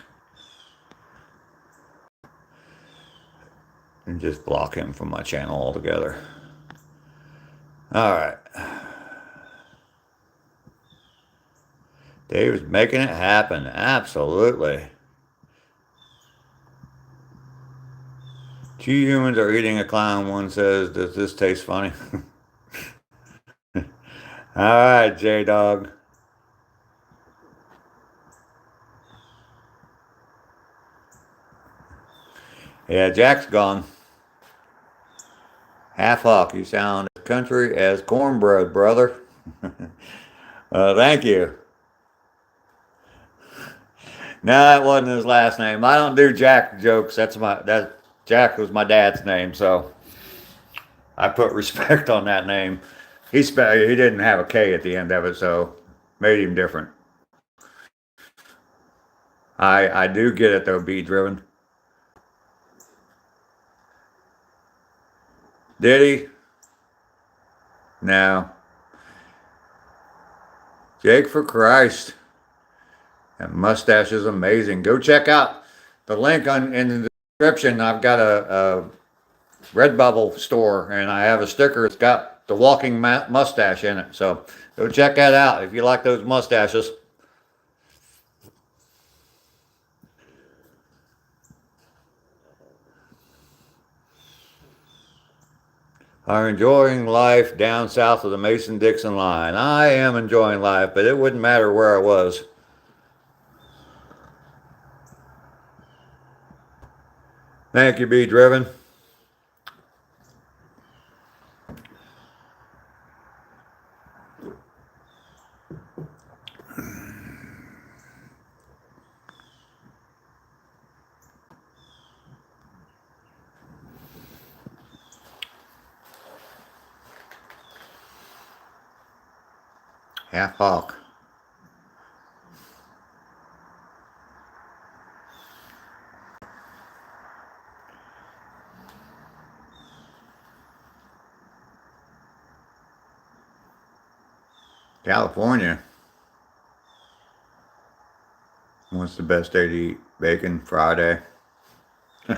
and just block him from my channel altogether. All right. Dave's making it happen. Absolutely. Two humans are eating a clown. One says, "Does this taste funny?" All right, J Dog. Yeah, Jack's gone. Half hawk. You sound as country as cornbread, brother. Thank you. No, that wasn't his last name. I don't do Jack jokes. That Jack was my dad's name, so I put respect on that name. He didn't have a K at the end of it, so made him different. I do get it though, B driven. Did he? No. Jake for Christ. That mustache is amazing. Go check out the link in the description. I've got a Redbubble store, and I have a sticker. It's got the walking mustache in it. So go check that out if you like those mustaches. Are enjoying life down south of the Mason-Dixon line. I am enjoying life, but it wouldn't matter where I was. Thank you, B Driven. Half hawk. California. What's the best day to eat? Bacon? Friday. All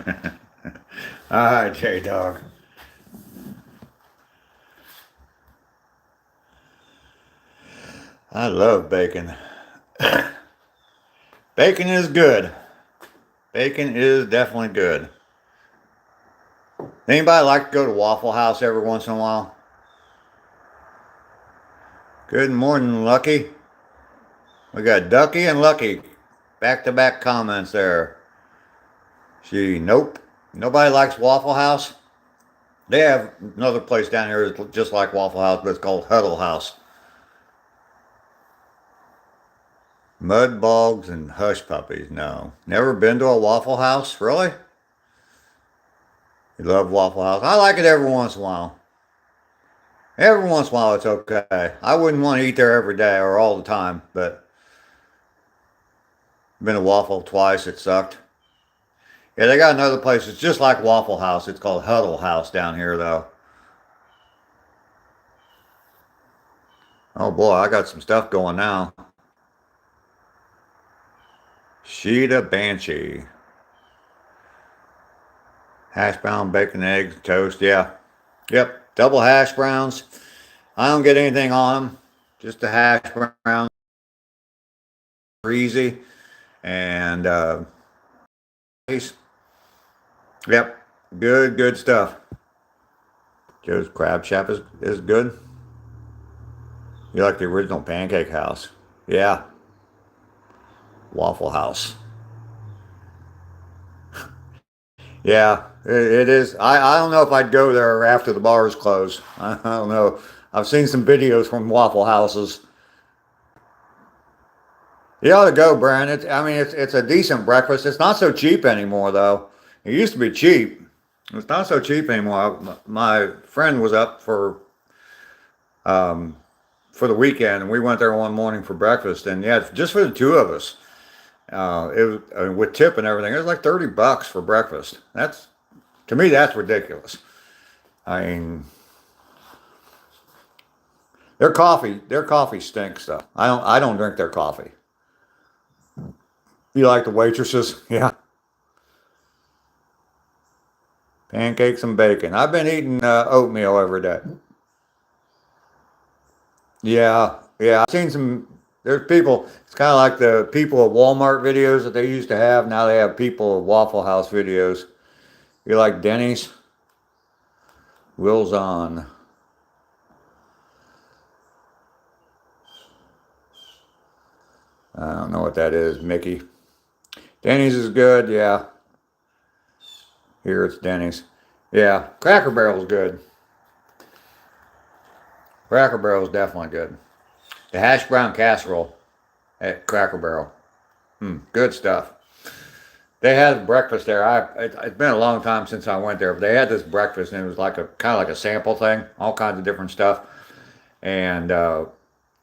right, J Dog. I love bacon. Bacon is good. Bacon is definitely good. Anybody like to go to Waffle House every once in a while? Good morning, Lucky. We got Ducky and Lucky. Back-to-back comments there. Nope. Nobody likes Waffle House. They have another place down here that's just like Waffle House, but it's called Huddle House. Mud bogs and hush puppies. No. Never been to a Waffle House? Really? You love Waffle House? I like it every once in a while. Every once in a while it's okay. I wouldn't want to eat there every day or all the time, but I've been to Waffle twice. It sucked. Yeah, they got another place. It's just like Waffle House. It's called Huddle House down here, though. Oh boy, I got some stuff going now. Sheeta Banshee. Hash brown, bacon, eggs, toast. Yeah. Yep. Double hash browns. I don't get anything on them. Just the hash browns. Easy. And, yep. Good stuff. Joe's Crab Shack is good. You like the original Pancake House? Yeah. Waffle House. Yeah, it is. I don't know if I'd go there after the bars close. I don't know. I've seen some videos from Waffle Houses. You ought to go, Brian. It's a decent breakfast. It's not so cheap anymore, though. It used to be cheap. It's not so cheap anymore. My friend was up for the weekend, and we went there one morning for breakfast, and yeah, just for the two of us. It was, I mean, with tip and everything, it was like $30 for breakfast. To me, that's ridiculous. I mean, their coffee stinks though. I don't drink their coffee. You like the waitresses? Yeah. Pancakes and bacon. I've been eating oatmeal every day. Yeah, yeah. I've seen some There's people, it's kind of like the people at Walmart videos that they used to have. Now they have people at Waffle House videos. You like Denny's? Will's on. I don't know what that is, Mickey. Denny's is good, yeah. Here it's Denny's. Yeah, Cracker Barrel's good. Cracker Barrel's definitely good. The hash brown casserole at Cracker Barrel. Good stuff. They had breakfast there. It's been a long time since I went there, but they had this breakfast, and it was like a kind of like a sample thing, all kinds of different stuff. And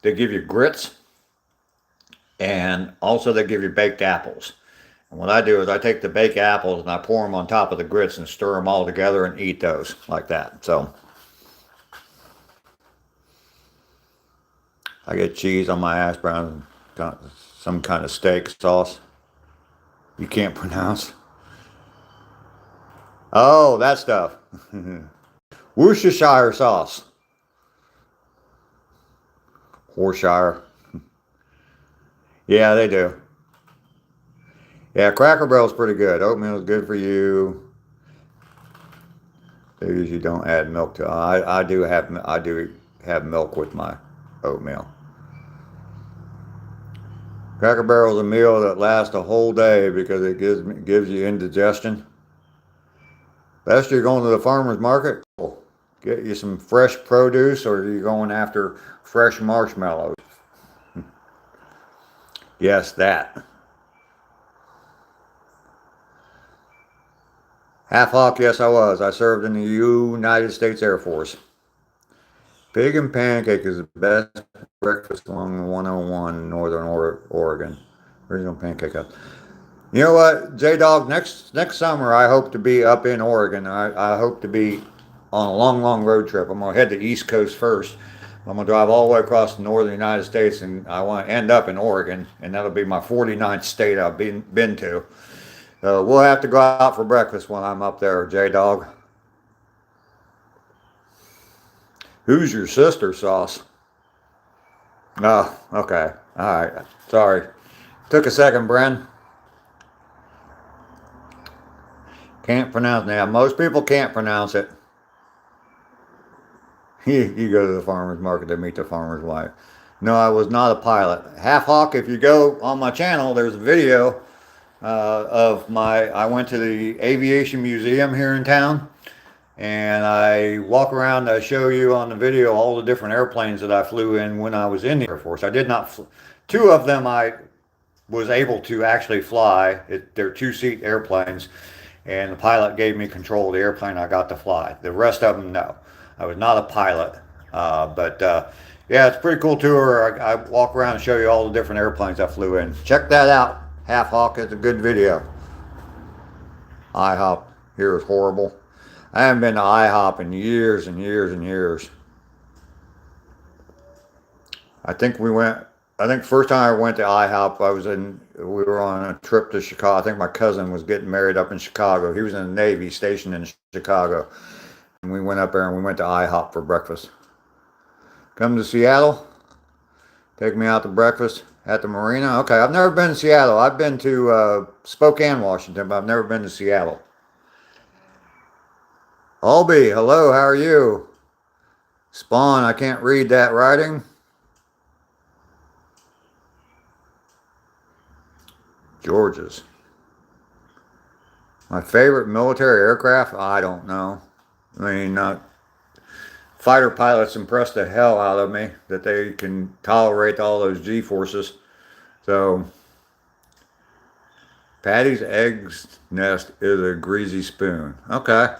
they give you grits, and also they give you baked apples. And what I do is I take the baked apples and I pour them on top of the grits and stir them all together and eat those like that. So I get cheese on my hash browns, some kind of steak sauce you can't pronounce. Oh, that stuff. Worcestershire sauce. Horshire. Yeah, they do. Yeah, Cracker Barrel's pretty good. Oatmeal is good for you. They usually don't add milk to. I do have milk with my oatmeal. Cracker Barrel is a meal that lasts a whole day because it gives you indigestion. Best you're going to the farmer's market. Get you some fresh produce, or you're going after fresh marshmallows. Yes, that. Half hawk, yes I was. I served in the United States Air Force. Pig and pancake is the best breakfast along the 101 Northern Oregon. Original pancake up. You know what, J-Dog, next summer I hope to be up in Oregon. I hope to be on a long road trip. I'm going to head to the East Coast first. I'm going to drive all the way across the northern United States, and I want to end up in Oregon, and that'll be my 49th state I've been to. So we'll have to go out for breakfast when I'm up there, J-Dog. Who's your sister, Sauce? Oh, okay. All right. Sorry. Took a second, Bren. Can't pronounce it. Now, most people can't pronounce it. You go to the farmer's market to meet the farmer's wife. No, I was not a pilot. Half hawk, if you go on my channel, there's a video I went to the aviation museum here in town, and I walk around to show you on the video all the different airplanes that I flew in when I was in the Air Force. I did not, two of them I was able to actually fly. They're two-seat airplanes, and the pilot gave me control of the airplane I got to fly. The rest of them, no. I was not a pilot, but yeah, it's a pretty cool tour. I walk around and show you all the different airplanes I flew in. Check that out. Half Hawk is a good video. IHOP here is horrible. I haven't been to IHOP in years and years and years. I think first time I went to IHOP, we were on a trip to Chicago. I think my cousin was getting married up in Chicago. He was in the Navy, stationed in Chicago. And we went up there and we went to IHOP for breakfast. Come to Seattle? Take me out to breakfast at the marina? Okay, I've never been to Seattle. I've been to Spokane, Washington, but I've never been to Seattle. Albie, hello, how are you? Spawn, I can't read that writing. George's. My favorite military aircraft? I don't know. I mean, fighter pilots impress the hell out of me that they can tolerate all those G-forces. So, Patty's Eggs Nest is a greasy spoon. Okay.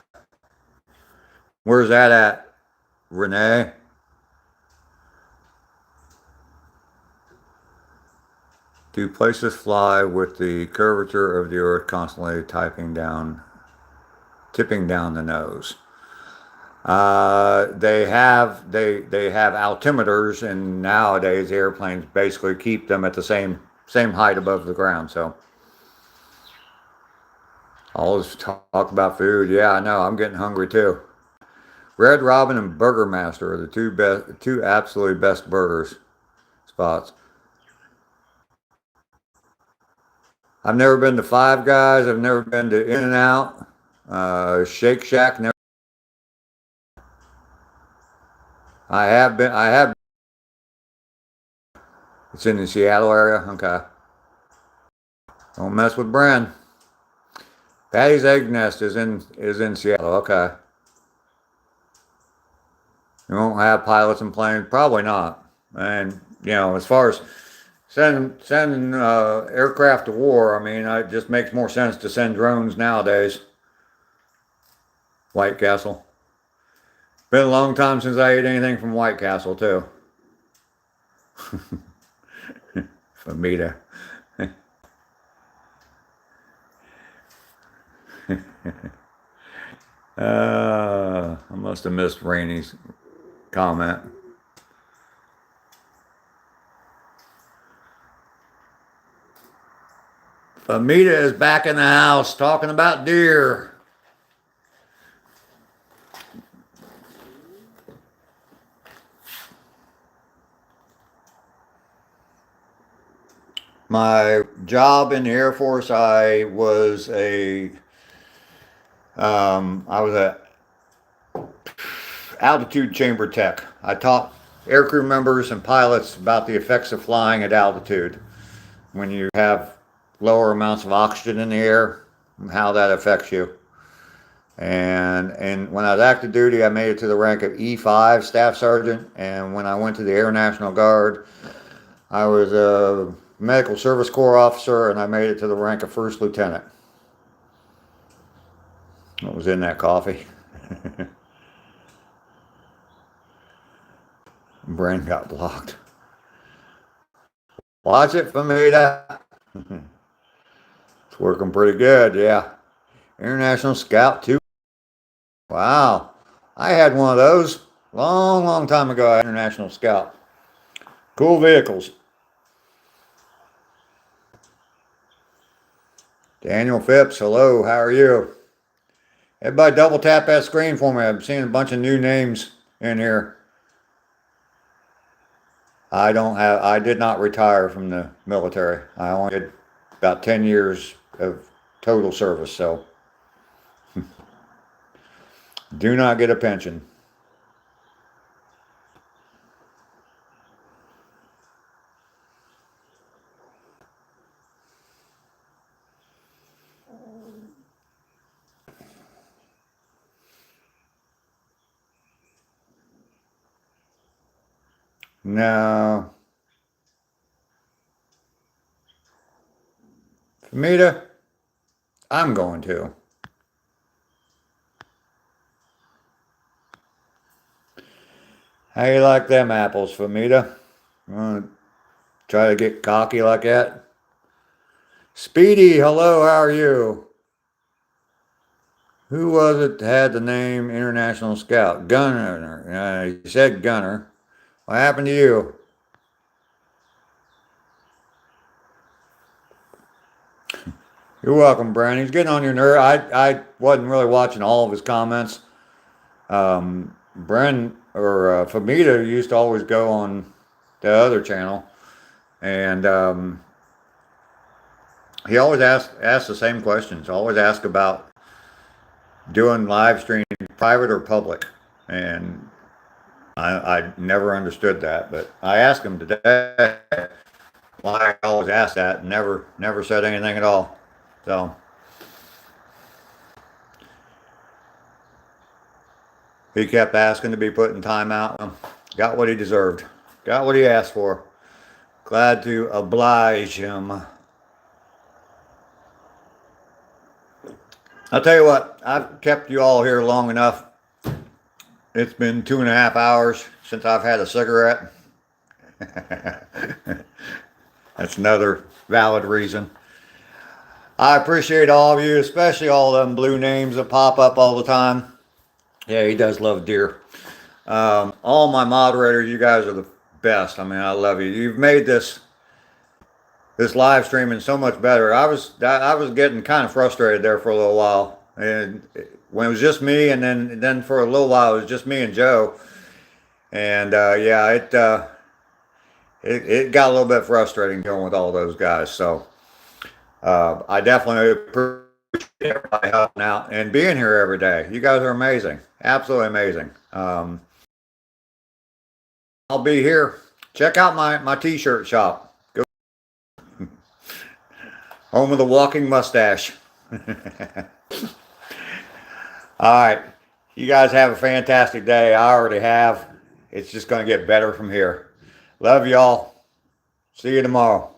Where's that at, Renee? Do places fly with the curvature of the earth constantly tipping down the nose? They have altimeters, and nowadays airplanes basically keep them at the same height above the ground. So all this talk about food, yeah, I know, I'm getting hungry too. Red Robin and Burger Master are the two absolutely best burgers spots. I've never been to Five Guys. I've never been to In-N-Out. Shake Shack. Never. I have been. I have. It's in the Seattle area. Okay. Don't mess with Bren. Patty's Egg Nest is in Seattle. Okay. You won't have pilots and planes. Probably not. And as far as sending aircraft to war, I mean, it just makes more sense to send drones nowadays. White Castle. Been a long time since I ate anything from White Castle too. Famita. I must have missed Rainy's comment. Famita is back in the house talking about deer. My job in the Air Force, I was a altitude chamber tech. I taught aircrew members and pilots about the effects of flying at altitude when you have lower amounts of oxygen in the air and how that affects you. And when I was active duty, I made it to the rank of E5 staff sergeant. And when I went to the Air National Guard, I was a medical service corps officer, and I made it to the rank of first lieutenant. What was in that coffee? Brain got blocked. Watch it, Famita. It's working pretty good, yeah. International Scout 2. Wow. I had one of those long, long time ago. I had International Scout. Cool vehicles. Daniel Phipps, hello, how are you? Everybody double tap that screen for me. I'm seeing a bunch of new names in here. I did not retire from the military. I only did about 10 years of total service, so do not get a pension. No. Famita, I'm going to. How you like them apples, Famita? Want to try to get cocky like that? Speedy, hello, how are you? Who was it that had the name International Scout? Gunner. You said Gunner. What happened to you? You're welcome, Brandon. He's getting on your nerve. I wasn't really watching all of his comments. Bren or Famita used to always go on the other channel, and he always asked the same questions. Always asked about doing live streaming, private or public, and I never understood that. But I asked him today why I always asked that, and never said anything at all. So he kept asking to be put in timeout. Got what he deserved. Got what he asked for. Glad to oblige him. I'll tell you what, I've kept you all here long enough. It's been 2.5 hours since I've had a cigarette. That's another valid reason. I appreciate all of you, especially all them blue names that pop up all the time. Yeah, he does love deer. All my moderators, you guys are the best. I mean, I love you. You've made this live streaming so much better. I was getting kind of frustrated there for a little while, and when it was just me, and then for a little while it was just me and Joe, and yeah, it got a little bit frustrating going with all those guys. So I definitely appreciate everybody helping out and being here every day. You guys are amazing, absolutely amazing. I'll be here. Check out my t-shirt shop. Go home of the walking mustache. All right. You guys have a fantastic day. I already have. It's just going to get better from here. Love y'all. See you tomorrow.